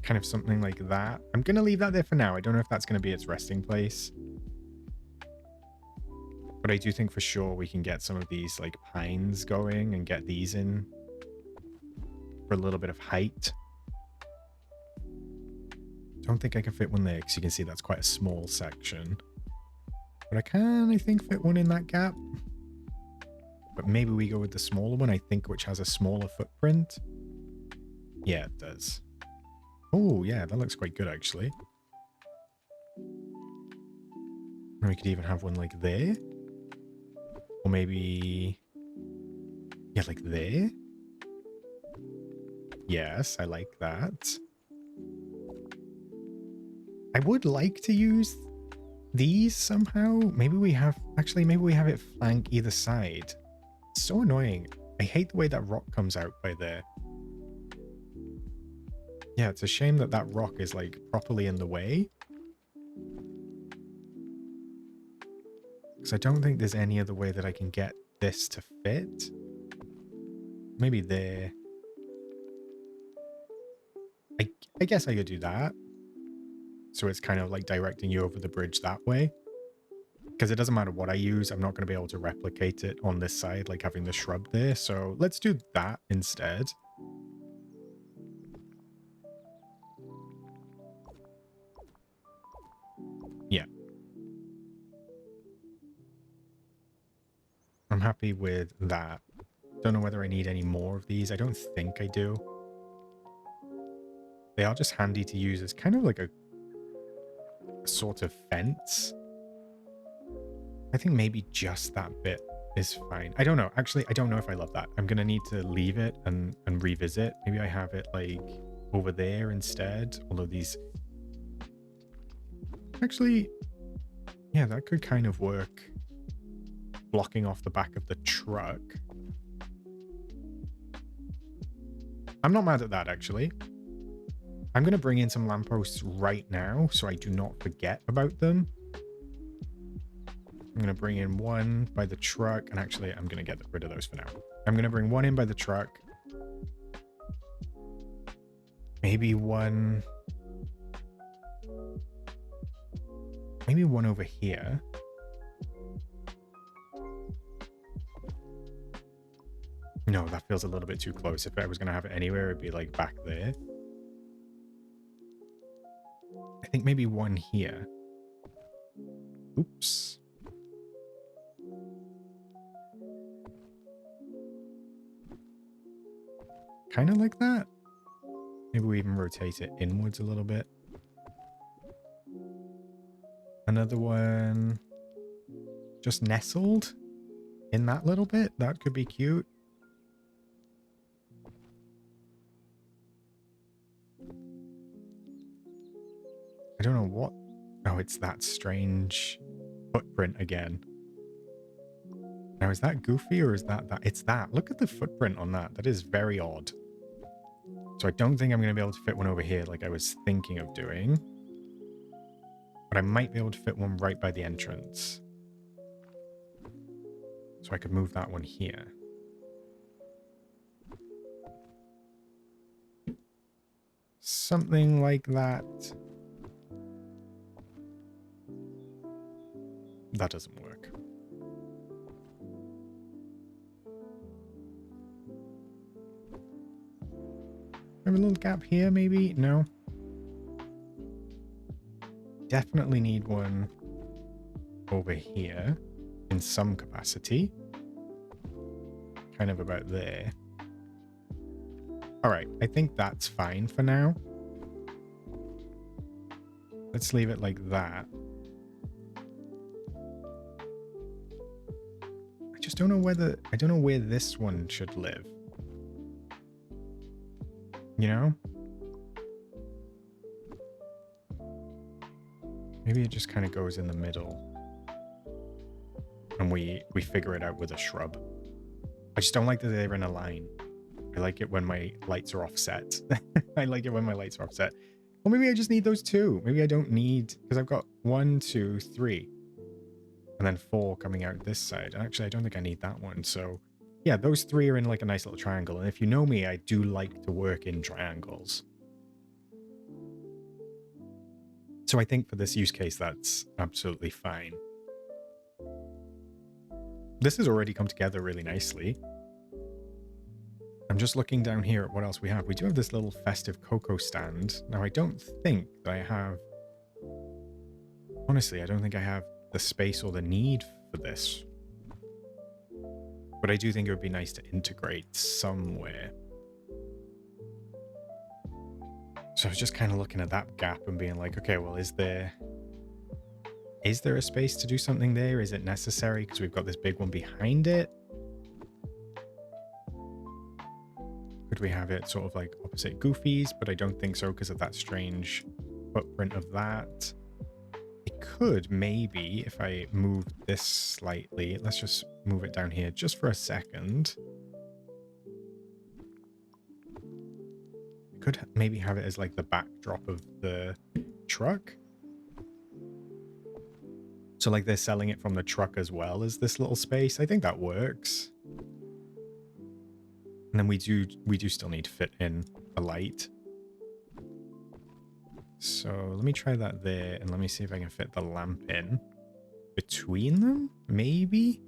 Kind of something like that. I'm going to leave that there for now. I don't know if that's going to be its resting place. But I do think for sure we can get some of these like pines going and get these in for a little bit of height. Don't think I can fit one there because you can see that's quite a small section. But I can, I think, fit one in that gap. But maybe we go with the smaller one, I think, which has a smaller footprint. Yeah, it does. Oh, yeah, that looks quite good, actually. And we could even have one like there. Or maybe... yeah, like there. Yes, I like that. I would like to use these somehow. Maybe we have... actually, maybe we have it flank either side. It's so annoying. I hate the way that rock comes out by there. Yeah, it's a shame that that rock is like properly in the way. Because I don't think there's any other way that I can get this to fit. Maybe there. I guess I could do that. So it's kind of like directing you over the bridge that way. Because it doesn't matter what I use, I'm not going to be able to replicate it on this side, like having the shrub there. So let's do that instead. Yeah. I'm happy with that. Don't know whether I need any more of these. I don't think I do. They are just handy to use as kind of like a sort of fence. I think maybe just that bit is fine. I don't know. Actually, I don't know if I love that. I'm going to need to leave it and revisit. Maybe I have it like over there instead. Although these... actually, yeah, that could kind of work. Blocking off the back of the truck. I'm not mad at that, actually. I'm going to bring in some lampposts right now so I do not forget about them. I'm going to bring in one by the truck. And actually, I'm going to get rid of those for now. I'm going to bring one in by the truck. Maybe one... maybe one over here. No, that feels a little bit too close. If I was going to have it anywhere, it'd be like back there. I think maybe one here. Oops. Kind of like that. Maybe we even rotate it inwards a little bit. Another one just nestled in that little bit. That could be cute. I don't know what... oh, it's that strange footprint again. Now, is that goofy or is that that? It's that. Look at the footprint on that. That is very odd. So I don't think I'm going to be able to fit one over here like I was thinking of doing. But I might be able to fit one right by the entrance. So I could move that one here. Something like that. That doesn't work. Have a little gap here, maybe? No. Definitely need one over here in some capacity. Kind of about there. All right, I think that's fine for now. Let's leave it like that. I just don't know whether... I don't know where this one should live. You know? Maybe it just kind of goes in the middle. And we figure it out with a shrub. I just don't like that they're in a line. I like it when my lights are offset. I like it when my lights are offset. Or maybe I just need those two. Maybe I don't need, because I've got 1, 2, 3. And then 4 coming out this side. Actually, I don't think I need that one. So yeah, those 3 are in like a nice little triangle. And if you know me, I do like to work in triangles. So I think for this use case, that's absolutely fine. This has already come together really nicely. I'm just looking down here at what else we have. We do have this little festive cocoa stand. Now, I don't think that I have... Honestly, I don't think I have the space or the need for this. But I do think it would be nice to integrate somewhere. So I was just kind of looking at that gap and being like, okay, well, is there a space to do something there? Is it necessary? Because we've got this big one behind it. Could we have it sort of like opposite Goofy's? But I don't think so because of that strange footprint of that. It could maybe, if I move this slightly, let's just move it down here just for a second. I could maybe have it as like the backdrop of the truck. So like they're selling it from the truck as well as this little space. I think that works. And then we do still need to fit in a light. So let me try that there, and let me see if I can fit the lamp in between them, maybe?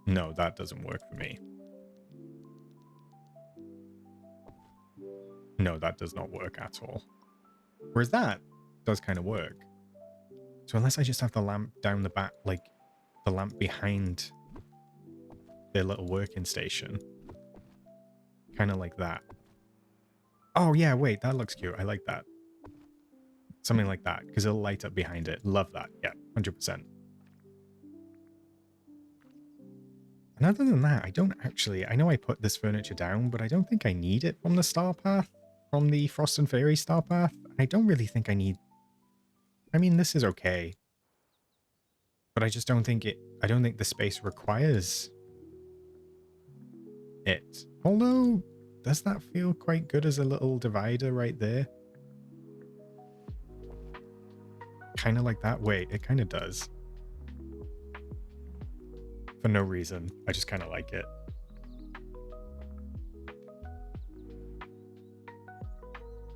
No, that doesn't work for me. No, that does not work at all. Whereas that does kind of work. So unless I just have the lamp down the back, like the lamp behind their little working station. Kind of like that. Oh yeah, wait, that looks cute. I like that. Something like that, because it'll light up behind it. Love that. Yeah, 100%. And other than that, I don't actually... I know I put this furniture down, but I don't think I need it from the star path. From the Frost and Fairy star path. I don't really think I need... I mean, this is okay. But I just don't think it... I don't think the space requires it. Although, does that feel quite good as a little divider right there? Kind of like that. Wait, it kind of does. For no reason. I just kind of like it.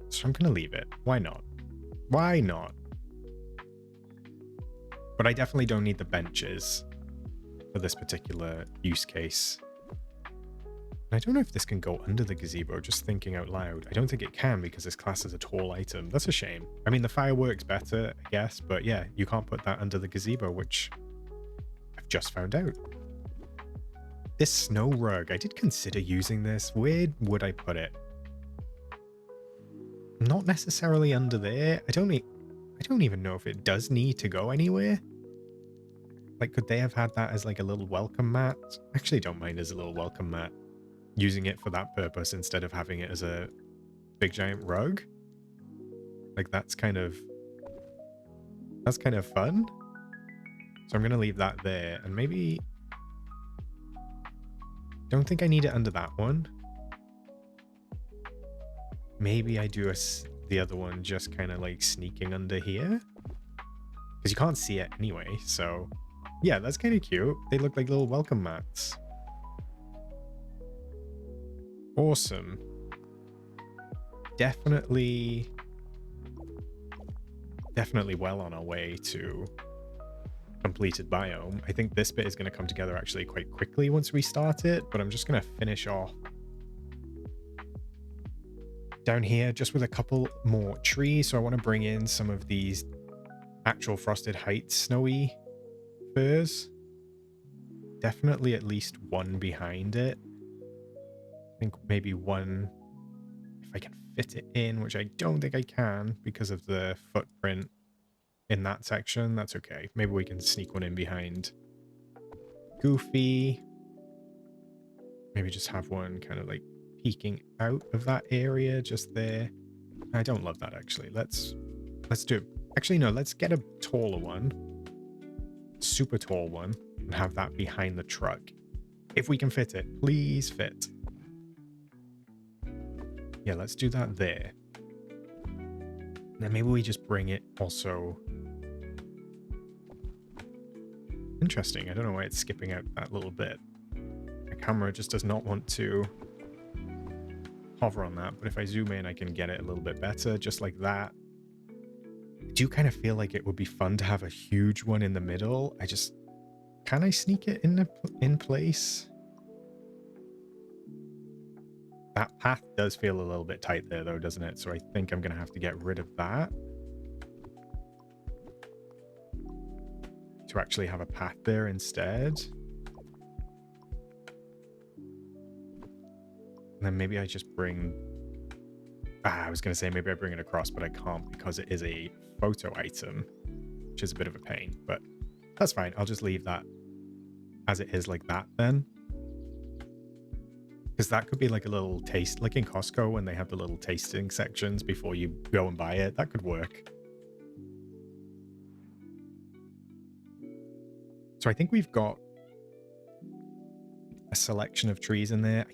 So I'm going to leave it. Why not? Why not? But I definitely don't need the benches for this particular use case. And I don't know if this can go under the gazebo, just thinking out loud. I don't think it can because this class is a tall item. That's a shame. I mean, the fireworks better, I guess, but yeah, you can't put that under the gazebo, which I've just found out. This snow rug, I did consider using this. Where would I put it? Not necessarily under there. I don't even know if it does need to go anywhere. Like, could they have had that as like a little welcome mat? I actually don't mind as a little welcome mat. Using it for that purpose instead of having it as a big giant rug. Like, that's kind of fun. So I'm going to leave that there, and maybe... Don't think I need it under that one. Maybe I do the other one just kind of like sneaking under here. Because you can't see it anyway, so... Yeah, that's kind of cute. They look like little welcome mats. Awesome. Definitely well on our way to completed biome. I think this bit is going to come together actually quite quickly once we start it, but I'm just going to finish off down here just with a couple more trees. So I want to bring in some of these actual Frosted Heights snowy firs. Definitely at least one behind it. I think maybe one, if I can fit it in, which I don't think I can because of the footprint in that section. That's okay. Maybe we can sneak one in behind Goofy. Maybe just have one kind of like peeking out of that area just there. I don't love that actually. Let's do it. Actually, no, let's get a taller one. Super tall one. And have that behind the truck. If we can fit it, please fit. Yeah, let's do that there. Then maybe we just bring it also. Interesting. I don't know why it's skipping out that little bit. The camera just does not want to hover on that, but if I zoom in, I can get it a little bit better, just like that. I do kind of feel like it would be fun to have a huge one in the middle. Can I sneak it in place? That path does feel a little bit tight there though, doesn't it? So I think I'm going to have to get rid of that to actually have a path there instead. And then maybe I just bring... I was going to say maybe I bring it across, but I can't because it is a photo item, which is a bit of a pain, but that's fine. I'll just leave that as it is like that then. Because that could be like a little taste, like in Costco when they have the little tasting sections before you go and buy it. That could work. So I think we've got a selection of trees in there.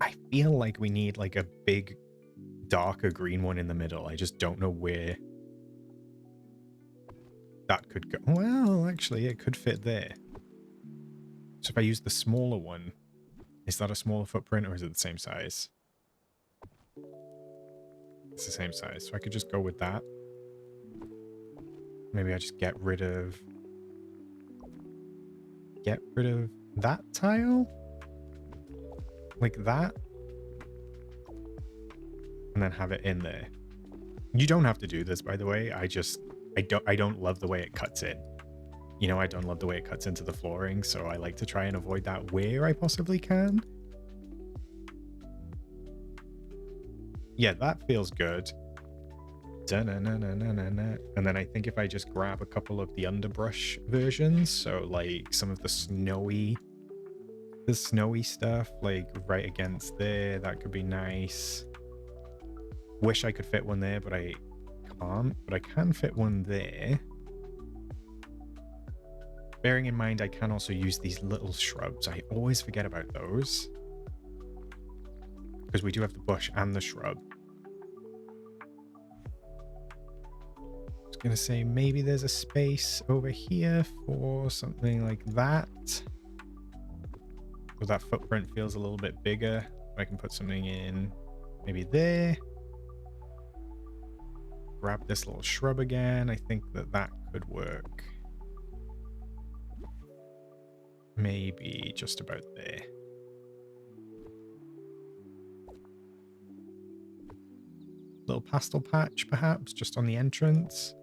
I feel like we need like a big darker green one in the middle. I just don't know where that could go. Well, actually, it could fit there. So if I use the smaller one, is that a smaller footprint or is it the same size? It's the same size. So I could just go with that. Maybe I just get rid of that tile? Like that? And then have it in there. You don't have to do this, by the way. I don't love the way it cuts in. You know, I don't love the way it cuts into the flooring, so I like to try and avoid that where I possibly can. Yeah, that feels good. And then I think if I just grab a couple of the underbrush versions, so like some of the snowy stuff, like right against there, that could be nice. Wish I could fit one there, but I can't. But I can fit one there. Bearing in mind, I can also use these little shrubs. I always forget about those. Because we do have the bush and the shrub. I was going to say maybe there's a space over here for something like that. So that footprint feels a little bit bigger. I can put something in maybe there. Grab this little shrub again. I think that could work. Maybe just about there. Little pastel patch, perhaps, just on the entrance.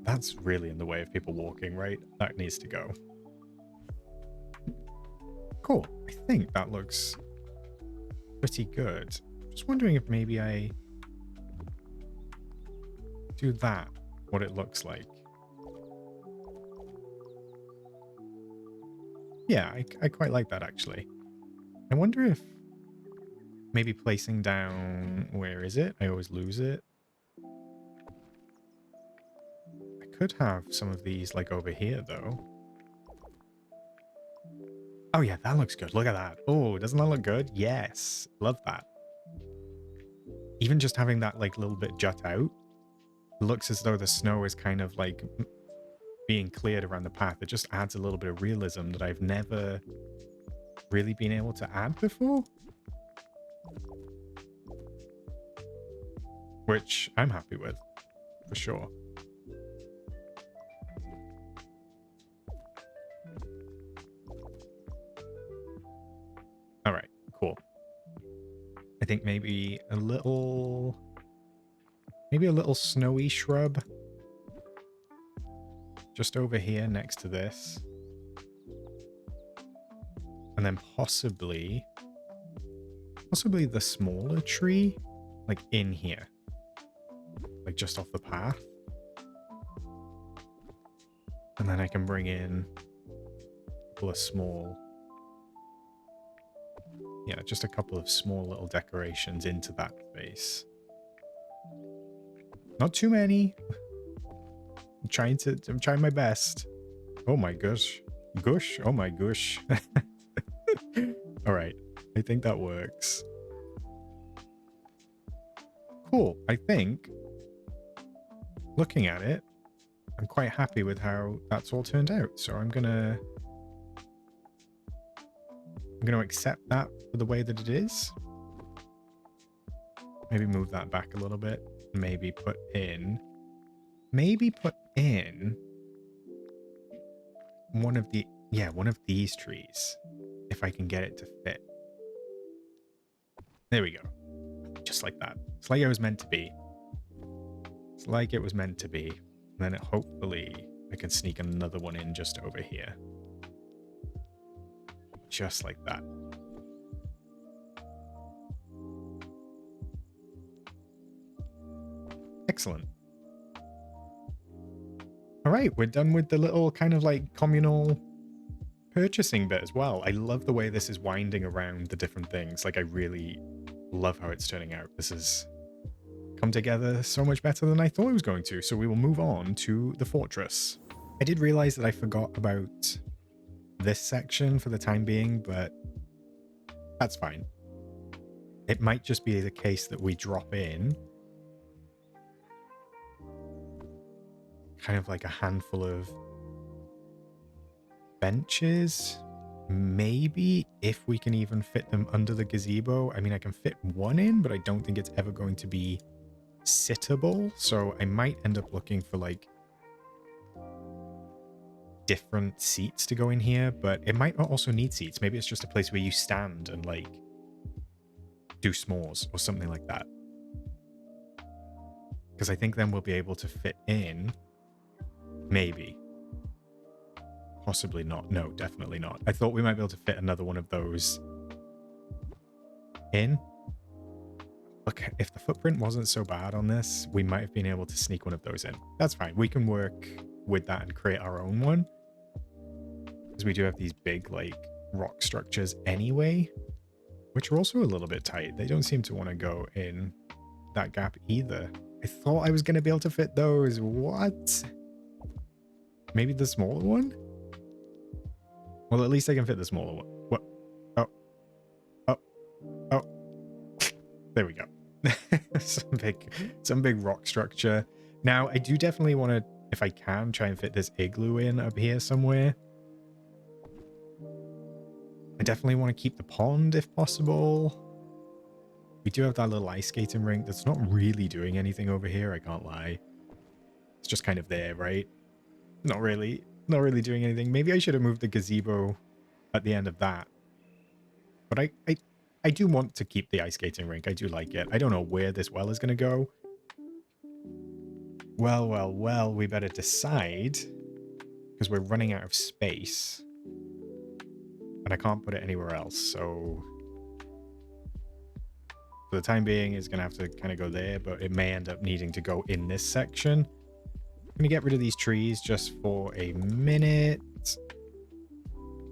That's really in the way of people walking, right? That needs to go. Cool. I think that looks pretty good. Just wondering if maybe I do that, what it looks like. Yeah, I quite like that, actually. I wonder if maybe placing down... Where is it? I always lose it. I could have some of these, like, over here, though. Oh, yeah, that looks good. Look at that. Oh, doesn't that look good? Yes. Love that. Even just having that, like, little bit jut out. Looks as though the snow is kind of, like, being cleared around the path. It just adds a little bit of realism that I've never really been able to add before. Which I'm happy with, for sure. All right, cool. I think maybe a little snowy shrub just over here next to this. And then possibly the smaller tree, like in here, like just off the path. And then I can bring in a couple of small, yeah, just a couple of small little decorations into that space. Not too many. I'm trying my best. Oh my gosh. Gush? Oh my gosh. All right. I think that works. Cool. I think, looking at it, I'm quite happy with how that's all turned out. So I'm gonna accept that for the way that it is. Maybe move that back a little bit. Maybe put in one of these trees, if I can get it to fit. There we go. Just like that. It's like it was meant to be. It's like it was meant to be. And then hopefully I can sneak another one in just over here. Just like that. Excellent. All right, we're done with the little kind of like communal purchasing bit as well. I love the way this is winding around the different things. Like, I really love how it's turning out. This has come together so much better than I thought it was going to. So we will move on to the fortress. I did realize that I forgot about this section for the time being, but that's fine. It might just be the case that we drop in kind of like a handful of benches, maybe, if we can even fit them under the gazebo. I mean, I can fit one in, but I don't think it's ever going to be sittable, so I might end up looking for like different seats to go in here, but it might not also need seats. Maybe it's just a place where you stand and like do s'mores or something like that, because I think then we'll be able to fit in. Maybe. Possibly not. No, definitely not. I thought we might be able to fit another one of those in. Look, if the footprint wasn't so bad on this, we might have been able to sneak one of those in. That's fine. We can work with that and create our own one, because we do have these big like rock structures anyway, which are also a little bit tight. They don't seem to want to go in that gap either. I thought I was going to be able to fit those. What? Maybe the smaller one? Well, at least I can fit the smaller one. What? Oh. There we go. some big rock structure. Now, I do definitely want to, if I can, try and fit this igloo in up here somewhere. I definitely want to keep the pond if possible. We do have that little ice skating rink that's not really doing anything over here, I can't lie. It's just kind of there, right? Not really doing anything. Maybe I should have moved the gazebo at the end of that. But I do want to keep the ice skating rink. I do like it. I don't know where this well is going to go. Well, we better decide, because we're running out of space. And I can't put it anywhere else, so for the time being, it's going to have to kind of go there, but it may end up needing to go in this section. I'm going to get rid of these trees just for a minute.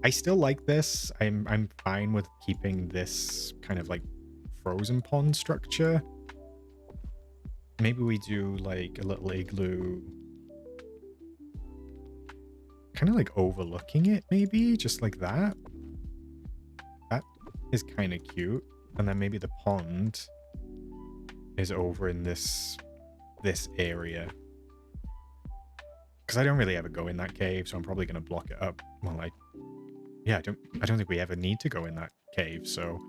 I still like this. I'm fine with keeping this kind of like frozen pond structure. Maybe we do like a little igloo kind of like overlooking it, maybe just like that. That is kind of cute. And then maybe the pond is over in this area, because I don't really ever go in that cave, so I'm probably going to block it up. Well, yeah, I don't think we ever need to go in that cave, so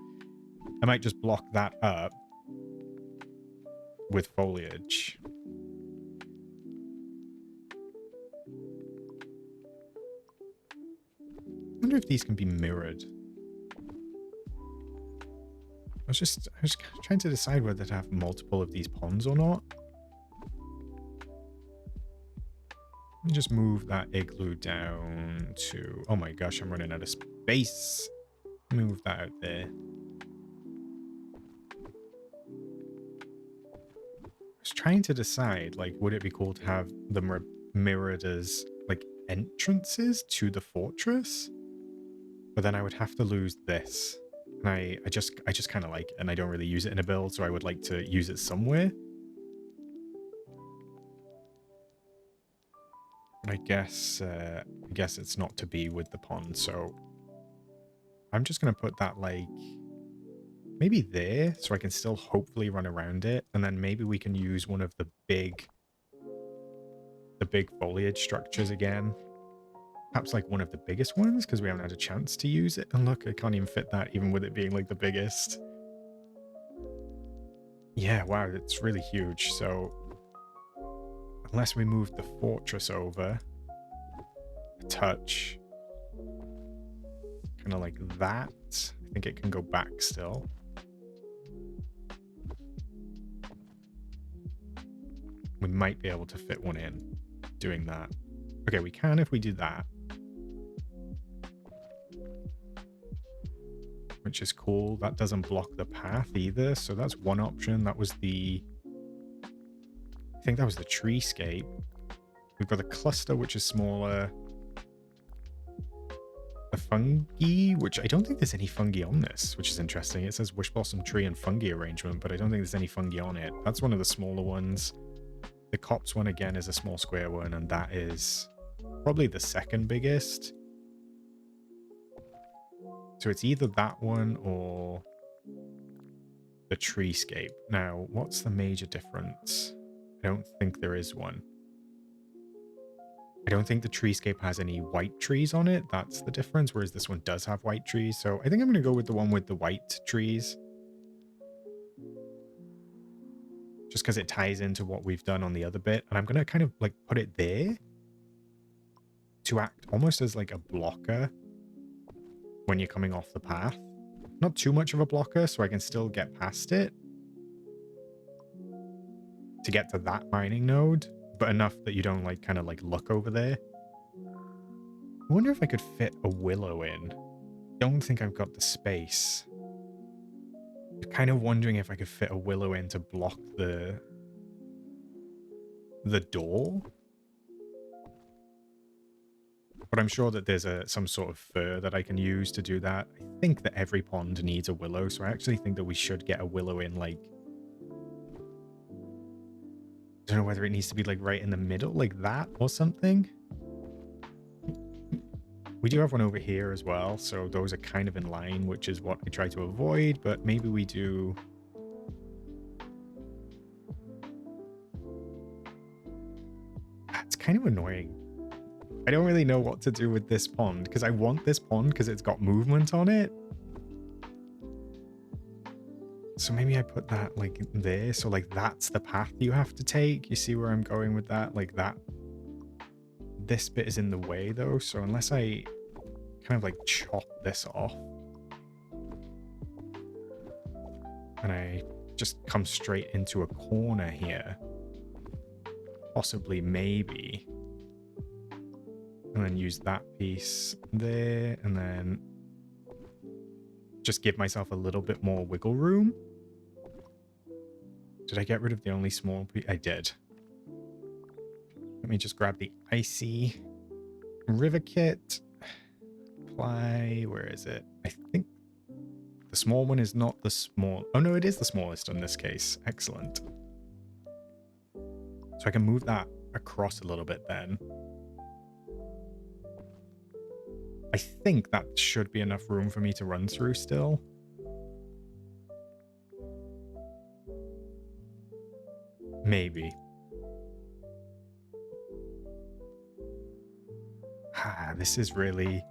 I might just block that up with foliage. I wonder if these can be mirrored. I was just trying to decide whether to have multiple of these ponds or not. Let me just move that igloo down to... Oh my gosh, I'm running out of space. Move that out there. I was trying to decide, like, would it be cool to have them mirrored as, like, entrances to the fortress? But then I would have to lose this. And I just kind of like it, and I don't really use it in a build, so I would like to use it somewhere. But I guess it's not to be with the pond, so I'm just gonna put that like maybe there, so I can still hopefully run around it, and then maybe we can use one of the big foliage structures again. Perhaps like one of the biggest ones, because we haven't had a chance to use it. And look, I can't even fit that, even with it being like the biggest. Yeah, wow, it's really huge. So unless we move the fortress over a touch, kind of like that, I think it can go back still. We might be able to fit one in doing that. Okay, we can if we do that. Which is cool. That doesn't block the path either, so that's one option. That was the... I think that was the treescape. We've got the cluster, which is smaller. The fungi, which I don't think there's any fungi on this, which is interesting. It says Wish Blossom Tree and Fungi Arrangement, but I don't think there's any fungi on it. That's one of the smaller ones. The Copse one, again, is a small square one, and that is probably the second biggest. So it's either that one or the treescape. Now, what's the major difference? I don't think there is one. I don't think the treescape has any white trees on it. That's the difference, whereas this one does have white trees. So I think I'm going to go with the one with the white trees. Just because it ties into what we've done on the other bit. And I'm going to kind of like put it there to act almost as like a blocker when you're coming off the path. Not too much of a blocker, so I can still get past it to get to that mining node, but enough that you don't like kind of like look over there. I wonder if I could fit a willow in. Don't think I've got the space. I'm kind of wondering if I could fit a willow in to block the door. But I'm sure that there's some sort of fur that I can use to do that. I think that every pond needs a willow, so I actually think that we should get a willow in, like... I don't know whether it needs to be, like, right in the middle, like that or something. We do have one over here as well, so those are kind of in line, which is what I try to avoid, but maybe we do... It's kind of annoying. I don't really know what to do with this pond, because I want this pond because it's got movement on it. So maybe I put that like there. So like that's the path you have to take. You see where I'm going with that? Like that. This bit is in the way though. So unless I kind of like chop this off. And I just come straight into a corner here. Possibly, maybe. And then use that piece there, and then just give myself a little bit more wiggle room. Did I get rid of the only small piece? I did. Let me just grab the icy river kit. Apply. Where is it? I think the small one is not the small. Oh no, it is the smallest in this case. Excellent. So I can move that across a little bit then. I think that should be enough room for me to run through still. Maybe. This is really...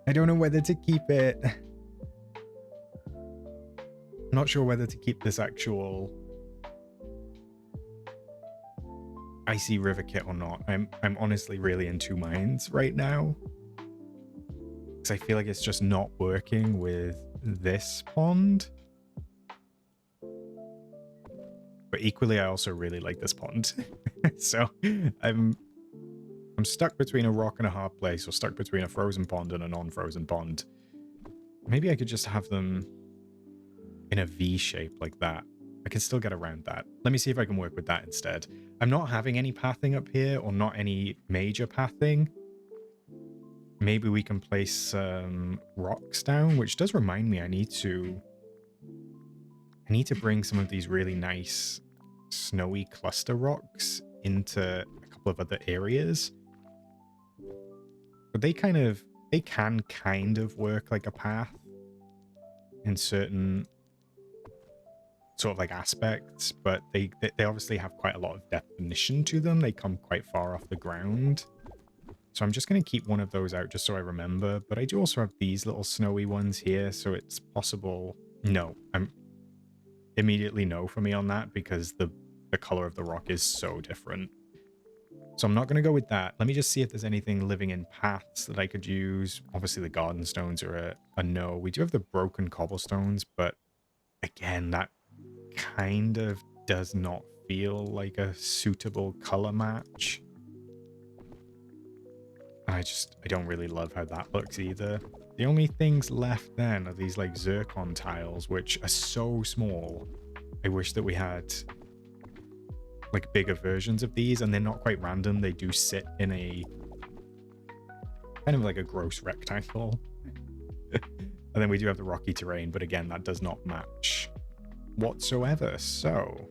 I don't know whether to keep it. I'm not sure whether to keep this actual icy river kit or not. I'm honestly really in two minds right now, because I feel like it's just not working with this pond. But equally, I also really like this pond. So I'm stuck between a rock and a hard place, or stuck between a frozen pond and a non-frozen pond. Maybe I could just have them in a V shape like that. I can still get around that. Let me see if I can work with that instead. I'm not having any pathing up here, or not any major pathing. Maybe we can place some rocks down, which does remind me I need to bring some of these really nice snowy cluster rocks into a couple couple of other areas. But they can kind of work like a path in certain sort of like aspects, but they obviously have quite a lot of definition to them. They come quite far off the ground. So I'm just going to keep one of those out just so I remember. But I do also have these little snowy ones here, so it's possible. No, I'm immediately no for me on that because the color of the rock is so different. So I'm not going to go with that. Let me just see if there's anything living in paths that I could use. Obviously the garden stones are a no. We do have the broken cobblestones, but again, that kind of does not feel like a suitable color match. I don't really love how that looks either. The only things left then are these like zircon tiles, which are so small. I wish that we had like bigger versions of these, and they're not quite random. They do sit in a kind of like a gross rectangle. And then we do have the rocky terrain, but again, that does not match whatsoever. So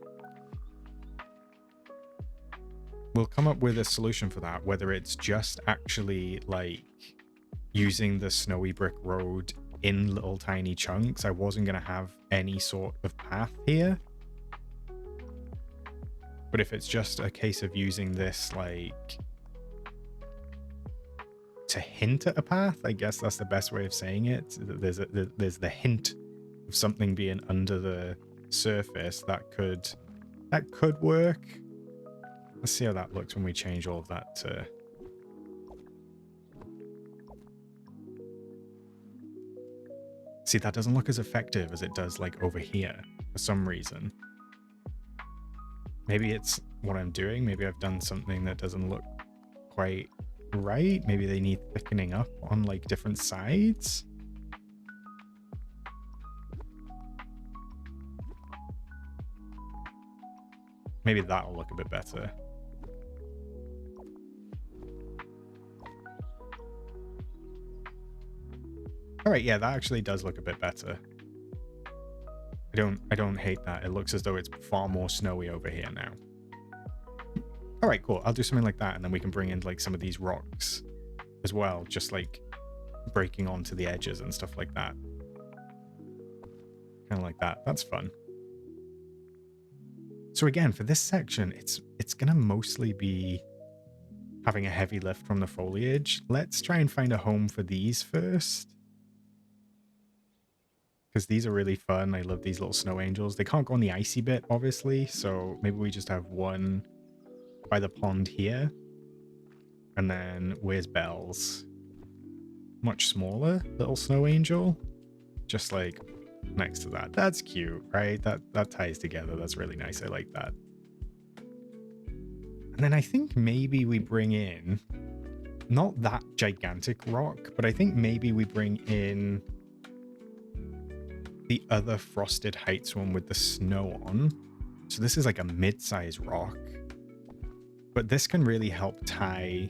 we'll come up with a solution for that, whether it's just actually like using the snowy brick road in little tiny chunks. I wasn't going to have any sort of path here. But if it's just a case of using this like to hint at a path, I guess that's the best way of saying it. There's the hint of something being under the surface that could work. Let's see how that looks when we change all of that to... See, that doesn't look as effective as it does like over here for some reason. Maybe it's what I'm doing. Maybe I've done something that doesn't look quite right. Maybe they need thickening up on like different sides. Maybe that'll look a bit better. All right, yeah, that actually does look a bit better. I don't hate that. It looks as though it's far more snowy over here now. All right, cool. I'll do something like that, and then we can bring in like some of these rocks as well, just like breaking onto the edges and stuff like that. Kind of like that. That's fun. So again, for this section, it's gonna mostly be having a heavy lift from the foliage. Let's try and find a home for these first, because these are really fun. I love these little snow angels. They can't go on the icy bit, obviously, so maybe we just have one by the pond here. And then where's Belle's? Much smaller little snow angel, just like next to that. That's cute, right? That ties together. That's really nice. I like that. And then I think maybe we bring in not that gigantic rock, but I think maybe we bring in the other Frosted Heights one with the snow on. So this is like a mid-size rock, but this can really help tie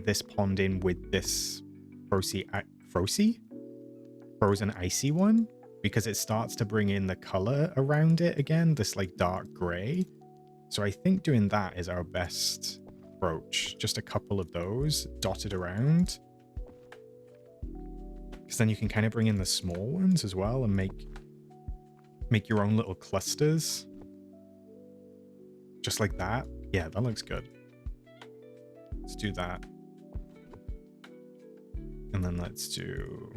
this pond in with this frozen icy one, because it starts to bring in the color around it again, this like dark gray. So I think doing that is our best approach. Just a couple of those dotted around, because then you can kind of bring in the small ones as well and make your own little clusters just like that. Yeah, that looks good. Let's do that. And then let's do...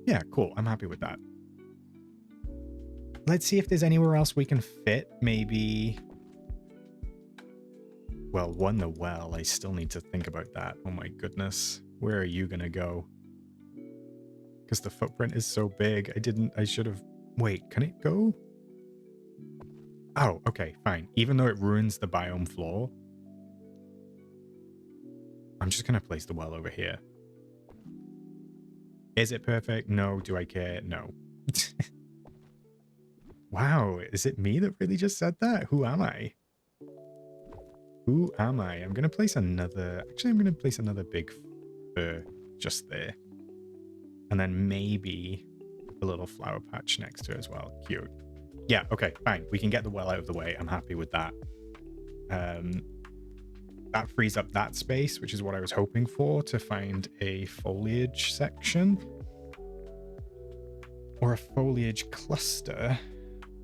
Yeah, cool. I'm happy with that. Let's see if there's anywhere else we can fit. Maybe... Well, the well. I still need to think about that. Oh my goodness. Where are you gonna go? Because the footprint is so big. I should have... Wait, can it go? Oh, okay, fine. Even though it ruins the biome floor, I'm just going to place the well over here. Is it perfect? No. Do I care? No. Wow, is it me that really just said that? Who am I? Who am I? I'm going to place another... Actually, I'm going to place another big fir just there. And then maybe a little flower patch next to it as well. Cute. Yeah, okay, fine. We can get the well out of the way. I'm happy with that. That frees up that space, which is what I was hoping for, to find a foliage section. Or a foliage cluster.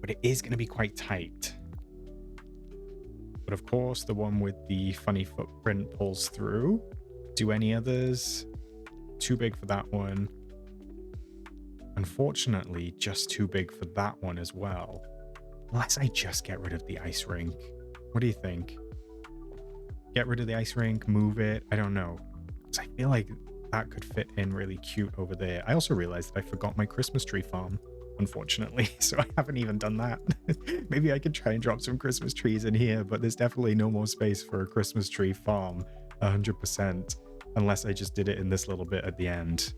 But it is going to be quite tight. But of course, the one with the funny footprint pulls through. Do any others? Too big for that one. Unfortunately, just too big for that one as well. Unless I just get rid of the ice rink. What do you think? Get rid of the ice rink, move it? I don't know. Because I feel like that could fit in really cute over there. I also realized that I forgot my Christmas tree farm, unfortunately. So I haven't even done that. Maybe I could try and drop some Christmas trees in here, but there's definitely no more space for a Christmas tree farm, 100%. Unless I just did it in this little bit at the end.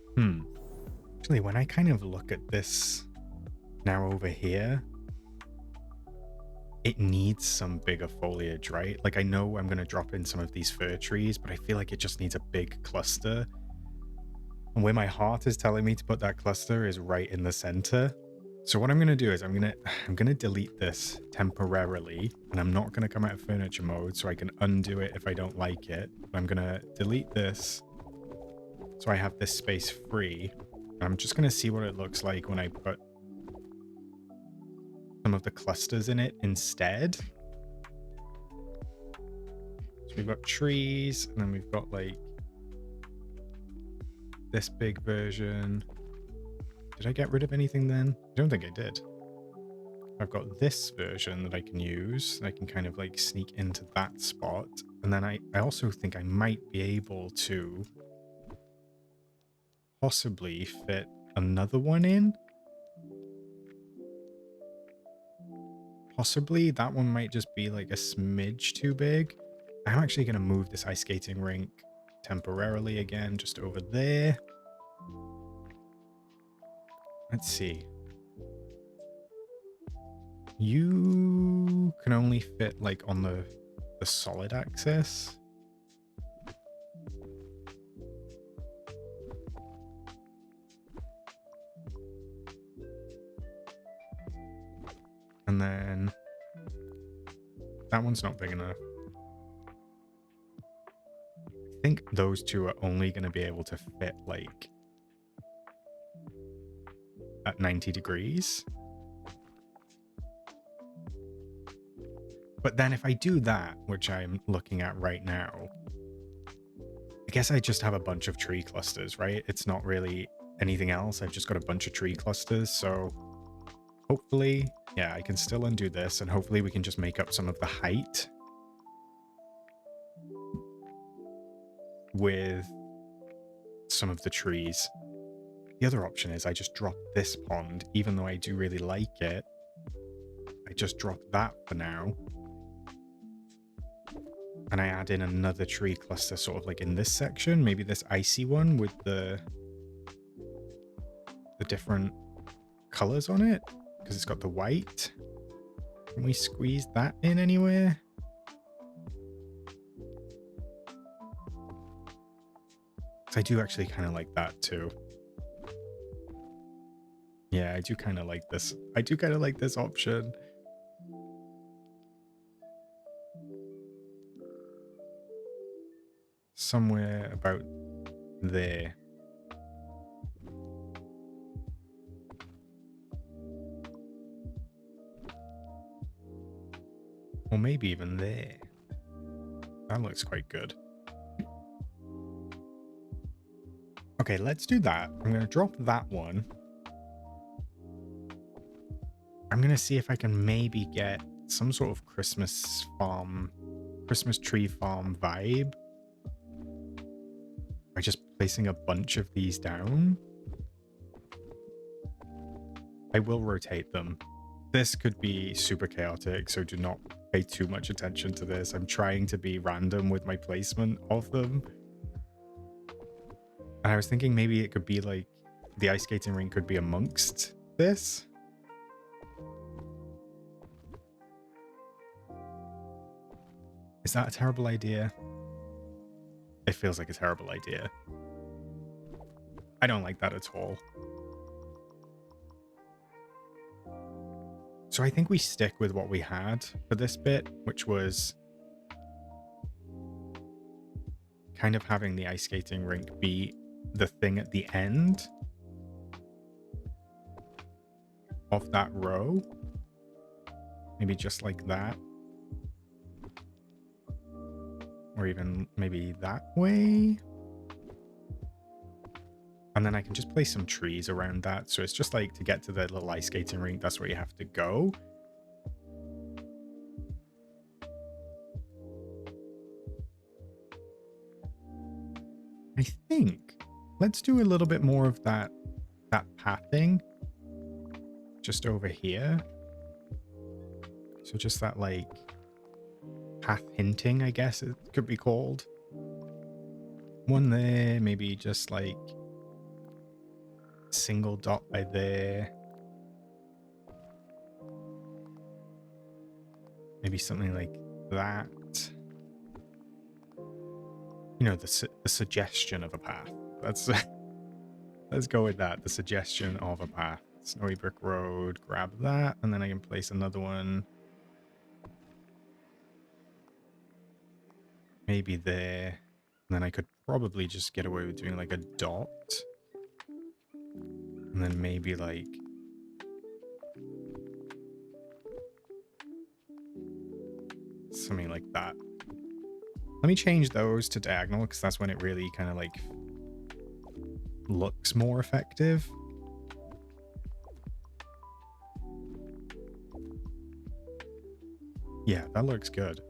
Actually, when I kind of look at this now over here, it needs some bigger foliage, right? Like, I know I'm going to drop in some of these fir trees, but I feel like it just needs a big cluster. And where my heart is telling me to put that cluster is right in the center. So what I'm going to do is I'm going to delete this temporarily, and I'm not going to come out of furniture mode, so I can undo it if I don't like it. I'm going to delete this so I have this space free. I'm just going to see what it looks like when I put some of the clusters in it instead. So we've got trees, and then we've got like this big version. Did I get rid of anything then? I don't think I did. I've got this version that I can use. I can kind of like sneak into that spot. And then I also think I might be able to possibly fit another one in. Possibly that one might just be like a smidge too big. I'm actually going to move this ice skating rink temporarily again, just over there. Let's see. You can only fit like on the solid axis. And then that one's not big enough. I think those two are only going to be able to fit like at 90 degrees. But then if I do that, which I'm looking at right now, I guess I just have a bunch of tree clusters, right? It's not really anything else. I've just got a bunch of tree clusters. So hopefully, yeah, I can still undo this, and hopefully we can just make up some of the height with some of the trees. The other option is I just drop this pond, even though I do really like it. I just drop that for now. And I add in another tree cluster sort of like in this section, maybe this icy one with the different colors on it, because it's got the white. Can we squeeze that in anywhere? Because I do actually kind of like that too. Yeah, I do kind of like this. I do kind of like this option. Somewhere about there. Or maybe even there. That looks quite good. Okay, let's do that. I'm going to drop that one. I'm going to see if I can maybe get some sort of Christmas tree farm vibe by just placing a bunch of these down. I will rotate them. This could be super chaotic, so do not pay too much attention to this. I'm trying to be random with my placement of them. And I was thinking maybe it could be like the ice skating rink could be amongst this. Is that a terrible idea? It feels like a terrible idea. I don't like that at all. So I think we stick with what we had for this bit, which was kind of having the ice skating rink be the thing at the end of that row. Maybe just like that. Or even maybe that way. And then I can just place some trees around that. So it's just like to get to the little ice skating rink, that's where you have to go. I think let's do a little bit more of that pathing just over here. So just that like path hinting, I guess it could be called. One there, maybe just like single dot by there. Maybe something like that. You know, the suggestion of a path. That's let's go with that. The suggestion of a path. Snowy brick road. Grab that, and then I can place another one. Maybe there. And then I could probably just get away with doing like a dot. And then maybe like something like that. Let me change those to diagonal because that's when it really kind of like looks more effective. Yeah, that looks good.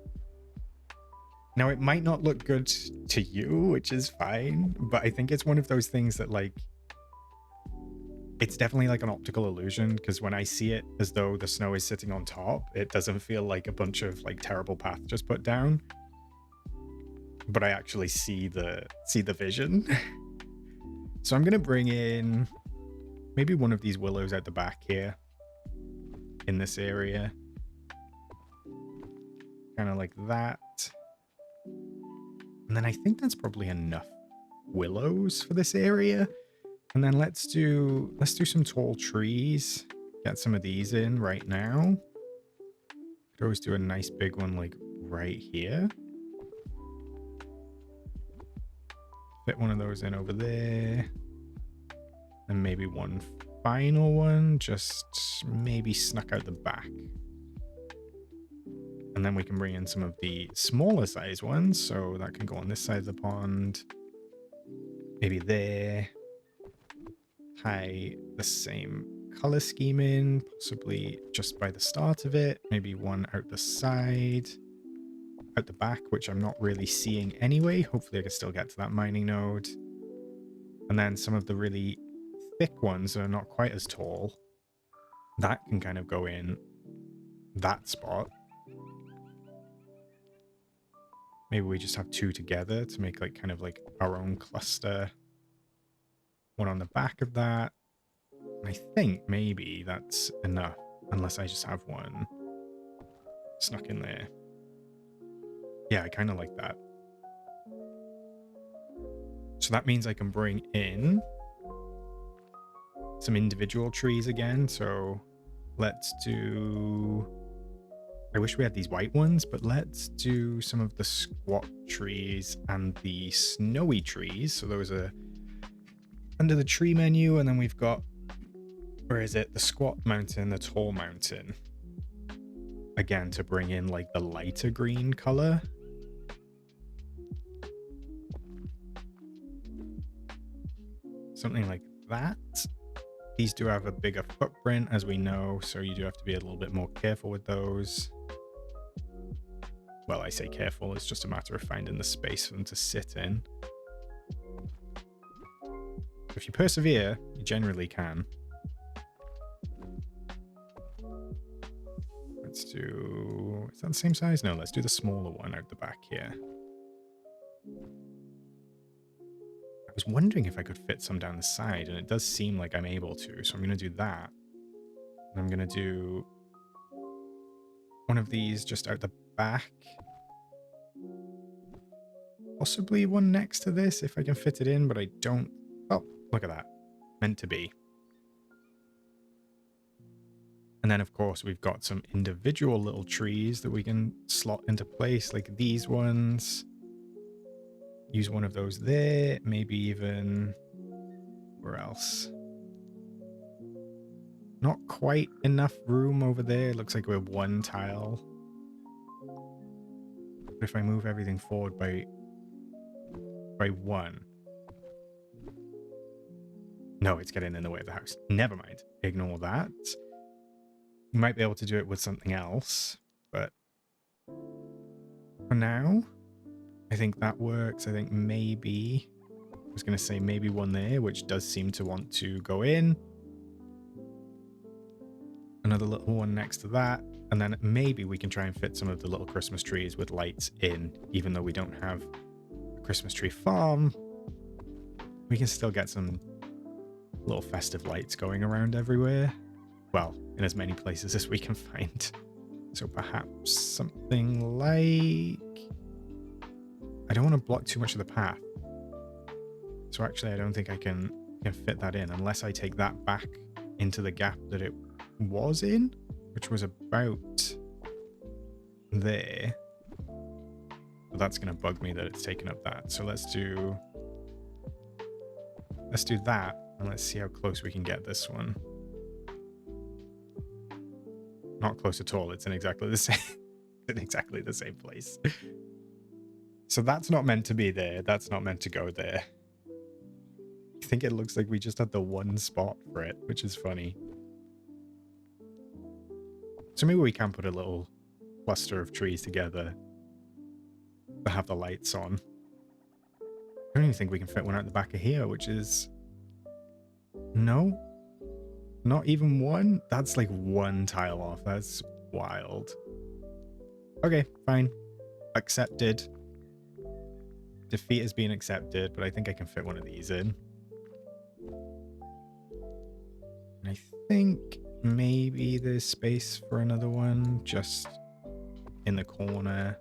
Now, it might not look good to you, which is fine, but I think it's one of those things that like, it's definitely like an optical illusion because when I see it as though the snow is sitting on top, it doesn't feel like a bunch of like terrible path just put down. But I actually see the vision. So I'm gonna bring in maybe one of these willows out the back here in this area. Kind of like that. And then I think that's probably enough willows for this area. And then let's do some tall trees. Get some of these in right now. Could always do a nice big one like right here. Fit one of those in over there. And maybe one final one, just maybe snuck out the back. And then we can bring in some of the smaller size ones. So that can go on this side of the pond. Maybe there. Tie the same color scheme in, possibly just by the start of it. Maybe one out the side. Out the back, which I'm not really seeing anyway. Hopefully I can still get to that mining node. And then some of the really thick ones that are not quite as tall. That can kind of go in that spot. Maybe we just have two together to make like kind of like our own cluster. One on the back of that. I think maybe that's enough, unless I just have one snuck in there. Yeah, I kind of like that. So that means I can bring in some individual trees again. So let's do... I wish we had these white ones, but let's do some of the squat trees and the snowy trees. So those are under the tree menu, and then we've got, where is it? The squat mountain, the tall mountain. Again, to bring in like the lighter green color. Something like that. These do have a bigger footprint, as we know, so you do have to be a little bit more careful with those. Well, I say careful, it's just a matter of finding the space for them to sit in. If you persevere, you generally can. Let's do... Is that the same size? No, let's do the smaller one out the back here. I was wondering if I could fit some down the side, and it does seem like I'm able to, so I'm going to do that. And I'm going to do one of these just out the back. Possibly one next to this if I can fit it in, but I don't... Oh, look at that. Meant to be. And then, of course, we've got some individual little trees that we can slot into place, like these ones. Use one of those there, maybe even... where else? Not quite enough room over there. Looks like we're one tile. But if I move everything forward by one... No, it's getting in the way of the house. Never mind. Ignore that. We might be able to do it with something else, but for now, I think that works. I think maybe... I was going to say maybe one there, which does seem to want to go in. Another little one next to that. And then maybe we can try and fit some of the little Christmas trees with lights in, even though we don't have a Christmas tree farm. We can still get some little festive lights going around everywhere. Well, in as many places as we can find. So perhaps something like... I don't want to block too much of the path. So actually, I don't think I can fit that in unless I take that back into the gap that it was in, which was about there. But that's going to bug me that it's taken up that. So let's do that, and let's see how close we can get this one. Not close at all. It's in exactly the same in exactly the same place. So that's not meant to be there. That's not meant to go there. I think it looks like we just had the one spot for it, which is funny. So maybe we can put a little cluster of trees together to have the lights on. I don't even think we can fit one out the back of here, which is... No? Not even one? That's like one tile off. That's wild. Okay, fine. Accepted. Defeat has been accepted, but I think I can fit one of these in. I think maybe there's space for another one just in the corner.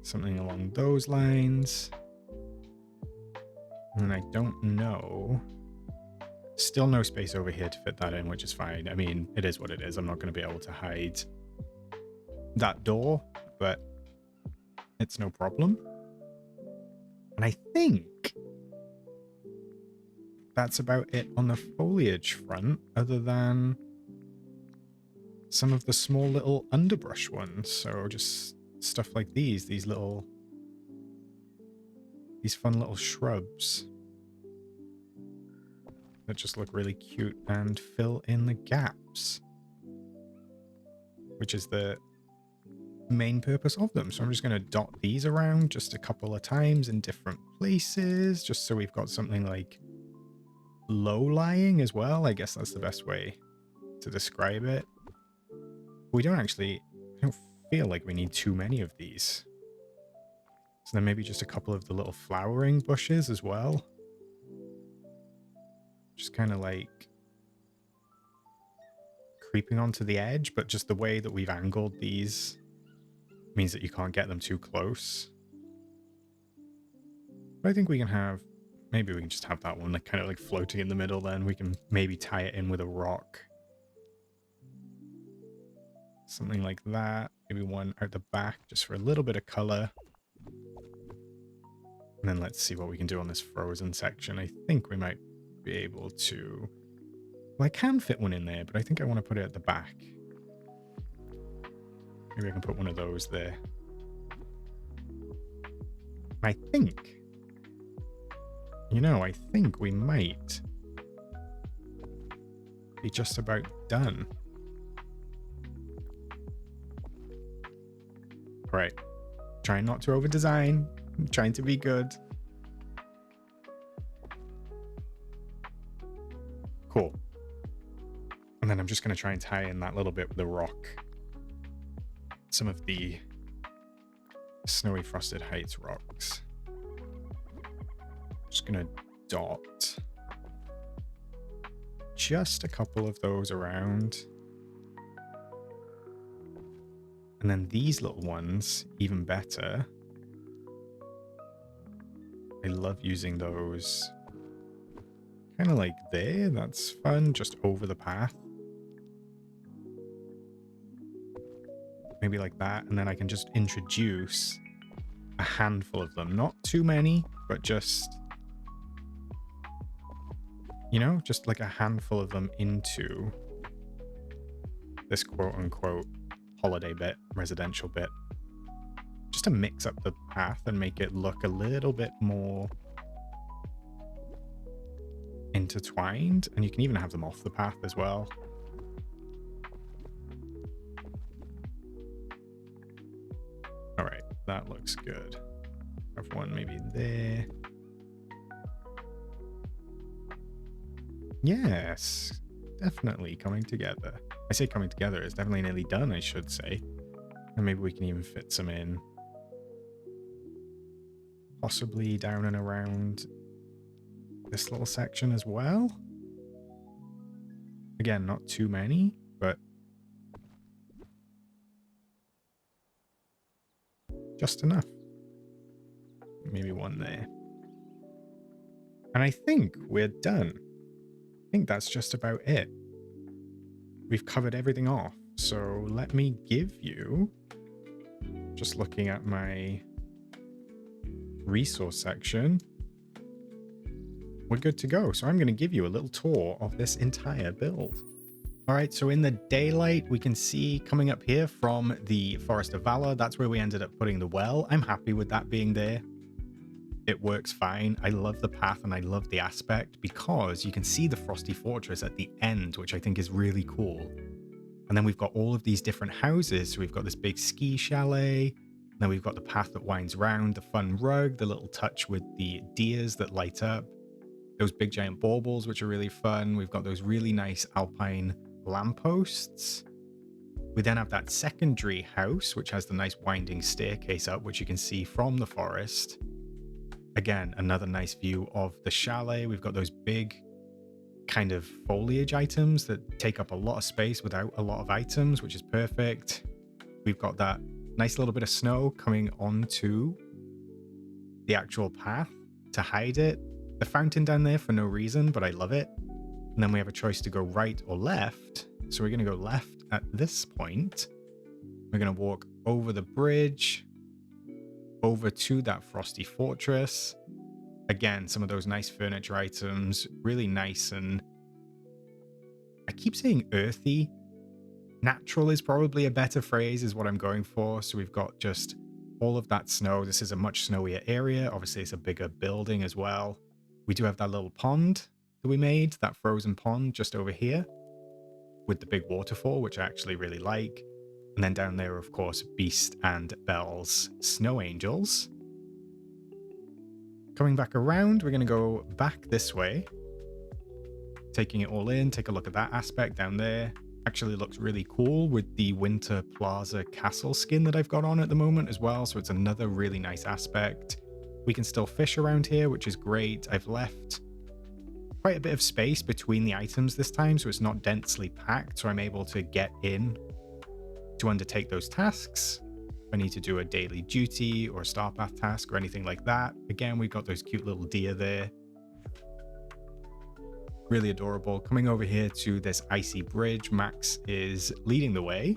Something along those lines. And I don't know. Still no space over here to fit that in, which is fine. I mean, it is what it is. I'm not going to be able to hide that door, but it's no problem. And I think that's about it on the foliage front, other than some of the small little underbrush ones. So just stuff like these fun little shrubs that just look really cute and fill in the gaps, which is the main purpose of them. So I'm just going to dot these around just a couple of times in different places, just so we've got something like low-lying as well. I guess that's the best way to describe it. I don't feel like we need too many of these. So then maybe just a couple of the little flowering bushes as well. Just kind of like creeping onto the edge, but just the way that we've angled these means that you can't get them too close. But I think we can have... Maybe we can just have that one like kind of like floating in the middle then. We can maybe tie it in with a rock. Something like that. Maybe one out the back just for a little bit of color. And then let's see what we can do on this frozen section. I think we might be able to... Well, I can fit one in there, but I think I want to put it at the back. Maybe I can put one of those there. I think... You know, I think we might be just about done. All right. Trying not to over-design. Trying to be good. Cool. And then I'm just going to try and tie in that little bit with the rock. Some of the Snowy Frosted Heights rocks. Just going to dot just a couple of those around. And then these little ones, even better. I love using those kind of like there. That's fun, just over the path. Maybe like that, and then I can just introduce a handful of them. Not too many, but just, you know, just like a handful of them into this quote-unquote holiday bit, residential bit. Just to mix up the path and make it look a little bit more intertwined. And you can even have them off the path as well. All right, that looks good. Have one maybe there. Yes, definitely coming together. I say coming together, it's definitely nearly done, I should say. And maybe we can even fit some in. Possibly down and around this little section as well. Again, not too many, but just enough. Maybe one there. And I think we're done. I think that's just about it. We've covered everything off. So let me give you, just looking at my resource section, we're good to go. So I'm going to give you a little tour of this entire build. All right, so in the daylight, we can see coming up here from the Forest of Valor, that's where we ended up putting the well. I'm happy with that being there. It works fine. I love the path and I love the aspect because you can see the Frosty Fortress at the end, which I think is really cool. And then we've got all of these different houses. So we've got this big ski chalet. Then we've got the path that winds round, the fun rug, the little touch with the deers that light up, those big giant baubles, which are really fun. We've got those really nice alpine lampposts. We then have that secondary house, which has the nice winding staircase up, which you can see from the forest. Again, another nice view of the chalet. We've got those big kind of foliage items that take up a lot of space without a lot of items, which is perfect. We've got that nice little bit of snow coming onto the actual path to hide it. The fountain down there for no reason, but I love it. And then we have a choice to go right or left. So we're going to go left at this point. We're going to walk over the bridge, over to that Frosty Fortress. Again, some of those nice furniture items, really nice, and I keep saying earthy. Natural is probably a better phrase, is what I'm going for. So we've got just all of that snow. This is a much snowier area. Obviously, it's a bigger building as well. We do have that little pond that we made, that frozen pond just over here with the big waterfall, which I actually really like. And then down there, of course, Beast and Belle's snow angels. Coming back around, we're going to go back this way. Taking it all in, take a look at that aspect down there. Actually looks really cool with the Winter Plaza Castle skin that I've got on at the moment as well. So it's another really nice aspect. We can still fish around here, which is great. I've left quite a bit of space between the items this time, so it's not densely packed. So I'm able to get in to undertake those tasks. If I need to do a daily duty or a star path task or anything like that. Again, we've got those cute little deer there. Really adorable. Coming over here to this icy bridge, Max is leading the way.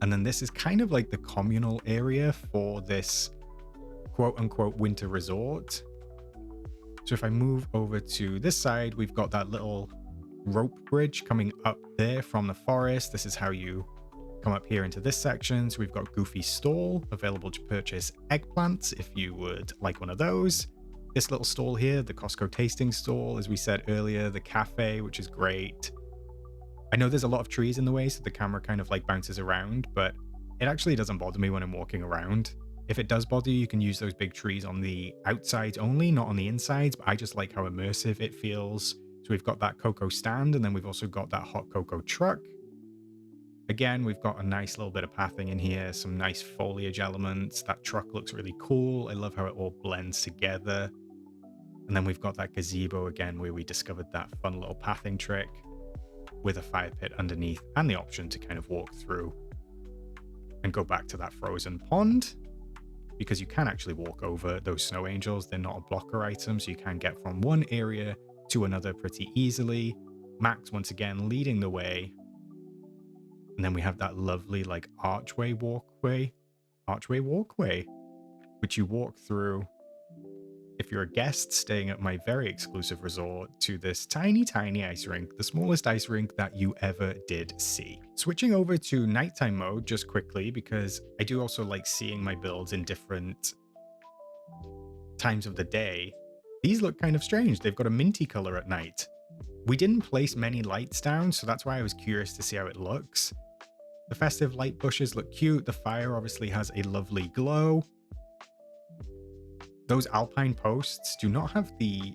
And then this is kind of like the communal area for this quote-unquote winter resort. So if I move over to this side, we've got that little rope bridge coming up there from the forest. This is how you come up here into this section. So we've got Goofy's stall available to purchase eggplants if you would like one of those. This little stall here, the Costco tasting stall, as we said earlier, the cafe, which is great. I know there's a lot of trees in the way, so the camera kind of like bounces around, but it actually doesn't bother me when I'm walking around. If it does bother you, you can use those big trees on the outsides only, not on the insides, but I just like how immersive it feels. So we've got that cocoa stand, and then we've also got that hot cocoa truck. Again, we've got a nice little bit of pathing in here, some nice foliage elements. That truck looks really cool. I love how it all blends together. And then we've got that gazebo again, where we discovered that fun little pathing trick with a fire pit underneath and the option to kind of walk through and go back to that frozen pond, because you can actually walk over those snow angels. They're not a blocker item, so you can get from one area to another pretty easily. Max once again leading the way. And then we have that lovely like archway walkway, which you walk through if you're a guest staying at my very exclusive resort to this tiny, tiny ice rink, the smallest ice rink that you ever did see. Switching over to nighttime mode just quickly, because I do also like seeing my builds in different times of the day. These look kind of strange. They've got a minty color at night. We didn't place many lights down, so that's why I was curious to see how it looks. The festive light bushes look cute. The fire obviously has a lovely glow. Those alpine posts do not have the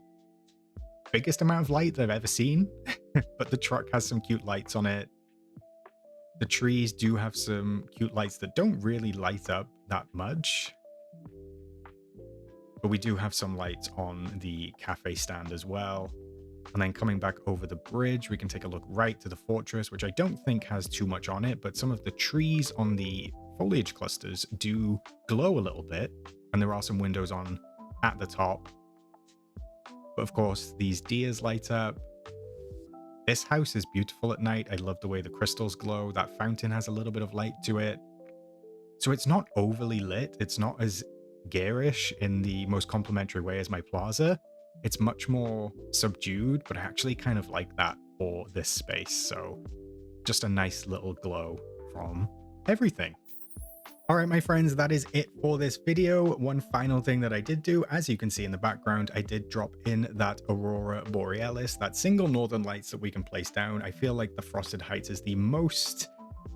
biggest amount of light that I've ever seen, but the truck has some cute lights on it. The trees do have some cute lights that don't really light up that much. But we do have some lights on the cafe stand as well. And then coming back over the bridge, we can take a look right to the fortress, which I don't think has too much on it, but some of the trees on the foliage clusters do glow a little bit. And there are some windows on at the top. But of course, these deers light up. This house is beautiful at night. I love the way the crystals glow. That fountain has a little bit of light to it. So it's not overly lit. It's not as garish in the most complimentary way as my plaza. It's much more subdued, but I actually kind of like that for this space. So just a nice little glow from everything. All right, my friends, that is it for this video. One final thing that I did do, as you can see in the background, I did drop in that Aurora Borealis, that single northern lights that we can place down. I feel like the Frosted Heights is the most,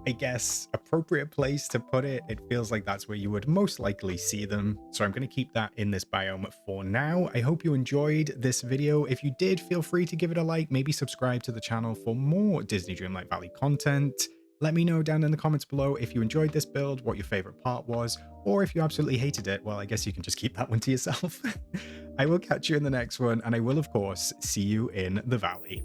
I guess, appropriate place to put it. It feels like that's where you would most likely see them. So I'm going to keep that in this biome for now. I hope you enjoyed this video. If you did, feel free to give it a like, maybe subscribe to the channel for more Disney Dreamlight Valley content. Let me know down in the comments below if you enjoyed this build, what your favorite part was, or if you absolutely hated it. Well, I guess you can just keep that one to yourself. I will catch you in the next one, and I will, of course, see you in the valley.